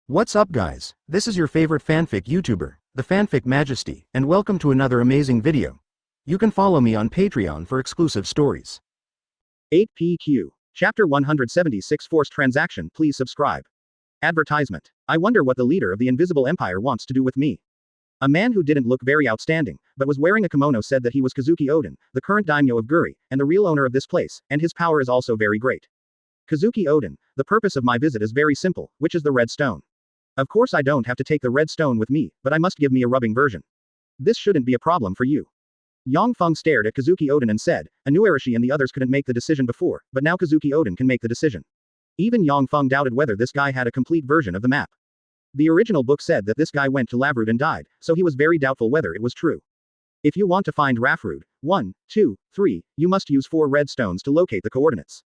What's up guys, this is your favorite fanfic YouTuber, the Fanfic Majesty, and welcome to another amazing video. You can follow me on Patreon for exclusive stories. 8PQ. Chapter 176 Forced Transaction. Please subscribe. Advertisement. I wonder what the leader of the Invisible Empire wants to do with me. A man who didn't look very outstanding, but was wearing a kimono said that he was Kazuki Oden, the current daimyo of Guri, and the real owner of this place, and his power is also very great. Kazuki Oden, the purpose of my visit is very simple, which is the red stone. Of course I don't have to take the red stone with me, but I must give me a rubbing version. This shouldn't be a problem for you. Yang Feng stared at Kazuki Oden and said, Anuarashi and the others couldn't make the decision before, but now Kazuki Oden can make the decision. Even Yang Feng doubted whether this guy had a complete version of the map. The original book said that this guy went to Lavrud and died, so he was very doubtful whether it was true. If you want to find Rafrud, 1, 2, 3, you must use 4 red stones to locate the coordinates.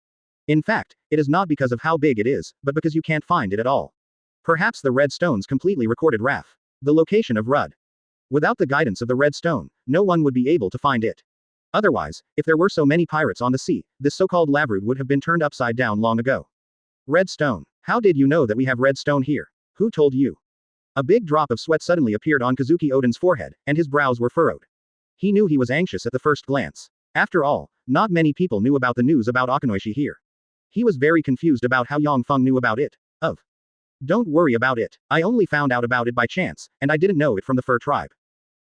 In fact, it is not because of how big it is, but because you can't find it at all. Perhaps the red stones completely recorded Raf, the location of Rud. Without the guidance of the red stone, no one would be able to find it. Otherwise, if there were so many pirates on the sea, this so-called Lavrud would have been turned upside down long ago. Red stone. How did you know that we have red stone here? Who told you? A big drop of sweat suddenly appeared on Kazuki Oden's forehead, and his brows were furrowed. He knew he was anxious at the first glance. After all, not many people knew about the news about Okanoishi here. He was very confused about how Yang Feng knew about it. Don't worry about it. I only found out about it by chance, and I didn't know it from the Fur tribe.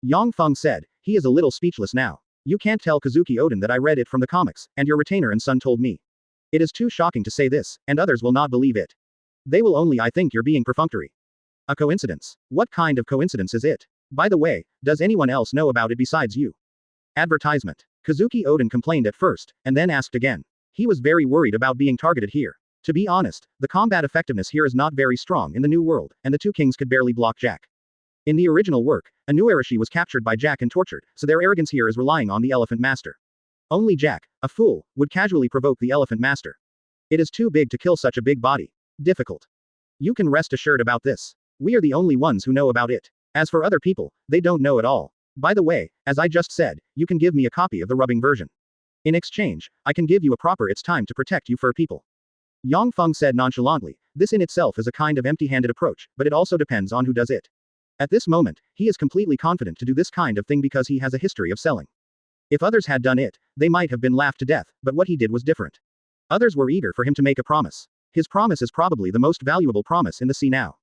Yang Feng said. He is a little speechless now. You can't tell Kazuki Oden that I read it from the comics, and your retainer and son told me. It is too shocking to say this, and others will not believe it. They will only I think you're being perfunctory. A coincidence. What kind of coincidence is it? By the way, does anyone else know about it besides you? Advertisement. Kazuki Oden complained at first, and then asked again. He was very worried about being targeted here. To be honest, the combat effectiveness here is not very strong in the New World, and the two kings could barely block Jack. In the original work, Anuarashi was captured by Jack and tortured, so their arrogance here is relying on the Elephant Master. Only Jack, a fool, would casually provoke the Elephant Master. It is too big to kill such a big body. Difficult. You can rest assured about this. We are the only ones who know about it. As for other people, they don't know at all. By the way, as I just said, you can give me a copy of the rubbing version. In exchange, I can give you a proper it's time to protect you fur people. Yang Feng said nonchalantly, this in itself is a kind of empty-handed approach, but it also depends on who does it. At this moment, he is completely confident to do this kind of thing because he has a history of selling. If others had done it, they might have been laughed to death, but what he did was different. Others were eager for him to make a promise. His promise is probably the most valuable promise in the sea now.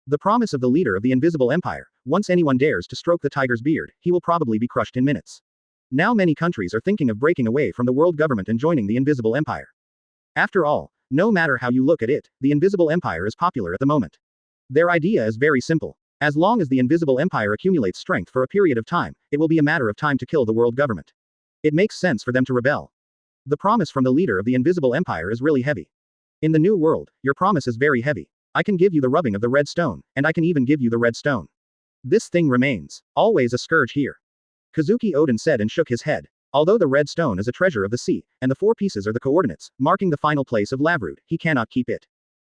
The promise of the leader of the Invisible Empire. Once anyone dares to stroke the tiger's beard, he will probably be crushed in minutes. Now many countries are thinking of breaking away from the world government and joining the Invisible Empire. After all, no matter how you look at it, the Invisible Empire is popular at the moment. Their idea is very simple. As long as the Invisible Empire accumulates strength for a period of time, it will be a matter of time to kill the world government. It makes sense for them to rebel. The promise from the leader of the Invisible Empire is really heavy. In the New World, your promise is very heavy. I can give you the rubbing of the red stone, and I can even give you the red stone. This thing remains always a scourge here. Kazuki Oden said and shook his head. Although the red stone is a treasure of the sea, and the 4 pieces are the coordinates, marking the final place of Lavrud, he cannot keep it.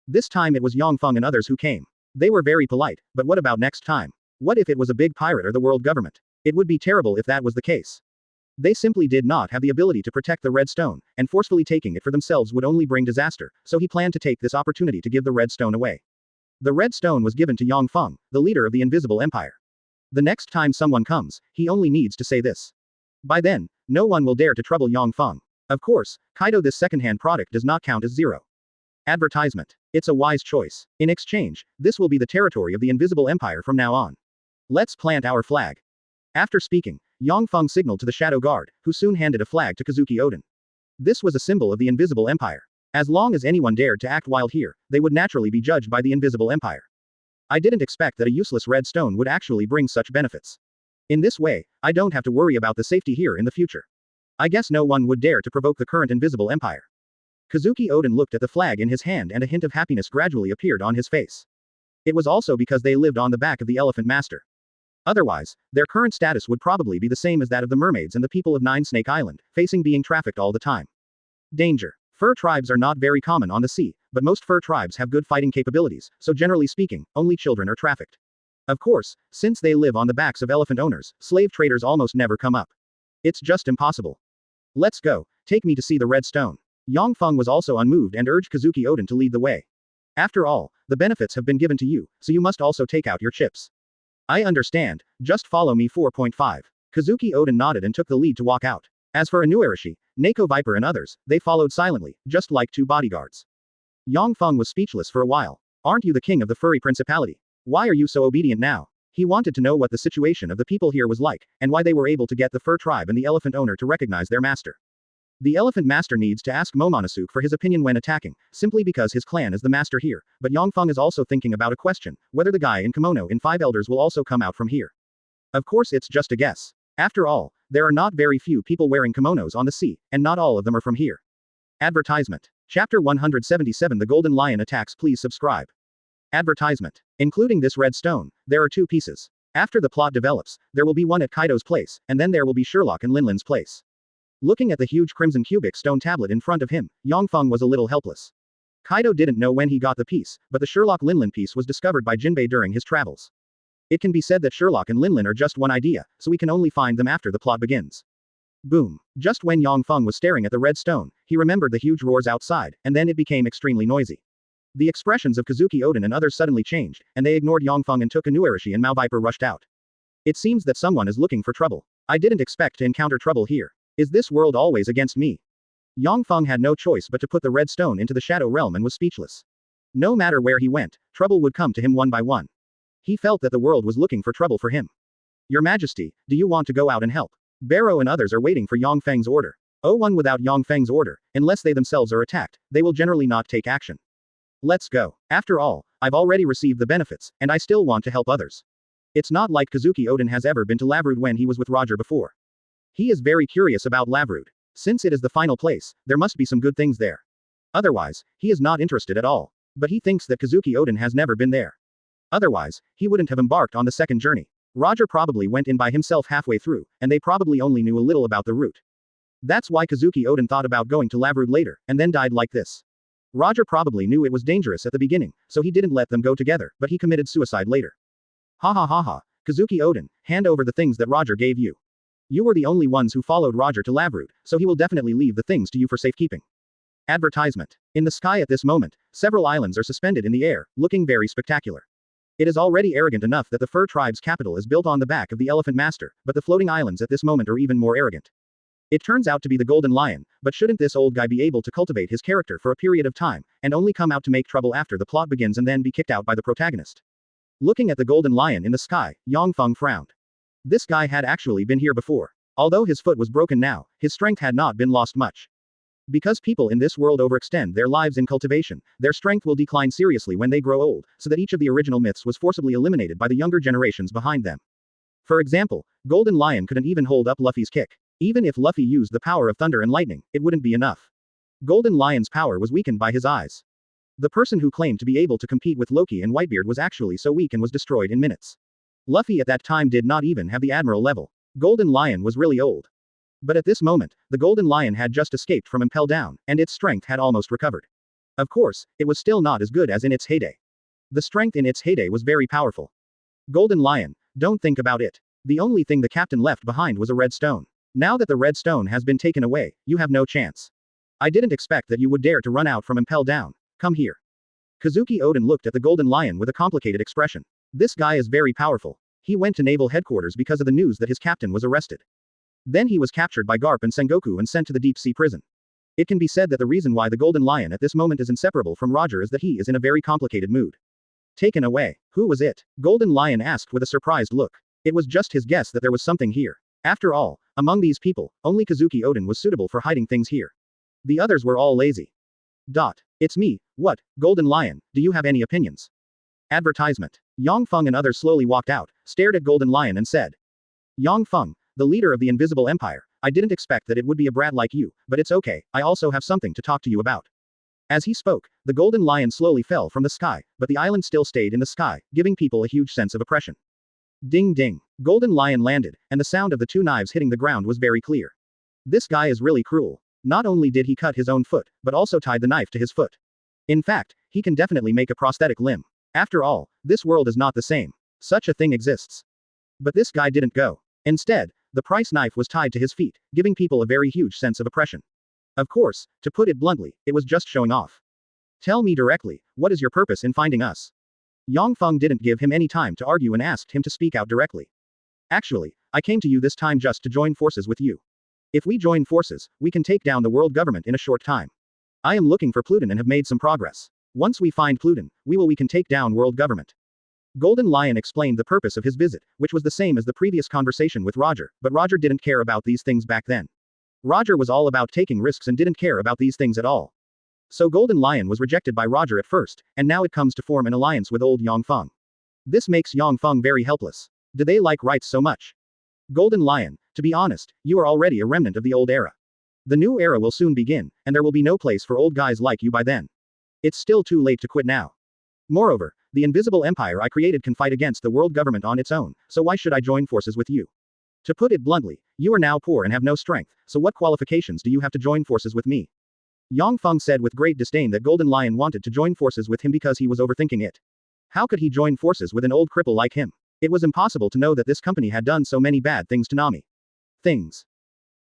This time it was Yang Feng and others who came. They were very polite, but what about next time? What if it was a big pirate or the world government? It would be terrible if that was the case. They simply did not have the ability to protect the red stone, and forcefully taking it for themselves would only bring disaster, so he planned to take this opportunity to give the red stone away. The red stone was given to Yang Feng, the leader of the Invisible Empire. The next time someone comes, he only needs to say this. By then, no one will dare to trouble Yang Feng. Of course, Kaido this second-hand product does not count as 0. Advertisement. It's a wise choice. In exchange, this will be the territory of the Invisible Empire from now on. Let's plant our flag. After speaking, Yang Feng signaled to the Shadow Guard, who soon handed a flag to Kazuki Oden. This was a symbol of the Invisible Empire. As long as anyone dared to act wild here, they would naturally be judged by the Invisible Empire. I didn't expect that a useless red stone would actually bring such benefits. In this way, I don't have to worry about the safety here in the future. I guess no one would dare to provoke the current Invisible Empire. Kazuki Oden looked at the flag in his hand and a hint of happiness gradually appeared on his face. It was also because they lived on the back of the Elephant Master. Otherwise, their current status would probably be the same as that of the mermaids and the people of Nine Snake Island, facing being trafficked all the time. Danger. Fur tribes are not very common on the sea, but most fur tribes have good fighting capabilities, so generally speaking, only children are trafficked. Of course, since they live on the backs of elephant owners, slave traders almost never come up. It's just impossible. Let's go, take me to see the red stone. Yang Feng was also unmoved and urged Kazuki Oden to lead the way. After all, the benefits have been given to you, so you must also take out your chips. I understand, just follow me 4.5. Kazuki Oden nodded and took the lead to walk out. As for Inuarashi, Neko Viper and others, they followed silently, just like two bodyguards. Yang Feng was speechless for a while. Aren't you the king of the furry principality? Why are you so obedient now? He wanted to know what the situation of the people here was like, and why they were able to get the fur tribe and the elephant owner to recognize their master. The elephant master needs to ask Momonosuke for his opinion when attacking, simply because his clan is the master here, but Yang Feng is also thinking about a question, whether the guy in kimono in Five Elders will also come out from here. Of course it's just a guess. After all, there are not very few people wearing kimonos on the sea, and not all of them are from here. Advertisement. Chapter 177 The Golden Lion Attacks. Please subscribe. Advertisement. Including this red stone, there are two pieces. After the plot develops, there will be one at Kaido's place, and then there will be Sherlock and Linlin's place. Looking at the huge crimson cubic stone tablet in front of him, Yang Feng was a little helpless. Kaido didn't know when he got the piece, but the Sherlock Linlin piece was discovered by Jinbei during his travels. It can be said that Sherlock and Linlin are just one idea, so we can only find them after the plot begins. Boom. Just when Yang Feng was staring at the red stone, he remembered the huge roars outside, and then it became extremely noisy. The expressions of Kazuki Oden and others suddenly changed, and they ignored Yang Feng and took Inuarashi and Mao Viper rushed out. It seems that someone is looking for trouble. I didn't expect to encounter trouble here. Is this world always against me? Yang Feng had no choice but to put the red stone into the shadow realm and was speechless. No matter where he went, trouble would come to him one by one. He felt that the world was looking for trouble for him. Your Majesty, do you want to go out and help? Barrow and others are waiting for Yang Feng's order. One without Yang Feng's order, unless they themselves are attacked, they will generally not take action. Let's go. After all, I've already received the benefits, and I still want to help others. It's not like Kazuki Oden has ever been to Lavrude when he was with Roger before. He is very curious about Lavrude. Since it is the final place, there must be some good things there. Otherwise, he is not interested at all. But he thinks that Kazuki Oden has never been there. Otherwise, he wouldn't have embarked on the second journey. Roger probably went in by himself halfway through, and they probably only knew a little about the route. That's why Kazuki Oden thought about going to Lavrude later, and then died like this. Roger probably knew it was dangerous at the beginning, so he didn't let them go together, but he committed suicide later. Ha ha ha ha. Kazuki Oden, hand over the things that Roger gave you. You were the only ones who followed Roger to Lavrude, so he will definitely leave the things to you for safekeeping. Advertisement. In the sky at this moment, several islands are suspended in the air, looking very spectacular. It is already arrogant enough that the fur tribe's capital is built on the back of the elephant master, but the floating islands at this moment are even more arrogant. It turns out to be the Golden Lion, but shouldn't this old guy be able to cultivate his character for a period of time, and only come out to make trouble after the plot begins and then be kicked out by the protagonist? Looking at the Golden Lion in the sky, Yang Feng frowned. This guy had actually been here before. Although his foot was broken now, his strength had not been lost much. Because people in this world overextend their lives in cultivation, their strength will decline seriously when they grow old, so that each of the original myths was forcibly eliminated by the younger generations behind them. For example, Golden Lion couldn't even hold up Luffy's kick. Even if Luffy used the power of thunder and lightning, it wouldn't be enough. Golden Lion's power was weakened by his eyes. The person who claimed to be able to compete with Loki and Whitebeard was actually so weak and was destroyed in minutes. Luffy at that time did not even have the Admiral level. Golden Lion was really old. But at this moment, the Golden Lion had just escaped from Impel Down, and its strength had almost recovered. Of course, it was still not as good as in its heyday. The strength in its heyday was very powerful. Golden Lion, don't think about it. The only thing the captain left behind was a red stone. Now that the red stone has been taken away, you have no chance. I didn't expect that you would dare to run out from Impel Down. Come here. Kazuki Oden looked at the Golden Lion with a complicated expression. This guy is very powerful. He went to naval headquarters because of the news that his captain was arrested. Then he was captured by Garp and Sengoku and sent to the deep sea prison. It can be said that the reason why the Golden Lion at this moment is inseparable from Roger is that he is in a very complicated mood. Taken away. Who was it? Golden Lion asked with a surprised look. It was just his guess that there was something here. After all, among these people, only Kazuki Oden was suitable for hiding things here. The others were all lazy. It's me. What, Golden Lion, do you have any opinions? Advertisement. Yang Feng and others slowly walked out, stared at Golden Lion and said. Yang Feng, the leader of the Invisible Empire, I didn't expect that it would be a brat like you, but it's okay, I also have something to talk to you about. As he spoke, the Golden Lion slowly fell from the sky, but the island still stayed in the sky, giving people a huge sense of oppression. Ding ding. Golden Lion landed, and the sound of the two knives hitting the ground was very clear. This guy is really cruel. Not only did he cut his own foot, but also tied the knife to his foot. In fact, he can definitely make a prosthetic limb. After all, this world is not the same. Such a thing exists. But this guy didn't go. Instead, the price knife was tied to his feet, giving people a very huge sense of oppression. Of course, to put it bluntly, it was just showing off. Tell me directly, what is your purpose in finding us? Yang Feng didn't give him any time to argue and asked him to speak out directly. Actually, I came to you this time just to join forces with you. If we join forces, we can take down the world government in a short time. I am looking for Pluton and have made some progress. Once we find Pluton, we can take down world government. Golden Lion explained the purpose of his visit, which was the same as the previous conversation with Roger, but Roger didn't care about these things back then. Roger was all about taking risks and didn't care about these things at all. So Golden Lion was rejected by Roger at first, and now it comes to form an alliance with old Yang Feng. This makes Yang Feng very helpless. Do they like rights so much? Golden Lion, to be honest, you are already a remnant of the old era. The new era will soon begin, and there will be no place for old guys like you by then. It's still too late to quit now. Moreover, the invisible empire I created can fight against the world government on its own, so why should I join forces with you? To put it bluntly, you are now poor and have no strength, so what qualifications do you have to join forces with me? Yang Feng said with great disdain that Golden Lion wanted to join forces with him because he was overthinking it. How could he join forces with an old cripple like him? It was impossible to know that this company had done so many bad things to Nami. Things.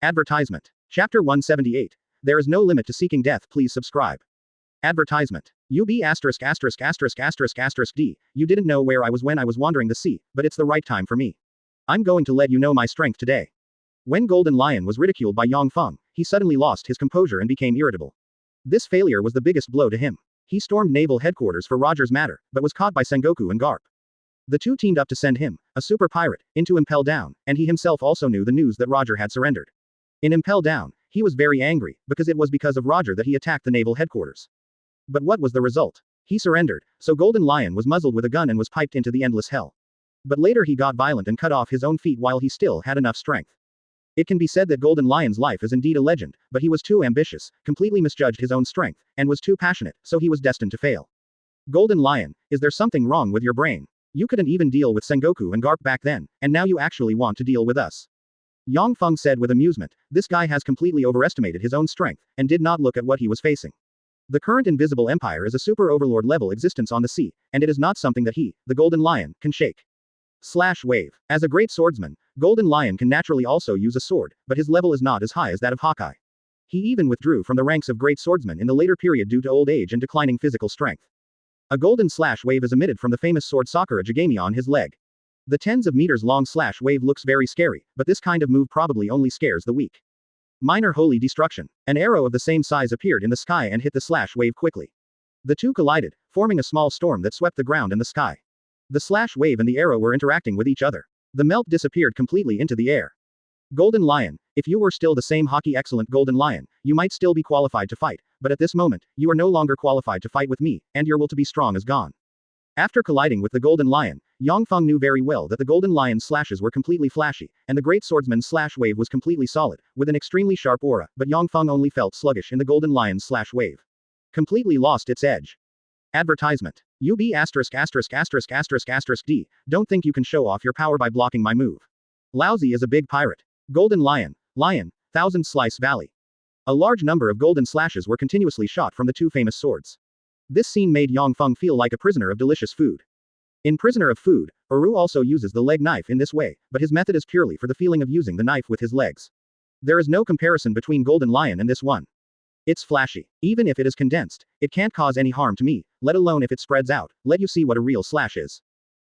Advertisement. Chapter 178. There is no limit to seeking death. Please subscribe. Advertisement. UB asterisk asterisk asterisk asterisk asterisk D. You didn't know where I was when I was wandering the sea, but it's the right time for me. I'm going to let you know my strength today. When Golden Lion was ridiculed by Yang Feng, he suddenly lost his composure and became irritable. This failure was the biggest blow to him. He stormed naval headquarters for Roger's matter, but was caught by Sengoku and Garp. The two teamed up to send him, a super pirate, into Impel Down, and he himself also knew the news that Roger had surrendered. In Impel Down, he was very angry, because it was because of Roger that he attacked the naval headquarters. But what was the result? He surrendered, so Golden Lion was muzzled with a gun and was piped into the endless hell. But later he got violent and cut off his own feet while he still had enough strength. It can be said that Golden Lion's life is indeed a legend, but he was too ambitious, completely misjudged his own strength, and was too passionate, so he was destined to fail. Golden Lion, is there something wrong with your brain? You couldn't even deal with Sengoku and Garp back then, and now you actually want to deal with us. Yang Feng said with amusement, this guy has completely overestimated his own strength, and did not look at what he was facing. The current invisible empire is a super overlord level existence on the sea, and it is not something that he, the Golden Lion, can shake. Slash wave. As a great swordsman, Golden Lion can naturally also use a sword, but his level is not as high as that of Hawkeye. He even withdrew from the ranks of great swordsmen in the later period due to old age and declining physical strength. A golden slash wave is emitted from the famous sword Sakura Jigami on his leg. The tens of meters long slash wave looks very scary, but this kind of move probably only scares the weak. Minor holy destruction. An arrow of the same size appeared in the sky and hit the slash wave quickly. The two collided, forming a small storm that swept the ground and the sky. The slash wave and the arrow were interacting with each other. The melt disappeared completely into the air. Golden Lion, if you were still the same hockey excellent Golden Lion, you might still be qualified to fight, but at this moment, you are no longer qualified to fight with me, and your will to be strong is gone. After colliding with the Golden Lion, Yang Feng knew very well that the Golden Lion's slashes were completely flashy, and the Great Swordsman's slash wave was completely solid, with an extremely sharp aura, but Yang Feng only felt sluggish in the Golden Lion's slash wave. Completely lost its edge. Advertisement. UB asterisk asterisk asterisk asterisk asterisk D. Don't think you can show off your power by blocking my move. Lousy is a big pirate. Golden Lion. Lion. Thousand Slice Valley. A large number of golden slashes were continuously shot from the two famous swords. This scene made Yang Feng feel like a prisoner of delicious food. In Prisoner of Food, Uru also uses the leg knife in this way, but his method is purely for the feeling of using the knife with his legs. There is no comparison between Golden Lion and this one. It's flashy. Even if it is condensed, it can't cause any harm to me, let alone if it spreads out, let you see what a real slash is.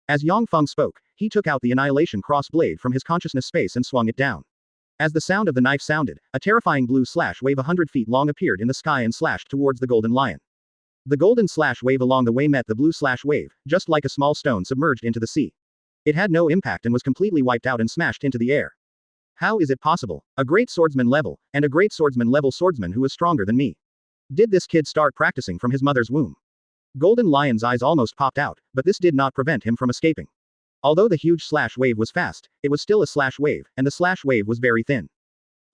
As Yang Feng spoke, he took out the Annihilation Cross blade from his consciousness space and swung it down. As the sound of the knife sounded, a terrifying blue slash wave 100 feet long appeared in the sky and slashed towards the Golden Lion. The golden slash wave along the way met the blue slash wave, just like a small stone submerged into the sea. It had no impact and was completely wiped out and smashed into the air. How is it possible? A great swordsman level, and a great swordsman level swordsman who is stronger than me. Did this kid start practicing from his mother's womb? Golden Lion's eyes almost popped out, but this did not prevent him from escaping. Although the huge slash wave was fast, it was still a slash wave, and the slash wave was very thin.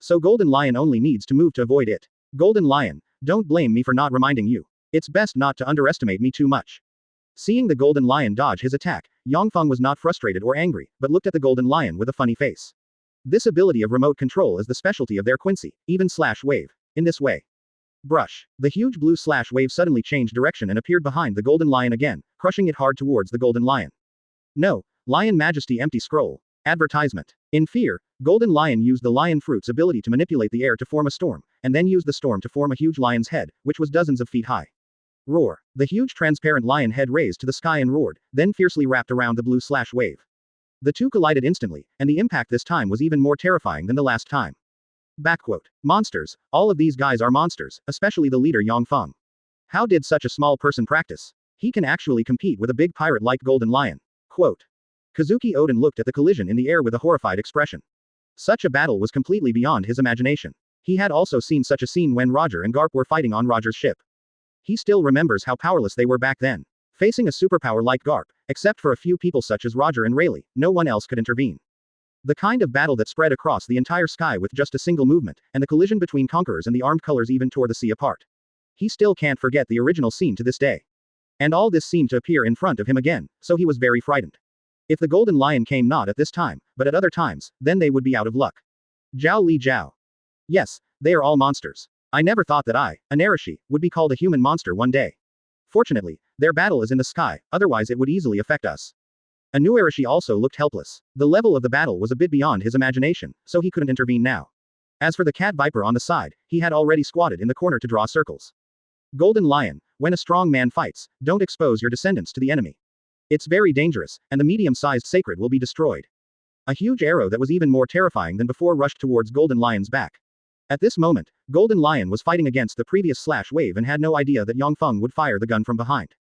So Golden Lion only needs to move to avoid it. Golden Lion, don't blame me for not reminding you. It's best not to underestimate me too much. Seeing the Golden Lion dodge his attack, Yang Feng was not frustrated or angry, but looked at the Golden Lion with a funny face. This ability of remote control is the specialty of their Quincy, even slash wave. In this way. Brush. The huge blue slash wave suddenly changed direction and appeared behind the Golden Lion again, crushing it hard towards the Golden Lion. No. Lion Majesty Empty Scroll. Advertisement. In Fear, Golden Lion used the Lion Fruit's ability to manipulate the air to form a storm, and then used the storm to form a huge lion's head, which was dozens of feet high. Roar. The huge transparent lion head raised to the sky and roared, then fiercely wrapped around the blue/wave. The two collided instantly, and the impact this time was even more terrifying than the last time. Backquote. Monsters. All of these guys are monsters, especially the leader Yang Feng. How did such a small person practice? He can actually compete with a big pirate like Golden Lion. Quote. Kazuki Oden looked at the collision in the air with a horrified expression. Such a battle was completely beyond his imagination. He had also seen such a scene when Roger and Garp were fighting on Roger's ship. He still remembers how powerless they were back then. Facing a superpower like Garp, except for a few people such as Roger and Rayleigh, no one else could intervene. The kind of battle that spread across the entire sky with just a single movement, and the collision between conquerors and the armed colors even tore the sea apart. He still can't forget the original scene to this day. And all this seemed to appear in front of him again, so he was very frightened. If the Golden Lion came not at this time, but at other times, then they would be out of luck. Zhao Li Zhao. Yes, they are all monsters. I never thought that I, an Arashi, would be called a human monster one day. Fortunately, their battle is in the sky, otherwise it would easily affect us. Anu Arashi also looked helpless. The level of the battle was a bit beyond his imagination, so he couldn't intervene now. As for the cat viper on the side, he had already squatted in the corner to draw circles. Golden Lion, when a strong man fights, don't expose your descendants to the enemy. It's very dangerous, and the medium-sized sacred will be destroyed. A huge arrow that was even more terrifying than before rushed towards Golden Lion's back. At this moment, Golden Lion was fighting against the previous wave and had no idea that Yang Feng would fire the gun from behind.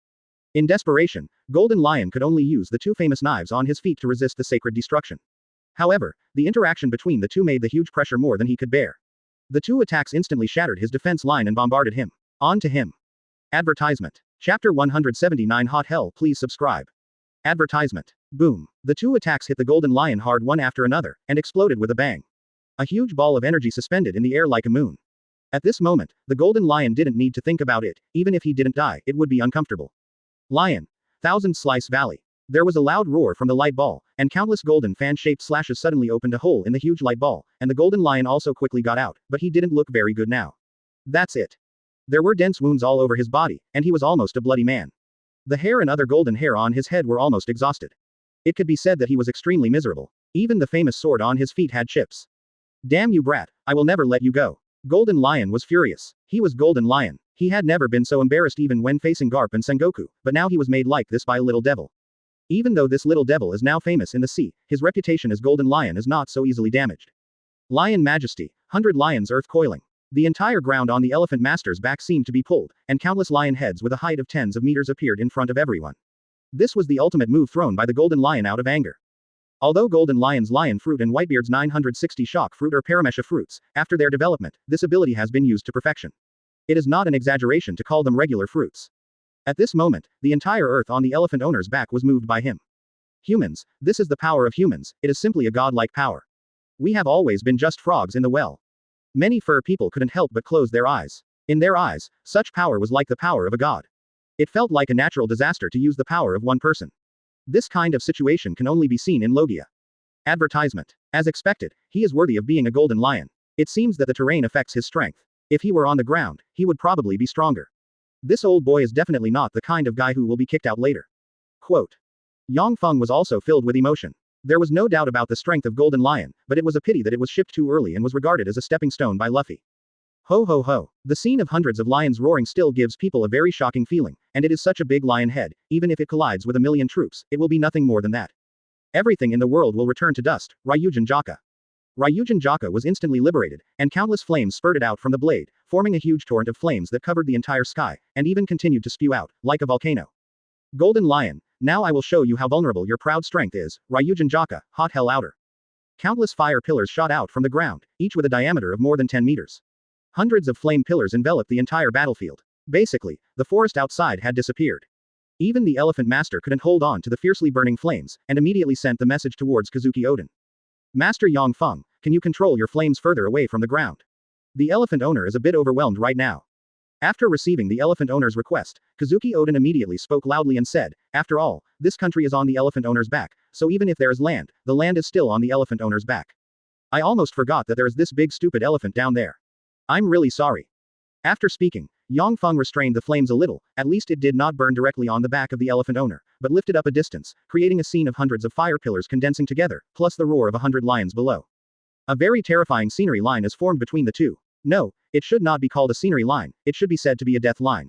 In desperation, Golden Lion could only use the two famous knives on his feet to resist the sacred destruction. However, the interaction between the two made the huge pressure more than he could bear. The two attacks instantly shattered his defense line and bombarded him. On to him. Advertisement. Chapter 179 Hot Hell. Please subscribe. Advertisement. Boom. The two attacks hit the Golden Lion hard one after another, and exploded with a bang. A huge ball of energy suspended in the air like a moon. At this moment, the Golden Lion didn't need to think about it. Even if he didn't die, it would be uncomfortable. Lion. Thousand Slice Valley. There was a loud roar from the light ball, and countless golden fan-shaped slashes suddenly opened a hole in the huge light ball, and the Golden Lion also quickly got out, but he didn't look very good now. That's it. There were dense wounds all over his body, and he was almost a bloody man. The hair and other golden hair on his head were almost exhausted. It could be said that he was extremely miserable. Even the famous sword on his feet had chips. Damn you brat, I will never let you go. Golden Lion was furious. He was Golden Lion. He had never been so embarrassed even when facing Garp and Sengoku, but now he was made like this by a little devil. Even though this little devil is now famous in the sea, his reputation as Golden Lion is not so easily damaged. Lion Majesty, 100 lions earth coiling. The entire ground on the Elephant Master's back seemed to be pulled, and countless lion heads with a height of tens of meters appeared in front of everyone. This was the ultimate move thrown by the Golden Lion out of anger. Although Golden Lion's lion fruit and Whitebeard's 960 shock fruit or paramesha fruits, after their development, this ability has been used to perfection. It is not an exaggeration to call them regular fruits. At this moment, the entire earth on the elephant owner's back was moved by him. Humans, this is the power of humans, it is simply a godlike power. We have always been just frogs in the well. Many fur people couldn't help but close their eyes. In their eyes, such power was like the power of a god. It felt like a natural disaster to use the power of one person. This kind of situation can only be seen in Logia. Advertisement. As expected, he is worthy of being a Golden Lion. It seems that the terrain affects his strength. If he were on the ground, he would probably be stronger. This old boy is definitely not the kind of guy who will be kicked out later. Quote. Yang Feng was also filled with emotion. There was no doubt about the strength of Golden Lion, but it was a pity that it was shipped too early and was regarded as a stepping stone by Luffy. Ho ho ho. The scene of hundreds of lions roaring still gives people a very shocking feeling, and it is such a big lion head, even if it collides with a million troops, it will be nothing more than that. Everything in the world will return to dust. Ryujin Jaka. Ryujin Jaka was instantly liberated, and countless flames spurted out from the blade, forming a huge torrent of flames that covered the entire sky, and even continued to spew out, like a volcano. Golden Lion, now I will show you how vulnerable your proud strength is, Ryujin Jaka, hot hell outer. Countless fire pillars shot out from the ground, each with a diameter of more than 10 meters. Hundreds of flame pillars enveloped the entire battlefield. Basically, the forest outside had disappeared. Even the Elephant Master couldn't hold on to the fiercely burning flames, and immediately sent the message towards Kazuki Oden. Master Yang Feng, can you control your flames further away from the ground? The elephant owner is a bit overwhelmed right now. After receiving the elephant owner's request, Kazuki Oden immediately spoke loudly and said, after all, this country is on the elephant owner's back, so even if there is land, the land is still on the elephant owner's back. I almost forgot that there is this big stupid elephant down there. I'm really sorry. After speaking, Yang Feng restrained the flames a little, at least it did not burn directly on the back of the elephant owner, but lifted up a distance, creating a scene of hundreds of fire pillars condensing together, plus the roar of 100 lions below. A very terrifying scenery line is formed between the two. No, it should not be called a scenery line, it should be said to be a death line.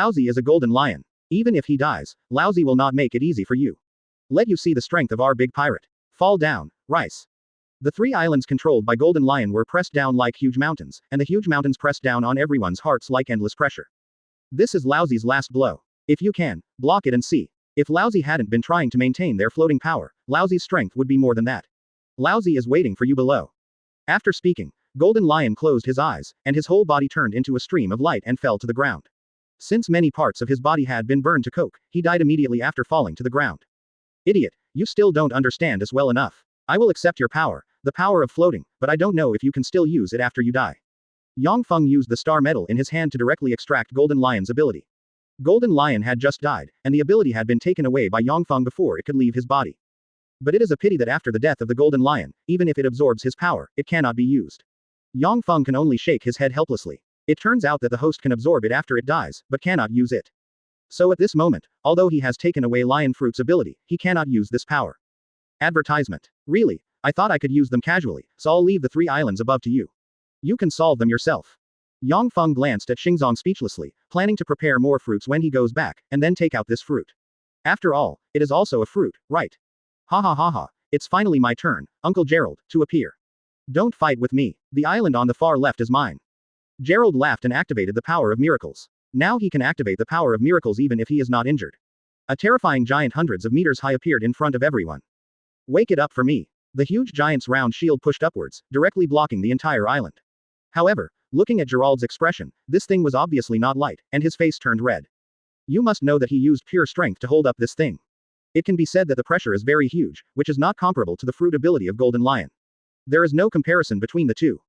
Laozi is a golden lion. Even if he dies, Laozi will not make it easy for you. Let you see the strength of our big pirate. Fall down, rice. The 3 islands controlled by Golden Lion were pressed down like huge mountains, and the huge mountains pressed down on everyone's hearts like endless pressure. This is Laozi's last blow. If you can, block it and see. If Laozi hadn't been trying to maintain their floating power, Laozi's strength would be more than that. Laozi is waiting for you below. After speaking, Golden Lion closed his eyes, and his whole body turned into a stream of light and fell to the ground. Since many parts of his body had been burned to coke, he died immediately after falling to the ground. Idiot, you still don't understand us well enough. I will accept your power, the power of floating, but I don't know if you can still use it after you die. Yang Feng used the star metal in his hand to directly extract Golden Lion's ability. Golden Lion had just died, and the ability had been taken away by Yang Feng before it could leave his body. But it is a pity that after the death of the Golden Lion, even if it absorbs his power, it cannot be used. Yang Feng can only shake his head helplessly. It turns out that the host can absorb it after it dies, but cannot use it. So at this moment, although he has taken away Lion Fruit's ability, he cannot use this power. Advertisement. Really? I thought I could use them casually, so I'll leave the 3 islands above to you. You can solve them yourself. Yang Feng glanced at Xingzong speechlessly, planning to prepare more fruits when he goes back, and then take out this fruit. After all, it is also a fruit, right? Ha ha ha ha, it's finally my turn, Uncle Gerald, to appear. Don't fight with me, the island on the far left is mine. Gerald laughed and activated the power of miracles. Now he can activate the power of miracles even if he is not injured. A terrifying giant hundreds of meters high appeared in front of everyone. Wake it up for me. The huge giant's round shield pushed upwards, directly blocking the entire island. However, Looking at Gerald's expression, this thing was obviously not light, and his face turned red. You must know that he used pure strength to hold up this thing. It can be said that the pressure is very huge, which is not comparable to the fruit ability of Golden Lion. There is no comparison between the two.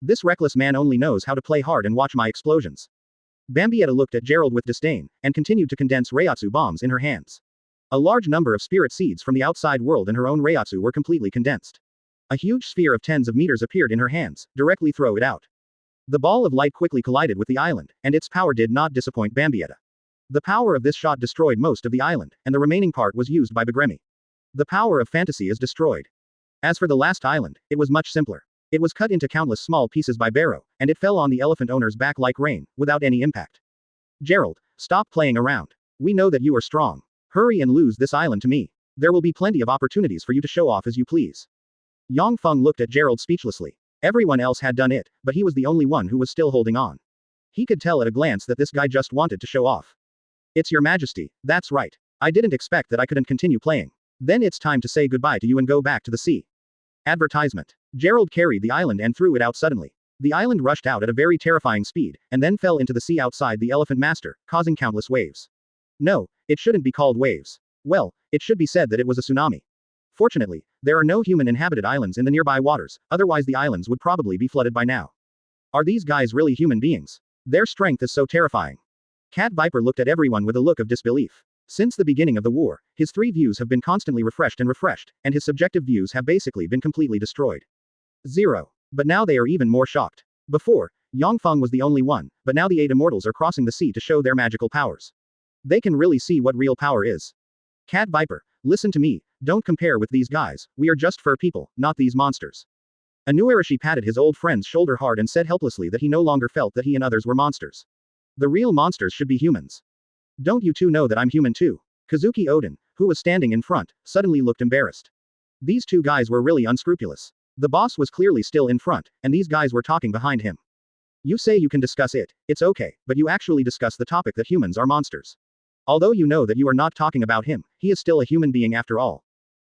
This reckless man only knows how to play hard and watch my explosions. Bambietta looked at Gerald with disdain, and continued to condense Reiatsu bombs in her hands. A large number of spirit seeds from the outside world and her own Reiatsu were completely condensed. A huge sphere of tens of meters appeared in her hands. Directly throw it out. The ball of light quickly collided with the island, and its power did not disappoint Bambietta. The power of this shot destroyed most of the island, and the remaining part was used by Bagremi. The power of fantasy is destroyed. As for the last island, it was much simpler. It was cut into countless small pieces by Barrow, and it fell on the elephant owner's back like rain, without any impact. Gerald, stop playing around. We know that you are strong. Hurry and lose this island to me. There will be plenty of opportunities for you to show off as you please. Yang Feng looked at Gerald speechlessly. Everyone else had done it, but he was the only one who was still holding on. He could tell at a glance that this guy just wanted to show off. It's your majesty, that's right. I didn't expect that I couldn't continue playing. Then it's time to say goodbye to you and go back to the sea. Advertisement. Gerald carried the island and threw it out suddenly. The island rushed out at a very terrifying speed, and then fell into the sea outside the elephant master, causing countless waves. No, it shouldn't be called waves. Well, it should be said that it was a tsunami. Fortunately, there are no human-inhabited islands in the nearby waters, otherwise the islands would probably be flooded by now. Are these guys really human beings? Their strength is so terrifying. Cat Viper looked at everyone with a look of disbelief. Since the beginning of the war, his three views have been constantly refreshed, and his subjective views have basically been completely destroyed. 0. But now they are even more shocked. Before, Yang Feng was the only one, but now the 8 immortals are crossing the sea to show their magical powers. They can really see what real power is. Cat Viper, listen to me, don't compare with these guys, we are just fur people, not these monsters. Anuarashi patted his old friend's shoulder hard and said helplessly that he no longer felt that he and others were monsters. The real monsters should be humans. Don't you two know that I'm human too? Kazuki Odin, who was standing in front, suddenly looked embarrassed. These two guys were really unscrupulous. The boss was clearly still in front, and these guys were talking behind him. You say you can discuss it, it's okay, but you actually discuss the topic that humans are monsters. Although you know that you are not talking about him, he is still a human being after all.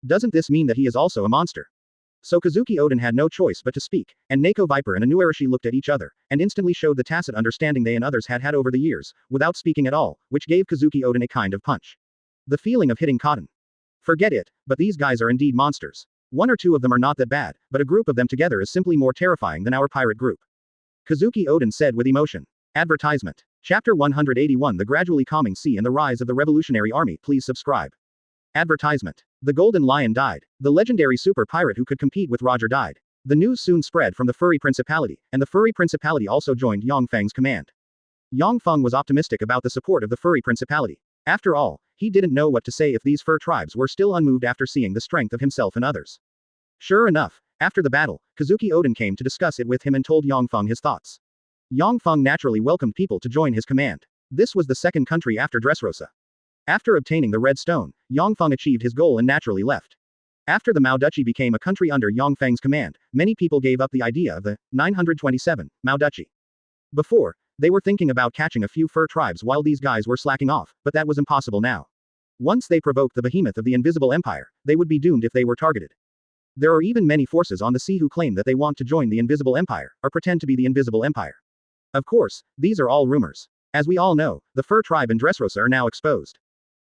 Doesn't this mean that he is also a monster? So Kazuki Odin had no choice but to speak, and Neko Viper and Anuarashi looked at each other, and instantly showed the tacit understanding they and others had had over the years, without speaking at all, which gave Kazuki Odin a kind of punch. The feeling of hitting cotton. Forget it, but these guys are indeed monsters. 1 or 2 of them are not that bad, but a group of them together is simply more terrifying than our pirate group. Kazuki Odin said with emotion. Advertisement. Chapter 181 The Gradually Calming Sea and the Rise of the Revolutionary Army. Please subscribe. Advertisement. The Golden Lion died. The legendary super pirate who could compete with Roger died. The news soon spread from the Furry Principality, and the Furry Principality also joined Yang Feng's command. Yang Feng was optimistic about the support of the Furry Principality. After all, he didn't know what to say if these fur tribes were still unmoved after seeing the strength of himself and others. Sure enough, after the battle, Kazuki Odin came to discuss it with him and told Yang Feng his thoughts. Yang Feng naturally welcomed people to join his command. This was the second country after Dressrosa. After obtaining the red stone, Yang Feng achieved his goal and naturally left. After the Mao Duchy became a country under Yang Feng's command, many people gave up the idea of the 927 Mao Duchy. Before, they were thinking about catching a few fur tribes while these guys were slacking off, but that was impossible now. Once they provoked the behemoth of the Invisible Empire, they would be doomed if they were targeted. There are even many forces on the sea who claim that they want to join the Invisible Empire, or pretend to be the Invisible Empire. Of course, these are all rumors. As we all know, the fur tribe and Dressrosa are now exposed.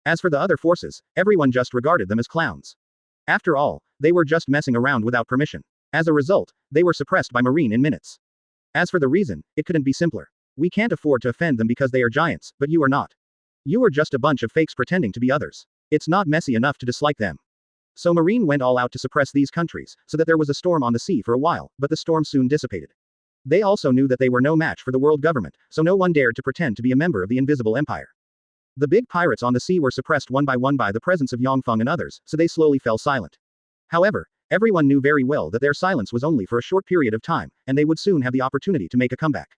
As for the other forces, everyone just regarded them as clowns. After all, they were just messing around without permission. As a result, they were suppressed by Marine in minutes. As for the reason, it couldn't be simpler. We can't afford to offend them because they are giants, but you are not. You are just a bunch of fakes pretending to be others. It's not messy enough to dislike them. So Marine went all out to suppress these countries, so that there was a storm on the sea for a while, but the storm soon dissipated. They also knew that they were no match for the world government, so no one dared to pretend to be a member of the Invisible Empire. The big pirates on the sea were suppressed one by the presence of Yang Feng and others, so they slowly fell silent. However, everyone knew very well that their silence was only for a short period of time, and they would soon have the opportunity to make a comeback.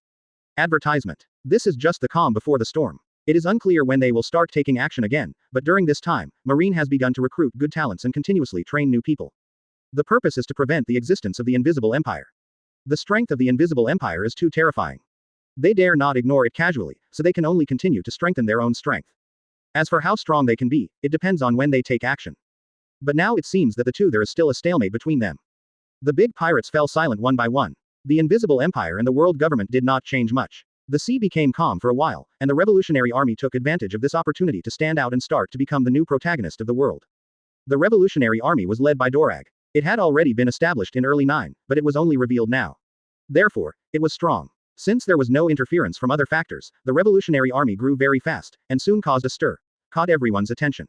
Advertisement. This is just the calm before the storm. It is unclear when they will start taking action again, but during this time, Marine has begun to recruit good talents and continuously train new people. The purpose is to prevent the existence of the Invisible Empire. The strength of the Invisible Empire is too terrifying. They dare not ignore it casually, so they can only continue to strengthen their own strength. As for how strong they can be, it depends on when they take action. But now it seems that there is still a stalemate between them. The big pirates fell silent one by one. The Invisible Empire and the world government did not change much. The sea became calm for a while, and the Revolutionary Army took advantage of this opportunity to stand out and start to become the new protagonist of the world. The Revolutionary Army was led by Dorag. It had already been established in early 9, but it was only revealed now. Therefore, it was strong. Since there was no interference from other factors, the Revolutionary Army grew very fast, and soon caused a stir. Caught everyone's attention.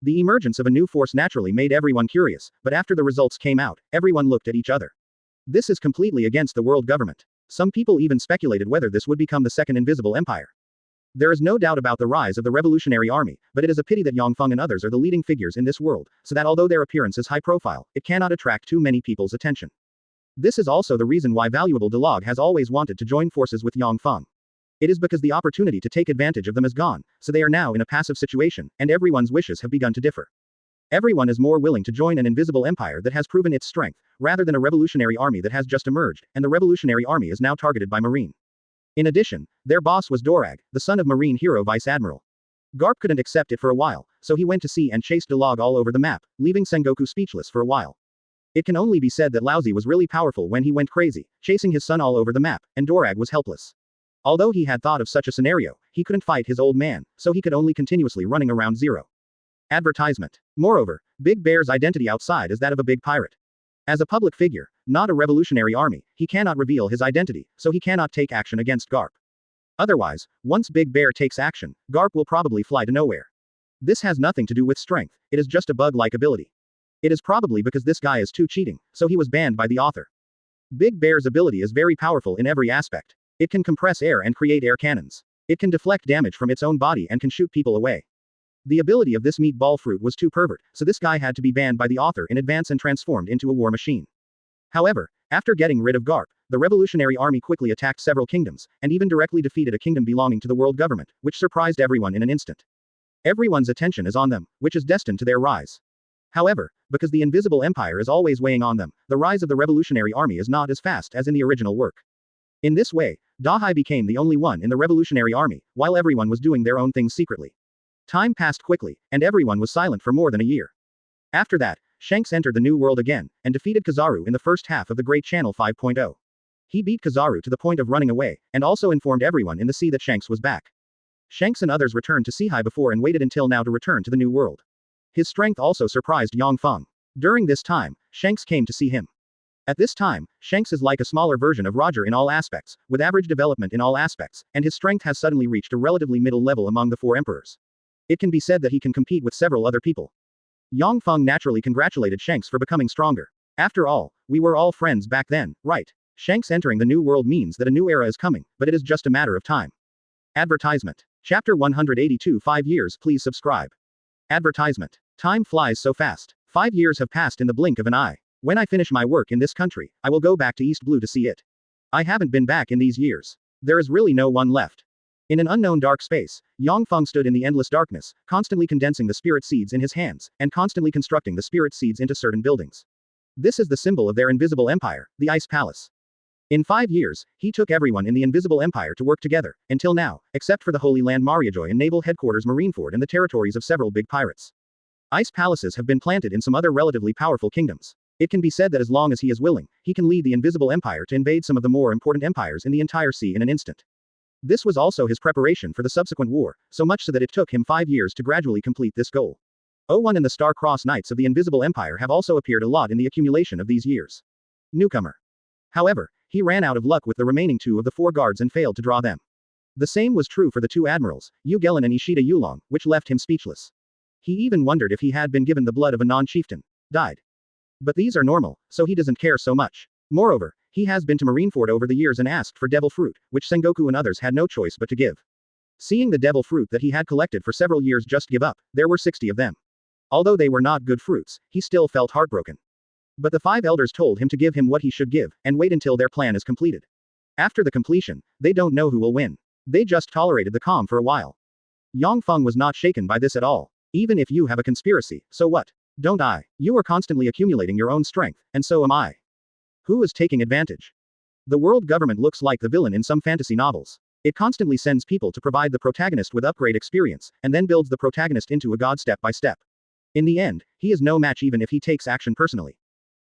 The emergence of a new force naturally made everyone curious, but after the results came out, everyone looked at each other. This is completely against the world government. Some people even speculated whether this would become the second Invisible Empire. There is no doubt about the rise of the Revolutionary Army, but it is a pity that Yang Feng and others are the leading figures in this world, so that although their appearance is high profile, it cannot attract too many people's attention. This is also the reason why valuable Delog has always wanted to join forces with Yang Feng. It is because the opportunity to take advantage of them is gone, so they are now in a passive situation, and everyone's wishes have begun to differ. Everyone is more willing to join an invisible empire that has proven its strength, rather than a revolutionary army that has just emerged, and the revolutionary army is now targeted by Marine. In addition, their boss was Dorag, the son of Marine hero Vice Admiral. Garp couldn't accept it for a while, so he went to sea and chased Delog all over the map, leaving Sengoku speechless for a while. It can only be said that Laozi was really powerful when he went crazy, chasing his son all over the map, and Dorag was helpless. Although he had thought of such a scenario, he couldn't fight his old man, so he could only continuously running around zero. Advertisement. Moreover, Big Bear's identity outside is that of a big pirate. As a public figure, not a revolutionary army, he cannot reveal his identity, so he cannot take action against Garp. Otherwise, once Big Bear takes action, Garp will probably fly to nowhere. This has nothing to do with strength, it is just a bug-like ability. It is probably because this guy is too cheating, so he was banned by the author. Big Bear's ability is very powerful in every aspect. It can compress air and create air cannons. It can deflect damage from its own body and can shoot people away. The ability of this meatball fruit was too pervert, so this guy had to be banned by the author in advance and transformed into a war machine. However, after getting rid of Garp, the revolutionary army quickly attacked several kingdoms, and even directly defeated a kingdom belonging to the world government, which surprised everyone in an instant. Everyone's attention is on them, which is destined to their rise. However, because the invisible empire is always weighing on them, the rise of the revolutionary army is not as fast as in the original work. In this way, Dahai became the only one in the revolutionary army, while everyone was doing their own things secretly. Time passed quickly, and everyone was silent for more than a year. After that, Shanks entered the New World again, and defeated Kizaru in the first half of the Great Channel 5.0. He beat Kizaru to the point of running away, and also informed everyone in the sea that Shanks was back. Shanks and others returned to Seahai before and waited until now to return to the New World. His strength also surprised Yang Feng. During this time, Shanks came to see him. At this time, Shanks is like a smaller version of Roger in all aspects, with average development in all aspects, and his strength has suddenly reached a relatively middle level among the four emperors. It can be said that he can compete with several other people. Yang Feng naturally congratulated Shanks for becoming stronger. After all, we were all friends back then, right? Shanks entering the new world means that a new era is coming, but it is just a matter of time. Advertisement. Chapter 182 5 years please subscribe. Advertisement. Time flies so fast. 5 years have passed in the blink of an eye. When I finish my work in this country, I will go back to East Blue to see it. I haven't been back in these years. There is really no one left. In an unknown dark space, Yang Feng stood in the endless darkness, constantly condensing the spirit seeds in his hands, and constantly constructing the spirit seeds into certain buildings. This is the symbol of their invisible empire, the Ice Palace. In 5 years, he took everyone in the invisible empire to work together, until now, except for the Holy Land Mariajoy and Naval Headquarters Marineford and the territories of several big pirates. Ice palaces have been planted in some other relatively powerful kingdoms. It can be said that as long as he is willing, he can lead the invisible empire to invade some of the more important empires in the entire sea in an instant. This was also his preparation for the subsequent war, so much so that it took him 5 years to gradually complete this goal. O1 and the Star-Crossed Knights of the Invisible Empire have also appeared a lot in the accumulation of these years. Newcomer. However, he ran out of luck with the remaining 2 of the 4 guards and failed to draw them. The same was true for the 2 admirals, Yu Gelin and Ishida Yulong, which left him speechless. He even wondered if he had been given the blood of a non-chieftain. Died. But these are normal, so he doesn't care so much. Moreover, he has been to Marineford over the years and asked for devil fruit, which Sengoku and others had no choice but to give. Seeing the devil fruit that he had collected for several years just give up, there were 60 of them. Although they were not good fruits, he still felt heartbroken. But the 5 elders told him to give him what he should give, and wait until their plan is completed. After the completion, they don't know who will win. They just tolerated the calm for a while. Yang Feng was not shaken by this at all. Even if you have a conspiracy, so what? Don't I? You are constantly accumulating your own strength, and so am I. Who is taking advantage? The world government looks like the villain in some fantasy novels. It constantly sends people to provide the protagonist with upgrade experience, and then builds the protagonist into a god step by step. In the end, he is no match even if he takes action personally.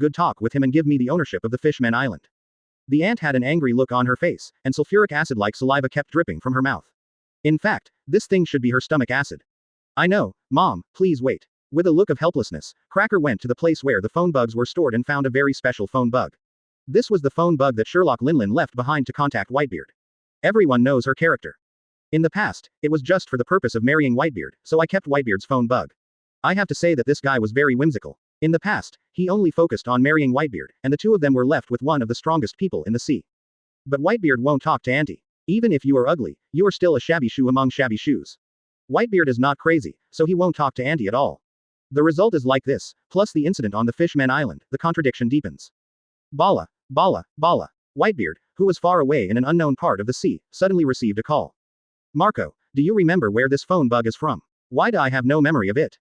good talk with him and give me the ownership of the Fishman Island. The ant had an angry look on her face, and sulfuric acid-like saliva kept dripping from her mouth. In fact, this thing should be her stomach acid. I know, Mom, please wait. With a look of helplessness, Cracker went to the place where the phone bugs were stored and found a very special phone bug. This was the phone bug that Sherlock Linlin left behind to contact Whitebeard. Everyone knows her character. In the past, it was just for the purpose of marrying Whitebeard, so I kept Whitebeard's phone bug. I have to say that this guy was very whimsical. In the past, he only focused on marrying Whitebeard, and the two of them were left with one of the strongest people in the sea. But Whitebeard won't talk to Auntie. Even if you are ugly, you are still a shabby shoe among shabby shoes. Whitebeard is not crazy, so he won't talk to Auntie at all. The result is like this, plus the incident on the Fishman Island, the contradiction deepens. Bala, Bala, Bala. Whitebeard, who was far away in an unknown part of the sea, suddenly received a call. Marco, do you remember where this phone bug is from? Why do I have no memory of it?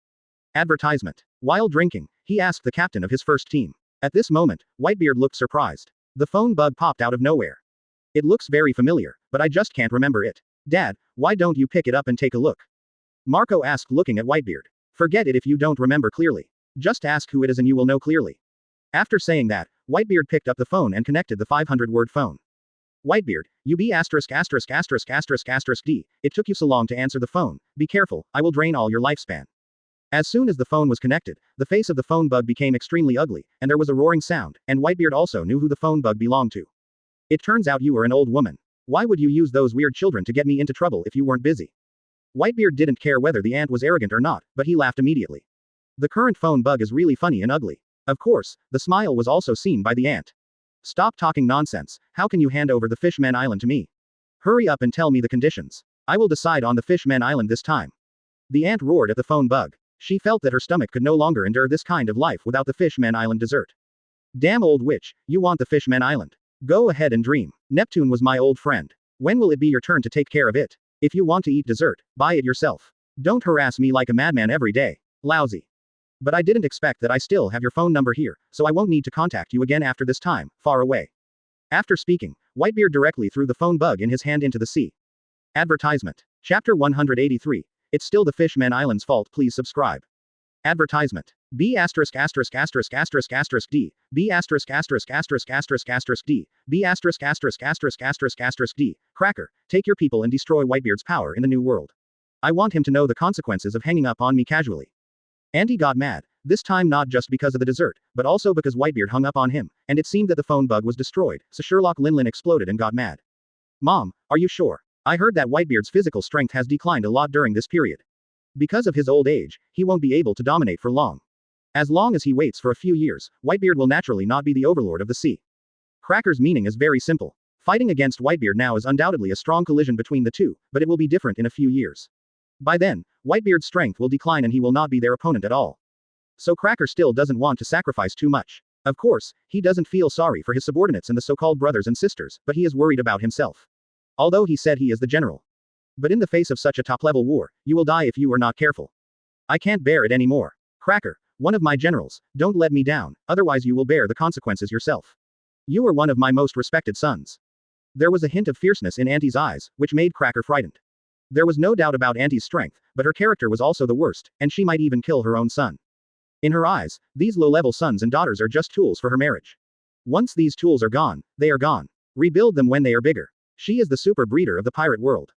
Advertisement. While drinking, he asked the captain of his first team. At this moment, Whitebeard looked surprised. The phone bug popped out of nowhere. It looks very familiar, but I just can't remember it. Dad, why don't you pick it up and take a look? Marco asked, looking at Whitebeard. Forget it if you don't remember clearly. Just ask who it is and you will know clearly. After saying that, Whitebeard picked up the phone and connected the 500-word phone. Whitebeard, you be asterisk asterisk asterisk asterisk asterisk D. It took you so long to answer the phone. Be careful, I will drain all your lifespan. As soon as the phone was connected, the face of the phone bug became extremely ugly, and there was a roaring sound, and Whitebeard also knew who the phone bug belonged to. It turns out you are an old woman. Why would you use those weird children to get me into trouble if you weren't busy? Whitebeard didn't care whether the ant was arrogant or not, but he laughed immediately. The current phone bug is really funny and ugly. Of course, the smile was also seen by the ant. Stop talking nonsense, how can you hand over the Fishman Island to me? Hurry up and tell me the conditions. I will decide on the Fishman Island this time. The ant roared at the phone bug. She felt that her stomach could no longer endure this kind of life without the Fishman Island dessert. Damn old witch, you want the Fishman Island. Go ahead and dream. Neptune was my old friend. When will it be your turn to take care of it? If you want to eat dessert, buy it yourself. Don't harass me like a madman every day. Lousy. But I didn't expect that I still have your phone number here, so I won't need to contact you again after this time, far away. After speaking, Whitebeard directly threw the phone bug in his hand into the sea. Advertisement. Chapter 183. It's still the Fishman Island's fault, please subscribe. Advertisement. B asterisk asterisk asterisk asterisk asterisk D. B asterisk asterisk asterisk asterisk asterisk D. B asterisk asterisk asterisk asterisk asterisk D. Cracker, take your people and destroy Whitebeard's power in the new world. I want him to know the consequences of hanging up on me casually. Andy got mad, this time not just because of the dessert, but also because Whitebeard hung up on him, and it seemed that the phone bug was destroyed, so Sherlock Linlin exploded and got mad. Mom, are you sure? I heard that Whitebeard's physical strength has declined a lot during this period. Because of his old age, he won't be able to dominate for long. As long as he waits for a few years, Whitebeard will naturally not be the overlord of the sea. Cracker's meaning is very simple. Fighting against Whitebeard now is undoubtedly a strong collision between the two, but it will be different in a few years. By then, Whitebeard's strength will decline and he will not be their opponent at all. So Cracker still doesn't want to sacrifice too much. Of course, he doesn't feel sorry for his subordinates and the so-called brothers and sisters, but he is worried about himself. Although he said he is the general. But in the face of such a top-level war, you will die if you are not careful. I can't bear it anymore. Cracker, one of my generals, don't let me down, otherwise you will bear the consequences yourself. You are one of my most respected sons. There was a hint of fierceness in Auntie's eyes, which made Cracker frightened. There was no doubt about Auntie's strength, but her character was also the worst, and she might even kill her own son. In her eyes, these low-level sons and daughters are just tools for her marriage. Once these tools are gone, they are gone. Rebuild them when they are bigger. She is the super breeder of the pirate world.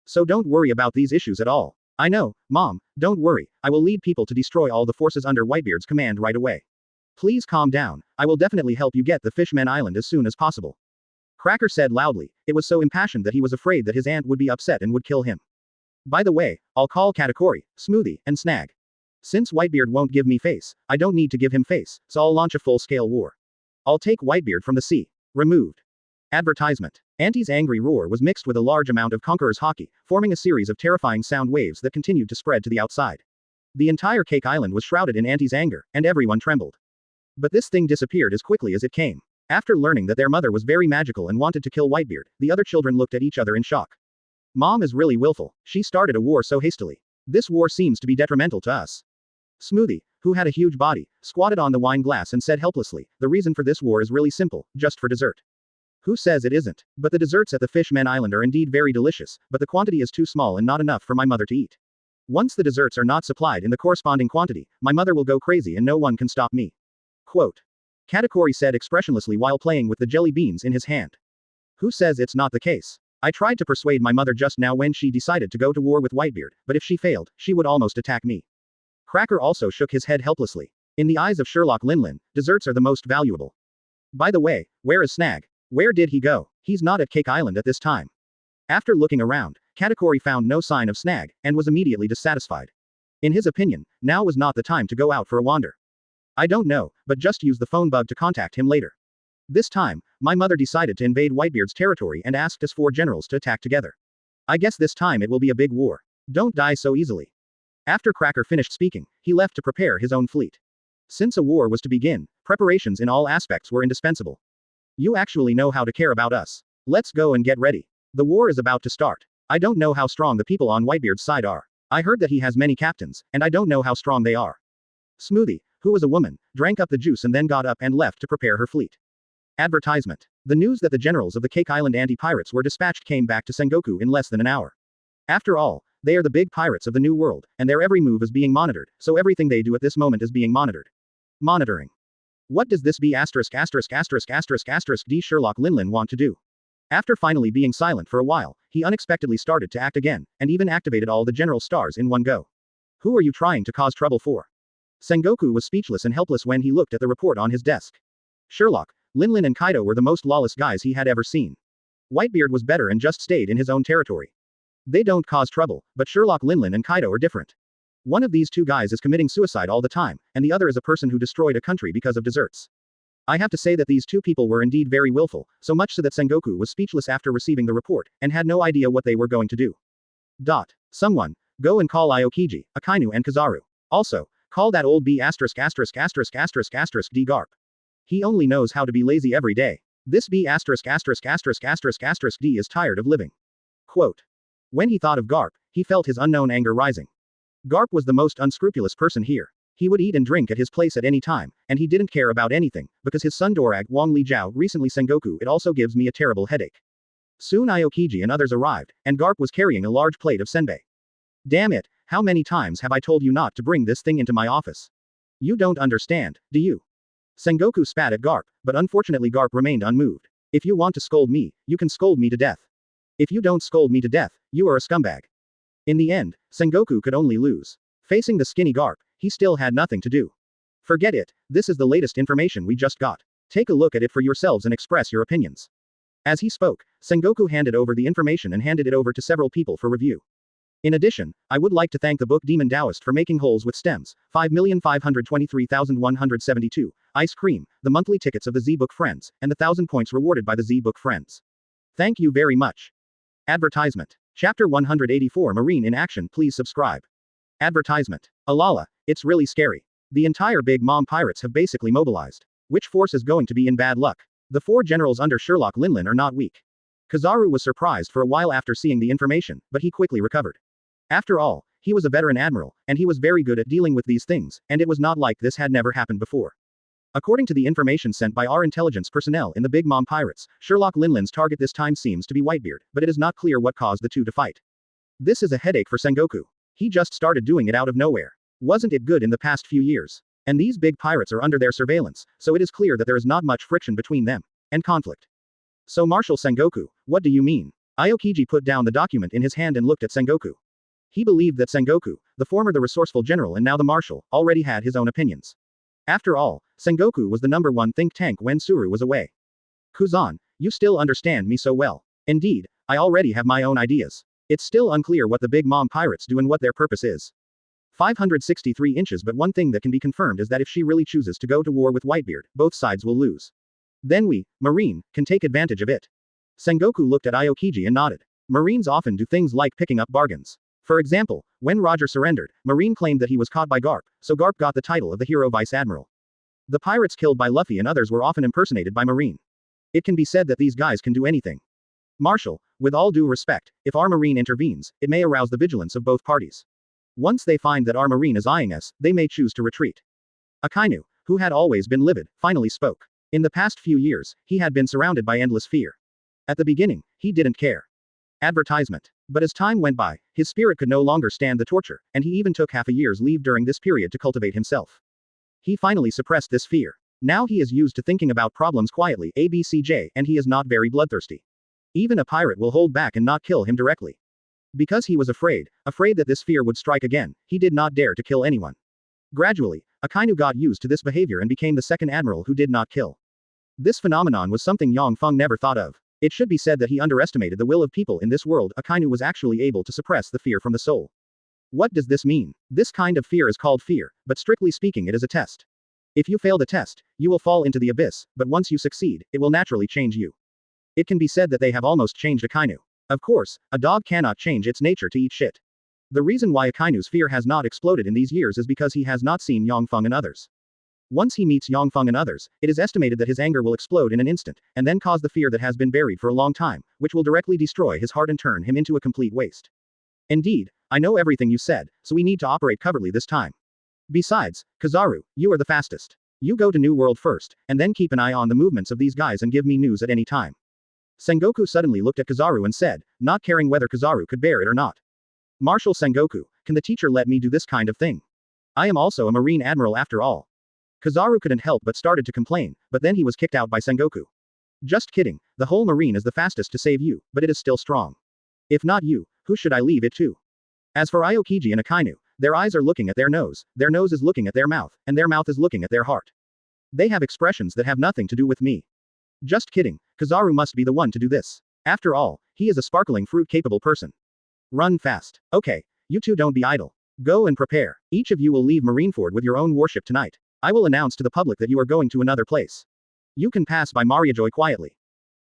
So don't worry about these issues at all. I know, Mom, don't worry, I will lead people to destroy all the forces under Whitebeard's command right away. Please calm down, I will definitely help you get the Fishman Island as soon as possible. Cracker said loudly. It was so impassioned that he was afraid that his aunt would be upset and would kill him. By the way, I'll call Katakuri, Smoothie, and Snag. Since Whitebeard won't give me face, I don't need to give him face, so I'll launch a full-scale war. I'll take Whitebeard from the sea. Removed. Advertisement. Auntie's angry roar was mixed with a large amount of Conqueror's hockey, forming a series of terrifying sound waves that continued to spread to the outside. The entire Cake Island was shrouded in Auntie's anger, and everyone trembled. But this thing disappeared as quickly as it came. After learning that their mother was very magical and wanted to kill Whitebeard, the other children looked at each other in shock. Mom is really willful. She started a war so hastily. This war seems to be detrimental to us. Smoothie, who had a huge body, squatted on the wine glass and said helplessly, the reason for this war is really simple, just for dessert. Who says it isn't? But the desserts at the Fishman Island are indeed very delicious, but the quantity is too small and not enough for my mother to eat. Once the desserts are not supplied in the corresponding quantity, my mother will go crazy and no one can stop me. Quote. Katakuri said expressionlessly while playing with the jelly beans in his hand. Who says it's not the case? I tried to persuade my mother just now when she decided to go to war with Whitebeard, but if she failed, she would almost attack me. Cracker also shook his head helplessly. In the eyes of Sherlock Linlin, desserts are the most valuable. By the way, where is Snag? Where did he go? He's not at Cake Island at this time. After looking around, Katakuri found no sign of Snag, and was immediately dissatisfied. In his opinion, now was not the time to go out for a wander. I don't know, but just use the phone bug to contact him later. This time, my mother decided to invade Whitebeard's territory and asked us 4 generals to attack together. I guess this time it will be a big war. Don't die so easily. After Cracker finished speaking, he left to prepare his own fleet. Since a war was to begin, preparations in all aspects were indispensable. You actually know how to care about us. Let's go and get ready. The war is about to start. I don't know how strong the people on Whitebeard's side are. I heard that he has many captains, and I don't know how strong they are. Smoothie, who was a woman, drank up the juice and then got up and left to prepare her fleet. Advertisement. The news that the generals of the Cake Island anti-pirates were dispatched came back to Sengoku in less than an hour. After all, they are the big pirates of the New World, and their every move is being monitored, so everything they do at this moment is being monitored. Monitoring. What does this be asterisk asterisk asterisk asterisk asterisk D Sherlock Linlin want to do? After finally being silent for a while, he unexpectedly started to act again, and even activated all the general stars in one go. Who are you trying to cause trouble for? Sengoku was speechless and helpless when he looked at the report on his desk. Sherlock, Linlin and Kaido were the most lawless guys he had ever seen. Whitebeard was better and just stayed in his own territory. They don't cause trouble, but Sherlock Linlin and Kaido are different. One of these 2 guys is committing suicide all the time, and the other is a person who destroyed a country because of desserts. I have to say that these 2 people were indeed very willful, so much so that Sengoku was speechless after receiving the report, and had no idea what they were going to do. Someone, go and call Aokiji, Akainu and Kizaru. Also, call that old B asterisk asterisk asterisk asterisk asterisk D Garp. He only knows how to be lazy every day. This B asterisk asterisk asterisk asterisk asterisk D is tired of living. Quote. When he thought of Garp, he felt his unknown anger rising. Garp was the most unscrupulous person here. He would eat and drink at his place at any time, and he didn't care about anything, because his son Dorag Wang Li Jiao recently Sengoku it also gives me a terrible headache. Soon Aokiji and others arrived, and Garp was carrying a large plate of senbei. Damn it, how many times have I told you not to bring this thing into my office? You don't understand, do you? Sengoku spat at Garp, but unfortunately Garp remained unmoved. If you want to scold me, you can scold me to death. If you don't scold me to death, you are a scumbag. In the end, Sengoku could only lose. Facing the skinny Garp, he still had nothing to do. Forget it, this is the latest information we just got. Take a look at it for yourselves and express your opinions. As he spoke, Sengoku handed over the information and handed it over to several people for review. In addition, I would like to thank the book Demon Taoist for making holes with stems, 5,523,172, ice cream, the monthly tickets of the Z-Book Friends, and the 1,000 points rewarded by the Z-Book Friends. Thank you very much. Advertisement. Chapter 184 Marine in Action. Please subscribe. Advertisement. Alala, it's really scary. The entire Big Mom pirates have basically mobilized. Which force is going to be in bad luck? The 4 generals under Sherlock Linlin are not weak. Kizaru was surprised for a while after seeing the information, but he quickly recovered. After all, he was a veteran admiral, and he was very good at dealing with these things, and it was not like this had never happened before. According to the information sent by our intelligence personnel in the Big Mom Pirates, Sherlock Linlin's target this time seems to be Whitebeard, but it is not clear what caused the 2 to fight. This is a headache for Sengoku. He just started doing it out of nowhere. Wasn't it good in the past few years? And these big pirates are under their surveillance, so it is clear that there is not much friction between them, and conflict. So Marshal Sengoku, what do you mean? Aokiji put down the document in his hand and looked at Sengoku. He believed that Sengoku, the former the resourceful general and now the marshal, already had his own opinions. After all, Sengoku was the number one think tank when Suru was away. Kuzan, you still understand me so well. Indeed, I already have my own ideas. It's still unclear what the Big Mom pirates do and what their purpose is. 563 inches, but one thing that can be confirmed is that if she really chooses to go to war with Whitebeard, both sides will lose. Then we, Marine, can take advantage of it. Sengoku looked at Aokiji and nodded. Marines often do things like picking up bargains. For example, when Roger surrendered, Marine claimed that he was caught by Garp, so Garp got the title of the hero vice admiral. The pirates killed by Luffy and others were often impersonated by Marine. It can be said that these guys can do anything. Marshal, with all due respect, if our Marine intervenes, it may arouse the vigilance of both parties. Once they find that our Marine is eyeing us, they may choose to retreat. Akainu, who had always been livid, finally spoke. In the past few years, he had been surrounded by endless fear. At the beginning, he didn't care. Advertisement. But as time went by, his spirit could no longer stand the torture, and he even took half a year's leave during this period to cultivate himself. He finally suppressed this fear. Now he is used to thinking about problems quietly, ABCJ, and he is not very bloodthirsty. Even a pirate will hold back and not kill him directly. Because he was afraid that this fear would strike again, he did not dare to kill anyone. Gradually, Akainu got used to this behavior and became the second admiral who did not kill. This phenomenon was something Yang Feng never thought of. It should be said that he underestimated the will of people in this world. Akainu was actually able to suppress the fear from the soul. What does this mean? This kind of fear is called fear, but strictly speaking it is a test. If you fail the test, you will fall into the abyss, but once you succeed, it will naturally change you. It can be said that they have almost changed Akainu. Of course, a dog cannot change its nature to eat shit. The reason why Akainu's fear has not exploded in these years is because he has not seen Yang Feng and others. Once he meets Yang Feng and others, it is estimated that his anger will explode in an instant, and then cause the fear that has been buried for a long time, which will directly destroy his heart and turn him into a complete waste. Indeed, I know everything you said, so we need to operate covertly this time. Besides, Kizaru, you are the fastest. You go to New World first, and then keep an eye on the movements of these guys and give me news at any time. Sengoku suddenly looked at Kizaru and said, not caring whether Kizaru could bear it or not. Marshal Sengoku, can the teacher let me do this kind of thing? I am also a Marine Admiral after all. Kizaru couldn't help but started to complain, but then he was kicked out by Sengoku. Just kidding, the whole Marine is the fastest to save you, but it is still strong. If not you, who should I leave it to? As for Aokiji and Akainu, their eyes are looking at their nose is looking at their mouth, and their mouth is looking at their heart. They have expressions that have nothing to do with me. Just kidding, Kizaru must be the one to do this. After all, he is a sparkling fruit-capable person. Run fast. Okay, you two don't be idle. Go and prepare. Each of you will leave Marineford with your own warship tonight. I will announce to the public that you are going to another place. You can pass by Mariajoy quietly.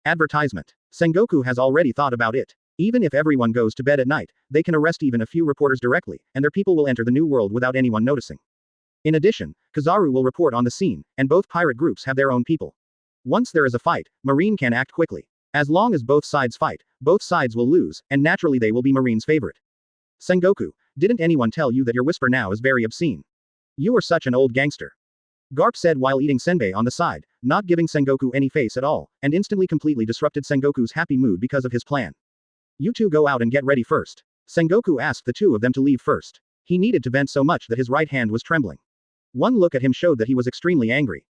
Advertisement. Sengoku has already thought about it. Even if everyone goes to bed at night, they can arrest even a few reporters directly, and their people will enter the new world without anyone noticing. In addition, Kizaru will report on the scene, and both pirate groups have their own people. Once there is a fight, Marine can act quickly. As long as both sides fight, both sides will lose, and naturally they will be Marine's favorite. Sengoku, didn't anyone tell you that your whisper now is very obscene? You are such an old gangster. Garp said while eating senbei on the side, not giving Sengoku any face at all, and instantly completely disrupted Sengoku's happy mood because of his plan. You two go out and get ready first. Sengoku asked the two of them to leave first. He needed to vent so much that his right hand was trembling. One look at him showed that he was extremely angry.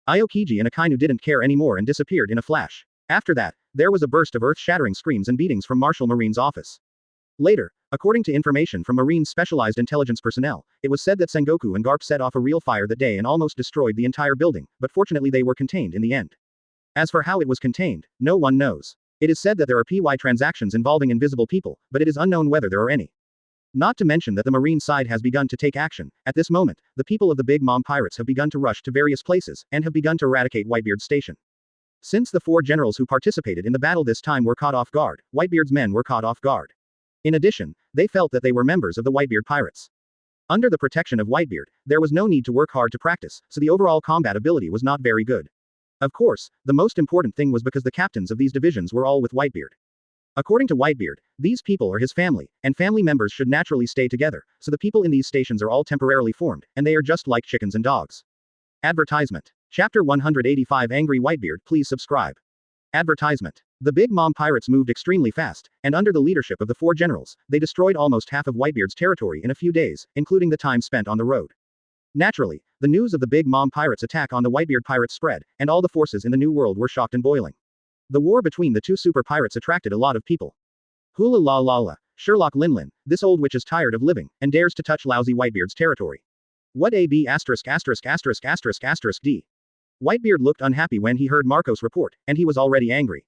Aokiji and Akainu didn't care anymore and disappeared in a flash. After that, there was a burst of earth-shattering screams and beatings from Marshal Marine's office. Later, according to information from Marine's specialized intelligence personnel, it was said that Sengoku and Garp set off a real fire that day and almost destroyed the entire building, but fortunately they were contained in the end. As for how it was contained, no one knows. It is said that there are PY transactions involving invisible people, but it is unknown whether there are any. Not to mention that the Marine side has begun to take action. At this moment, the people of the Big Mom pirates have begun to rush to various places, and have begun to eradicate Whitebeard's station. Since the 4 generals who participated in the battle this time were caught off guard, Whitebeard's men were caught off guard. In addition, they felt that they were members of the Whitebeard pirates. Under the protection of Whitebeard, there was no need to work hard to practice, so the overall combat ability was not very good. Of course, the most important thing was because the captains of these divisions were all with Whitebeard. According to Whitebeard, these people are his family, and family members should naturally stay together, so the people in these stations are all temporarily formed, and they are just like chickens and dogs. Advertisement. Chapter 185 Angry Whitebeard, please subscribe. Advertisement. The Big Mom pirates moved extremely fast, and under the leadership of the 4 generals, they destroyed almost half of Whitebeard's territory in a few days, including the time spent on the road. Naturally, the news of the Big Mom Pirates' attack on the Whitebeard pirates spread, and all the forces in the New World were shocked and boiling. The war between the two super pirates attracted a lot of people. Hula la la la, Sherlock Linlin, this old witch is tired of living, and dares to touch lousy Whitebeard's territory. What AB asterisk asterisk asterisk asterisk asterisk D. Whitebeard looked unhappy when he heard Marco's report, and he was already angry.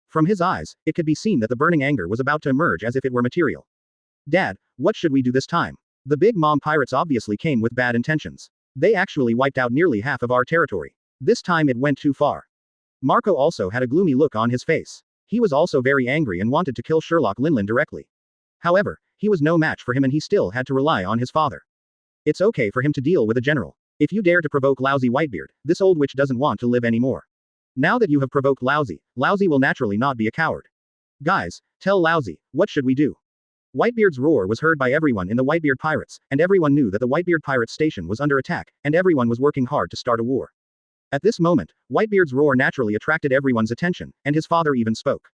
From his eyes, it could be seen that the burning anger was about to emerge as if it were material. Dad, what should we do this time? The Big Mom Pirates obviously came with bad intentions. They actually wiped out nearly half of our territory. This time it went too far. Marco also had a gloomy look on his face. He was also very angry and wanted to kill Sherlock Linlin directly. However, he was no match for him and he still had to rely on his father. It's okay for him to deal with a general. If you dare to provoke lousy Whitebeard, this old witch doesn't want to live anymore. Now that you have provoked Lousy, Lousy will naturally not be a coward. Guys, tell Lousy, what should we do? Whitebeard's roar was heard by everyone in the Whitebeard Pirates, and everyone knew that the Whitebeard Pirates station was under attack, and everyone was working hard to start a war. At this moment, Whitebeard's roar naturally attracted everyone's attention, and his father even spoke.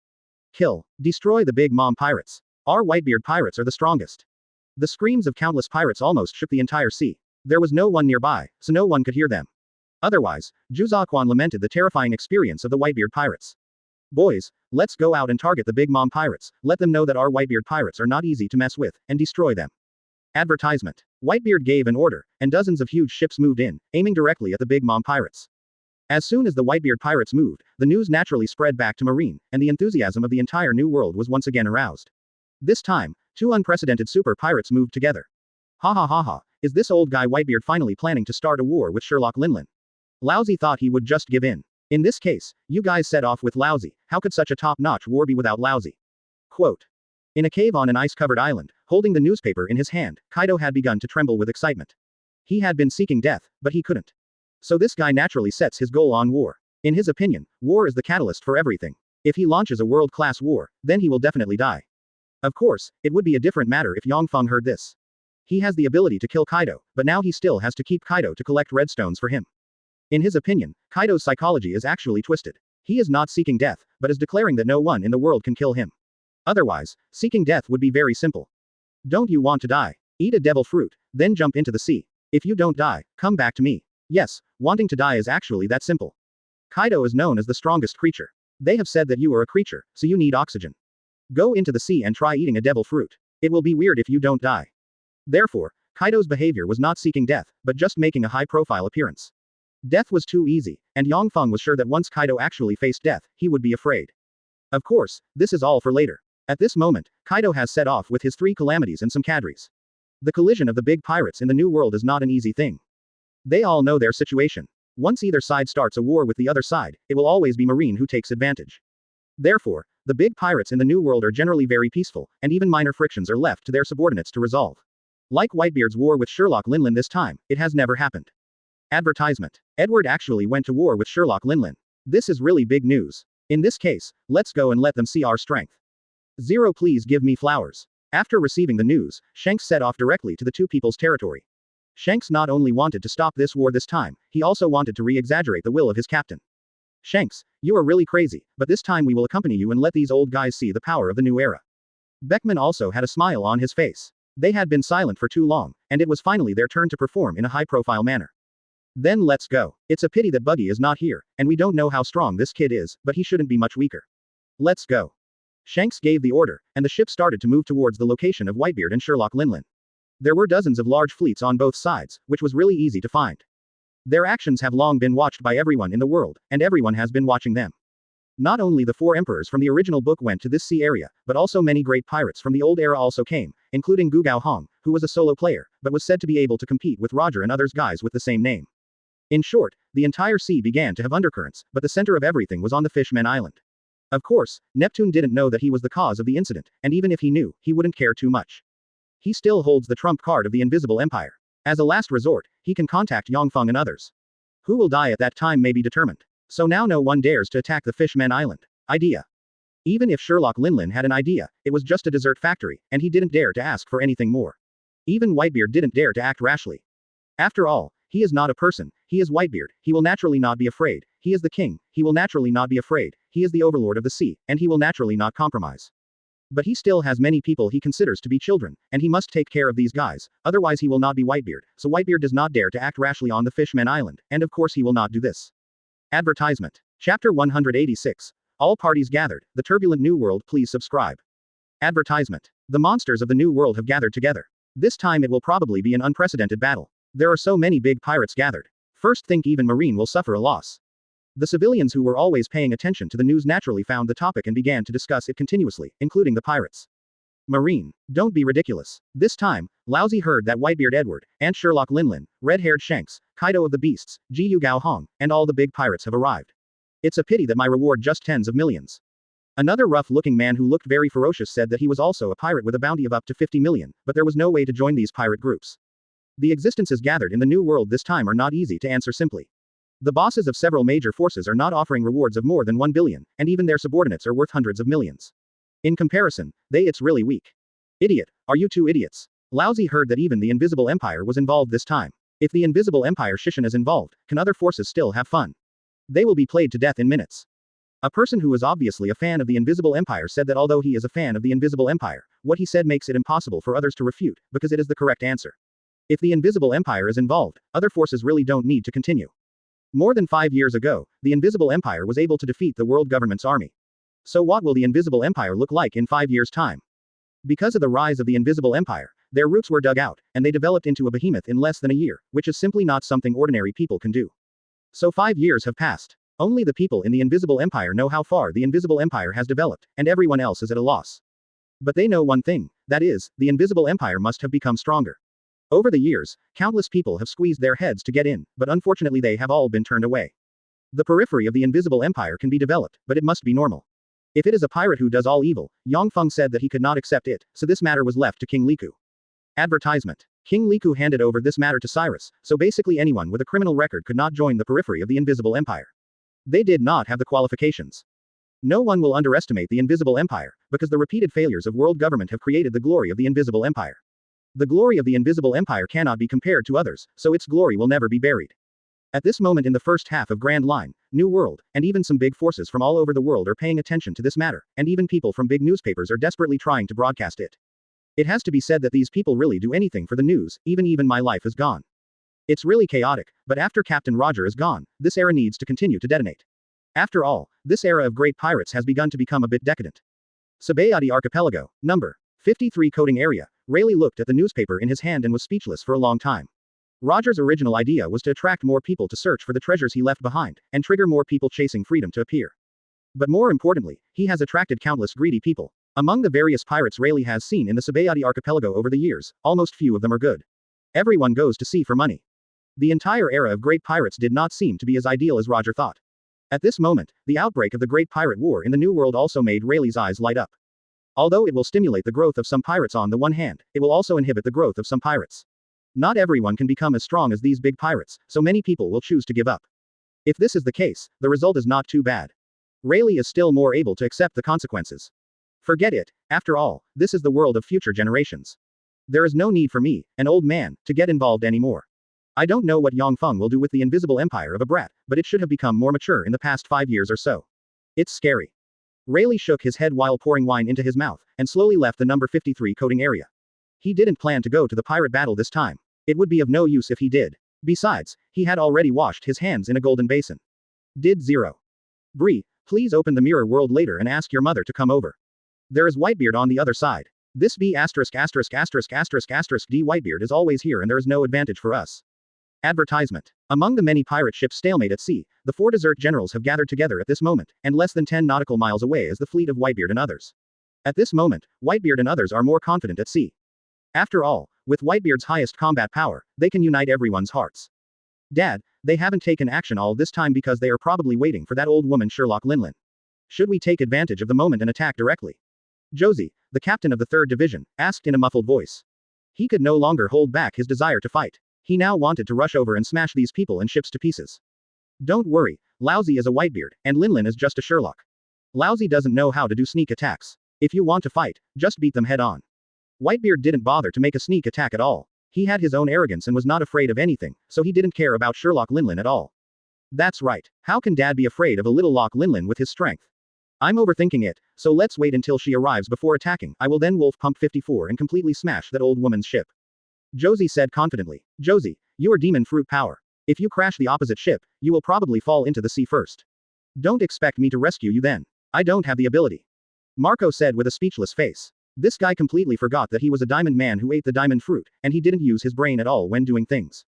Kill, destroy the Big Mom Pirates. Our Whitebeard Pirates are the strongest. The screams of countless pirates almost shook the entire sea. There was no one nearby, so no one could hear them. Otherwise, Yhwach lamented the terrifying experience of the Whitebeard Pirates. Boys, let's go out and target the Big Mom Pirates, let them know that our Whitebeard Pirates are not easy to mess with, and destroy them. Advertisement. Whitebeard gave an order, and dozens of huge ships moved in, aiming directly at the Big Mom Pirates. As soon as the Whitebeard Pirates moved, the news naturally spread back to Marine, and the enthusiasm of the entire New World was once again aroused. This time, two unprecedented super pirates moved together. Ha ha ha ha, is this old guy Whitebeard finally planning to start a war with Sherlock Linlin? Lousy thought he would just give in. In this case, you guys set off with Lousy, how could such a top-notch war be without Lousy? Quote. In a cave on an ice-covered island, holding the newspaper in his hand, Kaido had begun to tremble with excitement. He had been seeking death, but he couldn't. So this guy naturally sets his goal on war. In his opinion, war is the catalyst for everything. If he launches a world-class war, then he will definitely die. Of course, it would be a different matter if Yang Feng heard this. He has the ability to kill Kaido, but now he still has to keep Kaido to collect redstones for him. In his opinion, Kaido's psychology is actually twisted. He is not seeking death, but is declaring that no one in the world can kill him. Otherwise, seeking death would be very simple. Don't you want to die? Eat a devil fruit, then jump into the sea. If you don't die, come back to me. Yes, wanting to die is actually that simple. Kaido is known as the strongest creature. They have said that you are a creature, so you need oxygen. Go into the sea and try eating a devil fruit. It will be weird if you don't die. Therefore, Kaido's behavior was not seeking death, but just making a high-profile appearance. Death was too easy, and Yang Feng was sure that once Kaido actually faced death, he would be afraid. Of course, this is all for later. At this moment, Kaido has set off with his 3 calamities and some cadres. The collision of the big pirates in the New World is not an easy thing. They all know their situation. Once either side starts a war with the other side, it will always be Marine who takes advantage. Therefore, the big pirates in the New World are generally very peaceful, and even minor frictions are left to their subordinates to resolve. Like Whitebeard's war with Sherlock Linlin this time, it has never happened. Advertisement. Edward actually went to war with Sherlock Linlin. This is really big news. In this case, let's go and let them see our strength. 0 Please give me flowers. After receiving the news, Shanks set off directly to the two people's territory. Shanks not only wanted to stop this war this time, he also wanted to re-exaggerate the will of his captain. Shanks, you are really crazy, but this time we will accompany you and let these old guys see the power of the new era. Beckman also had a smile on his face. They had been silent for too long, and it was finally their turn to perform in a high-profile manner. Then let's go. It's a pity that Buggy is not here, and we don't know how strong this kid is, but he shouldn't be much weaker. Let's go. Shanks gave the order, and the ship started to move towards the location of Whitebeard and Sherlock Linlin. There were dozens of large fleets on both sides, which was really easy to find. Their actions have long been watched by everyone in the world, and everyone has been watching them. Not only the 4 emperors from the original book went to this sea area, but also many great pirates from the old era also came, including Gu Gao Hong, who was a solo player, but was said to be able to compete with Roger and others guys with the same name. In short, the entire sea began to have undercurrents, but the center of everything was on the Fishmen Island. Of course, Neptune didn't know that he was the cause of the incident, and even if he knew, he wouldn't care too much. He still holds the trump card of the Invisible Empire. As a last resort, he can contact Yang Feng and others. Who will die at that time may be determined. So now no one dares to attack the Fishmen Island. Idea. Even if Sherlock Linlin had an idea, it was just a dessert factory, and he didn't dare to ask for anything more. Even Whitebeard didn't dare to act rashly. After all, he is not a person, he is Whitebeard, he will naturally not be afraid, he is the king, he will naturally not be afraid, he is the overlord of the sea, and he will naturally not compromise. But he still has many people he considers to be children, and he must take care of these guys, otherwise he will not be Whitebeard, so Whitebeard does not dare to act rashly on the Fishman Island, and of course he will not do this. Advertisement. Chapter 186. All parties gathered, the turbulent new world, please subscribe. Advertisement. The monsters of the new world have gathered together. This time it will probably be an unprecedented battle. There are so many big pirates gathered. First think even Marine will suffer a loss. The civilians who were always paying attention to the news naturally found the topic and began to discuss it continuously, including the pirates. Marine, don't be ridiculous. This time, Lousy heard that Whitebeard Edward, Aunt Sherlock Linlin, Red-Haired Shanks, Kaido of the Beasts, Ji Gao Hong, and all the big pirates have arrived. It's a pity that my reward just tens of millions. Another rough-looking man who looked very ferocious said that he was also a pirate with a bounty of up to 50 million, but there was no way to join these pirate groups. The existences gathered in the new world this time are not easy to answer simply. The bosses of several major forces are not offering rewards of more than 1 billion, and even their subordinates are worth hundreds of millions. In comparison, it's really weak. Idiot, are you two idiots? Lousy heard that even the Invisible Empire was involved this time. If the Invisible Empire Shishin is involved, can other forces still have fun? They will be played to death in minutes. A person who is obviously a fan of the Invisible Empire said that although he is a fan of the Invisible Empire, what he said makes it impossible for others to refute, because it is the correct answer. If the Invisible Empire is involved, other forces really don't need to continue. More than 5 years ago, the Invisible Empire was able to defeat the world government's army. So what will the Invisible Empire look like in 5 years' time? Because of the rise of the Invisible Empire, their roots were dug out, and they developed into a behemoth in less than a year, which is simply not something ordinary people can do. So 5 years have passed. Only the people in the Invisible Empire know how far the Invisible Empire has developed, and everyone else is at a loss. But they know one thing, that is, the Invisible Empire must have become stronger. Over the years, countless people have squeezed their heads to get in, but unfortunately they have all been turned away. The periphery of the Invisible Empire can be developed, but it must be normal. If it is a pirate who does all evil, Yang Feng said that he could not accept it, so this matter was left to King Liku. Advertisement. King Liku handed over this matter to Cyrus, so basically anyone with a criminal record could not join the periphery of the Invisible Empire. They did not have the qualifications. No one will underestimate the Invisible Empire, because the repeated failures of world government have created the glory of the Invisible Empire. The glory of the Invisible Empire cannot be compared to others, so its glory will never be buried. At this moment in the first half of Grand Line, New World, and even some big forces from all over the world are paying attention to this matter, and even people from big newspapers are desperately trying to broadcast it. It has to be said that these people really do anything for the news, even my life is gone. It's really chaotic, but after Captain Roger is gone, this era needs to continue to detonate. After all, this era of great pirates has begun to become a bit decadent. Sabayati Archipelago, number 53 coding area. Rayleigh looked at the newspaper in his hand and was speechless for a long time. Roger's original idea was to attract more people to search for the treasures he left behind, and trigger more people chasing freedom to appear. But more importantly, he has attracted countless greedy people. Among the various pirates Rayleigh has seen in the Sabayati Archipelago over the years, almost few of them are good. Everyone goes to sea for money. The entire era of great pirates did not seem to be as ideal as Roger thought. At this moment, the outbreak of the Great Pirate War in the New World also made Rayleigh's eyes light up. Although it will stimulate the growth of some pirates on the one hand, it will also inhibit the growth of some pirates. Not everyone can become as strong as these big pirates, so many people will choose to give up. If this is the case, the result is not too bad. Rayleigh is still more able to accept the consequences. Forget it, after all, this is the world of future generations. There is no need for me, an old man, to get involved anymore. I don't know what Yang Feng will do with the Invisible Empire of a brat, but it should have become more mature in the past 5 years or so. It's scary. Rayleigh shook his head while pouring wine into his mouth, and slowly left the number 53 coding area. He didn't plan to go to the pirate battle this time. It would be of no use if he did. Besides, he had already washed his hands in a golden basin. Did 0. Bree, please open the mirror world later and ask your mother to come over. There is Whitebeard on the other side. This B************ D Whitebeard is always here and there is no advantage for us. Advertisement. Among the many pirate ships stalemate at sea, the 4 desert generals have gathered together at this moment, and less than 10 nautical miles away is the fleet of Whitebeard and others. At this moment, Whitebeard and others are more confident at sea. After all, with Whitebeard's highest combat power, they can unite everyone's hearts. Dad, they haven't taken action all this time because they are probably waiting for that old woman Sherlock Linlin. Should we take advantage of the moment and attack directly? Josie, the captain of the 3rd Division, asked in a muffled voice. He could no longer hold back his desire to fight. He now wanted to rush over and smash these people and ships to pieces. Don't worry, Lousy is a Whitebeard, and Linlin is just a Sherlock. Lousy doesn't know how to do sneak attacks. If you want to fight, just beat them head on. Whitebeard didn't bother to make a sneak attack at all. He had his own arrogance and was not afraid of anything, so he didn't care about Sherlock Linlin at all. That's right. How can Dad be afraid of a little Lock Linlin with his strength? I'm overthinking it, So let's wait until she arrives before attacking. I will then wolf pump 54 and completely smash that old woman's ship. Josie said confidently. Josie, you are demon fruit power. If you crash the opposite ship, you will probably fall into the sea first. Don't expect me to rescue you then. I don't have the ability. Marco said with a speechless face. This guy completely forgot that he was a diamond man who ate the diamond fruit, and he didn't use his brain at all when doing things.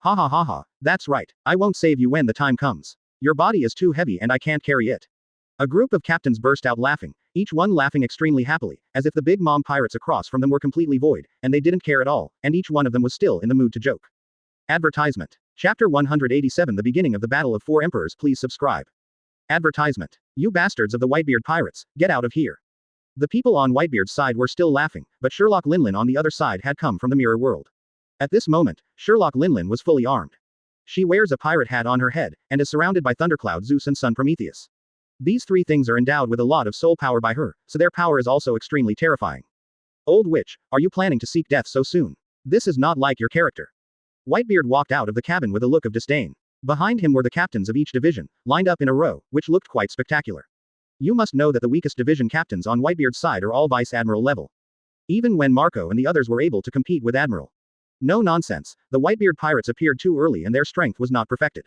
Ha ha ha ha, that's right, I won't save you when the time comes. Your body is too heavy and I can't carry it. A group of captains burst out laughing, each one laughing extremely happily, as if the big mom pirates across from them were completely void, and they didn't care at all, and each one of them was still in the mood to joke. Advertisement. Chapter 187 The beginning of the Battle of Four Emperors. Please subscribe. Advertisement. You bastards of the Whitebeard pirates, get out of here. The people on Whitebeard's side were still laughing, but Sherlock Linlin on the other side had come from the mirror world. At this moment, Sherlock Linlin was fully armed. She wears a pirate hat on her head, and is surrounded by Thundercloud, Zeus and Sun Prometheus. These three things are endowed with a lot of soul power by her, so their power is also extremely terrifying. Old witch, are you planning to seek death so soon? This is not like your character. Whitebeard walked out of the cabin with a look of disdain. Behind him were the captains of each division, lined up in a row, which looked quite spectacular. You must know that the weakest division captains on Whitebeard's side are all vice admiral level. Even when Marco and the others were able to compete with admiral. No nonsense, the Whitebeard pirates appeared too early and their strength was not perfected.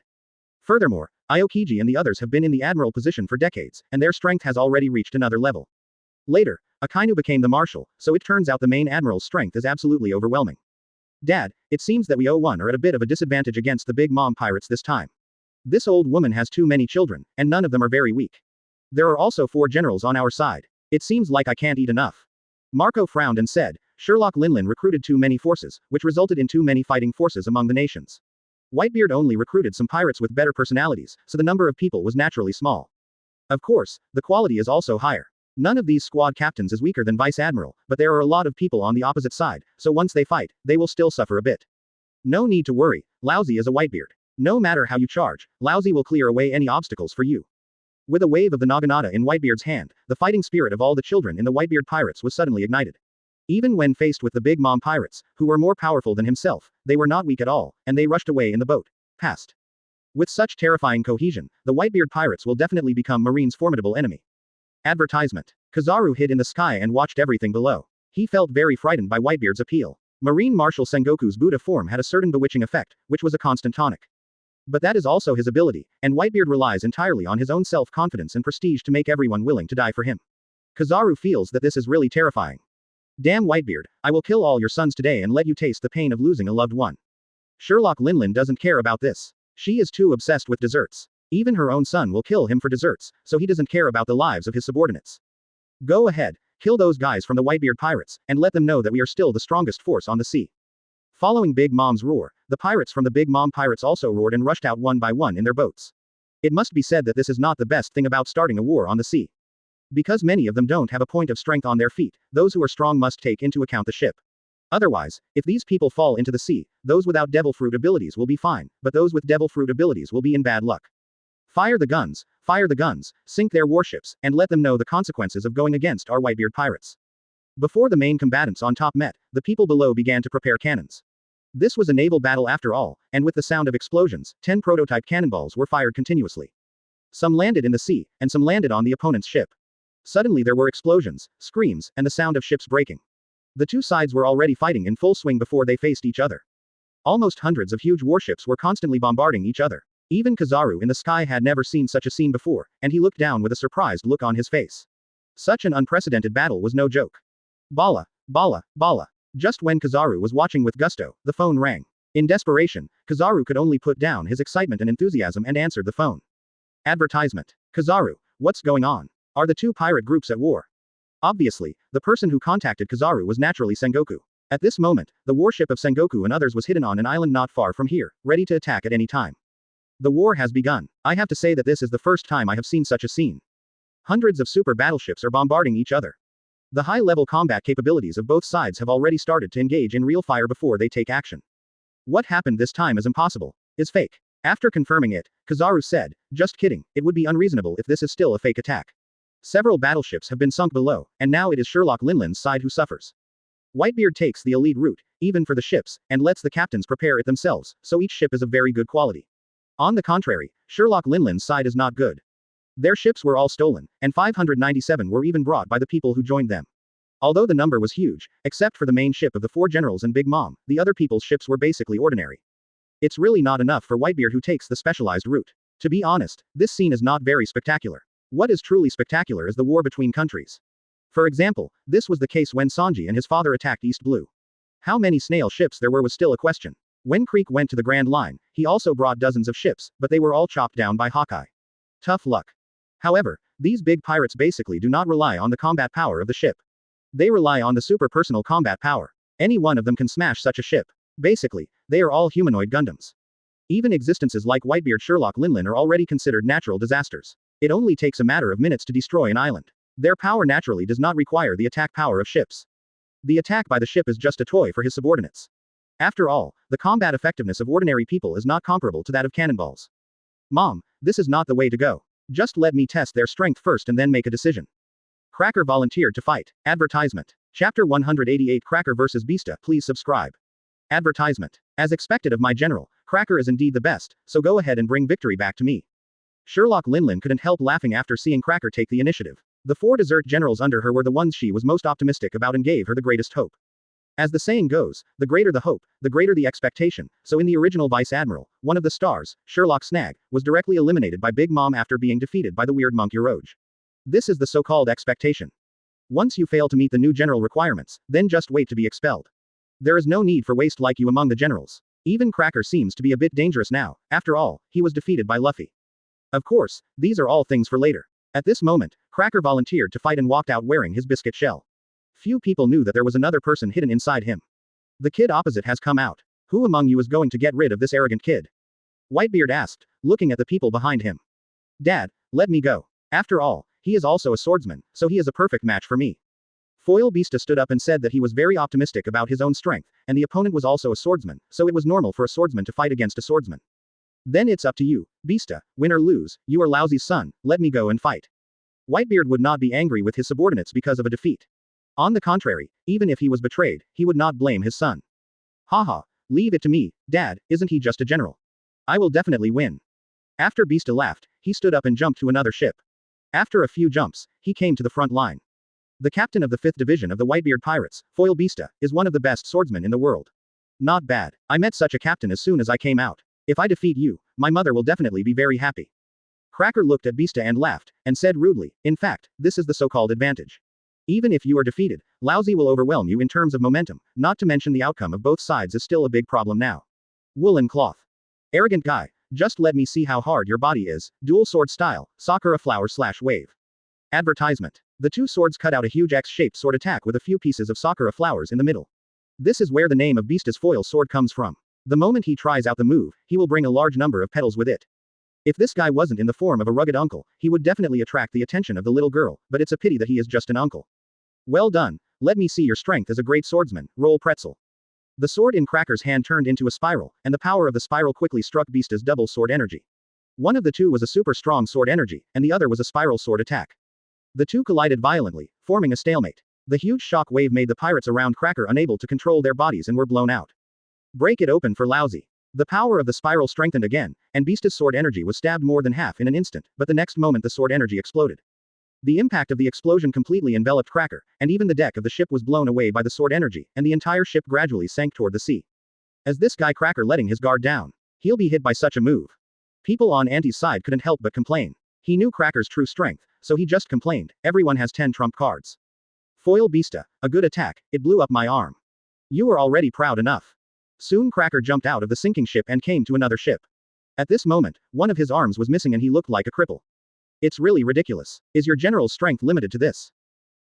Furthermore, Aokiji and the others have been in the admiral position for decades, and their strength has already reached another level. Later, Akainu became the marshal, so it turns out the main admiral's strength is absolutely overwhelming. Dad, it seems that we are at a bit of a disadvantage against the big mom pirates this time. This old woman has too many children, and none of them are very weak. There are also 4 generals on our side. It seems like I can't eat enough. Marco frowned and said, Sherlock Linlin recruited too many forces, which resulted in too many fighting forces among the nations. Whitebeard only recruited some pirates with better personalities, so the number of people was naturally small. Of course, the quality is also higher. None of these squad captains is weaker than Vice Admiral, but there are a lot of people on the opposite side, so once they fight, they will still suffer a bit. No need to worry, Lousy is a Whitebeard. No matter how you charge, Lousy will clear away any obstacles for you. With a wave of the naginata in Whitebeard's hand, the fighting spirit of all the children in the Whitebeard pirates was suddenly ignited. Even when faced with the big mom pirates, who were more powerful than himself, they were not weak at all, and they rushed away in the boat. Past. With such terrifying cohesion, the Whitebeard pirates will definitely become Marine's formidable enemy. Advertisement. Kizaru hid in the sky and watched everything below. He felt very frightened by Whitebeard's appeal. Marine Marshal Sengoku's Buddha form had a certain bewitching effect, which was a constant tonic. But that is also his ability, and Whitebeard relies entirely on his own self-confidence and prestige to make everyone willing to die for him. Kizaru feels that this is really terrifying. Damn Whitebeard, I will kill all your sons today and let you taste the pain of losing a loved one. Sherlock Linlin doesn't care about this. She is too obsessed with desserts. Even her own son will kill him for desserts, so he doesn't care about the lives of his subordinates. Go ahead, kill those guys from the Whitebeard pirates, and let them know that we are still the strongest force on the sea. Following Big Mom's roar, the pirates from the Big Mom pirates also roared and rushed out one by one in their boats. It must be said that this is not the best thing about starting a war on the sea. Because many of them don't have a point of strength on their feet, those who are strong must take into account the ship. Otherwise, if these people fall into the sea, those without devil fruit abilities will be fine, but those with devil fruit abilities will be in bad luck. Fire the guns, sink their warships, and let them know the consequences of going against our Whitebeard pirates. Before the main combatants on top met, the people below began to prepare cannons. This was a naval battle after all, and with the sound of explosions, 10 prototype cannonballs were fired continuously. Some landed in the sea, and some landed on the opponent's ship. Suddenly there were explosions, screams, and the sound of ships breaking. The two sides were already fighting in full swing before they faced each other. Almost hundreds of huge warships were constantly bombarding each other. Even Kizaru in the sky had never seen such a scene before, and he looked down with a surprised look on his face. Such an unprecedented battle was no joke. Bala, bala, bala. Just when Kizaru was watching with gusto, the phone rang. In desperation, Kizaru could only put down his excitement and enthusiasm and answered the phone. Advertisement. Kizaru, what's going on? Are the two pirate groups at war? Obviously, the person who contacted Kizaru was naturally Sengoku. At this moment, the warship of Sengoku and others was hidden on an island not far from here, ready to attack at any time. The war has begun. I have to say that this is the first time I have seen such a scene. Hundreds of super battleships are bombarding each other. The high-level combat capabilities of both sides have already started to engage in real fire before they take action. What happened this time is impossible. Is fake. After confirming it, Kizaru said, just kidding, it would be unreasonable if this is still a fake attack. Several battleships have been sunk below, and now it is Sherlock Linlin's side who suffers. Whitebeard takes the elite route, even for the ships, and lets the captains prepare it themselves, so each ship is of very good quality. On the contrary, Sherlock Linlin's side is not good. Their ships were all stolen, and 597 were even brought by the people who joined them. Although the number was huge, except for the main ship of the 4 generals and Big Mom, the other people's ships were basically ordinary. It's really not enough for Whitebeard who takes the specialized route. To be honest, this scene is not very spectacular. What is truly spectacular is the war between countries. For example, this was the case when Sanji and his father attacked East Blue. How many snail ships there were was still a question. When Creek went to the Grand Line, he also brought dozens of ships, but they were all chopped down by Hawkeye. Tough luck. However, these big pirates basically do not rely on the combat power of the ship. They rely on the super personal combat power. Any one of them can smash such a ship. Basically, they are all humanoid Gundams. Even existences like Whitebeard Sherlock Linlin are already considered natural disasters. It only takes a matter of minutes to destroy an island. Their power naturally does not require the attack power of ships. The attack by the ship is just a toy for his subordinates. After all, the combat effectiveness of ordinary people is not comparable to that of cannonballs. Mom, this is not the way to go. Just let me test their strength first and then make a decision. Cracker volunteered to fight. Advertisement. Chapter 188 Cracker vs. Beasta. Please subscribe. Advertisement. As expected of my general, Cracker is indeed the best, so go ahead and bring victory back to me. Sherlock Linlin couldn't help laughing after seeing Cracker take the initiative. The 4 desert generals under her were the ones she was most optimistic about and gave her the greatest hope. As the saying goes, the greater the hope, the greater the expectation, so in the original Vice Admiral, one of the stars, Sherlock Snag, was directly eliminated by Big Mom after being defeated by the weird monk Yhwach. This is the so-called expectation. Once you fail to meet the new general requirements, then just wait to be expelled. There is no need for waste like you among the generals. Even Cracker seems to be a bit dangerous now, after all, he was defeated by Luffy. Of course, these are all things for later. At this moment, Cracker volunteered to fight and walked out wearing his biscuit shell. Few people knew that there was another person hidden inside him. The kid opposite has come out. Who among you is going to get rid of this arrogant kid? Whitebeard asked, looking at the people behind him. Dad, let me go. After all, he is also a swordsman, so he is a perfect match for me. Foil Beasta stood up and said that he was very optimistic about his own strength, and the opponent was also a swordsman, so it was normal for a swordsman to fight against a swordsman. Then it's up to you, Beasta, win or lose, you are Lousy's son, let me go and fight. Whitebeard would not be angry with his subordinates because of a defeat. On the contrary, even if he was betrayed, he would not blame his son. Haha, leave it to me, Dad, isn't he just a general? I will definitely win. After Beasta laughed, he stood up and jumped to another ship. After a few jumps, he came to the front line. The captain of the 5th division of the Whitebeard Pirates, Foil Beasta, is one of the best swordsmen in the world. Not bad. I met such a captain as soon as I came out. If I defeat you, my mother will definitely be very happy. Cracker looked at Beasta and laughed, and said rudely, in fact, this is the so-called advantage. Even if you are defeated, Lousy will overwhelm you in terms of momentum, not to mention the outcome of both sides is still a big problem now. Woolen cloth. Arrogant guy, just let me see how hard your body is, dual sword style, Sakura flower/wave. Advertisement. The 2 swords cut out a huge X-shaped sword attack with a few pieces of Sakura flowers in the middle. This is where the name of Beasta's foil sword comes from. The moment he tries out the move, he will bring a large number of petals with it. If this guy wasn't in the form of a rugged uncle, he would definitely attract the attention of the little girl, but it's a pity that he is just an uncle. Well done, let me see your strength as a great swordsman, roll pretzel. The sword in Cracker's hand turned into a spiral, and the power of the spiral quickly struck Beasta's double sword energy. One of the two was a super strong sword energy, and the other was a spiral sword attack. The two collided violently, forming a stalemate. The huge shock wave made the pirates around Cracker unable to control their bodies and were blown out. Break it open for Lousy. The power of the spiral strengthened again, and Beasta's sword energy was stabbed more than half in an instant, but the next moment the sword energy exploded. The impact of the explosion completely enveloped Cracker, and even the deck of the ship was blown away by the sword energy, and the entire ship gradually sank toward the sea. As this guy Cracker letting his guard down. He'll be hit by such a move. People on Auntie's side couldn't help but complain. He knew Cracker's true strength, so he just complained, everyone has 10 trump cards. Foil Beasta, a good attack, it blew up my arm. You are already proud enough. Soon Cracker jumped out of the sinking ship and came to another ship. At this moment, one of his arms was missing and he looked like a cripple. It's really ridiculous. Is your general's strength limited to this?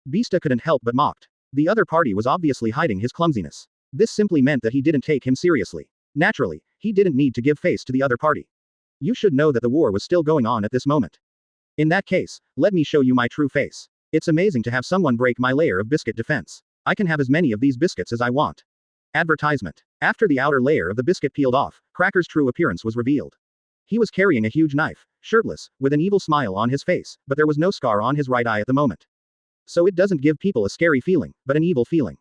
Beasta couldn't help but mocked. The other party was obviously hiding his clumsiness. This simply meant that he didn't take him seriously. Naturally, he didn't need to give face to the other party. You should know that the war was still going on at this moment. In that case, let me show you my true face. It's amazing to have someone break my layer of biscuit defense. I can have as many of these biscuits as I want. Advertisement. After the outer layer of the biscuit peeled off, Cracker's true appearance was revealed. He was carrying a huge knife, shirtless, with an evil smile on his face, but there was no scar on his right eye at the moment. So it doesn't give people a scary feeling, but an evil feeling.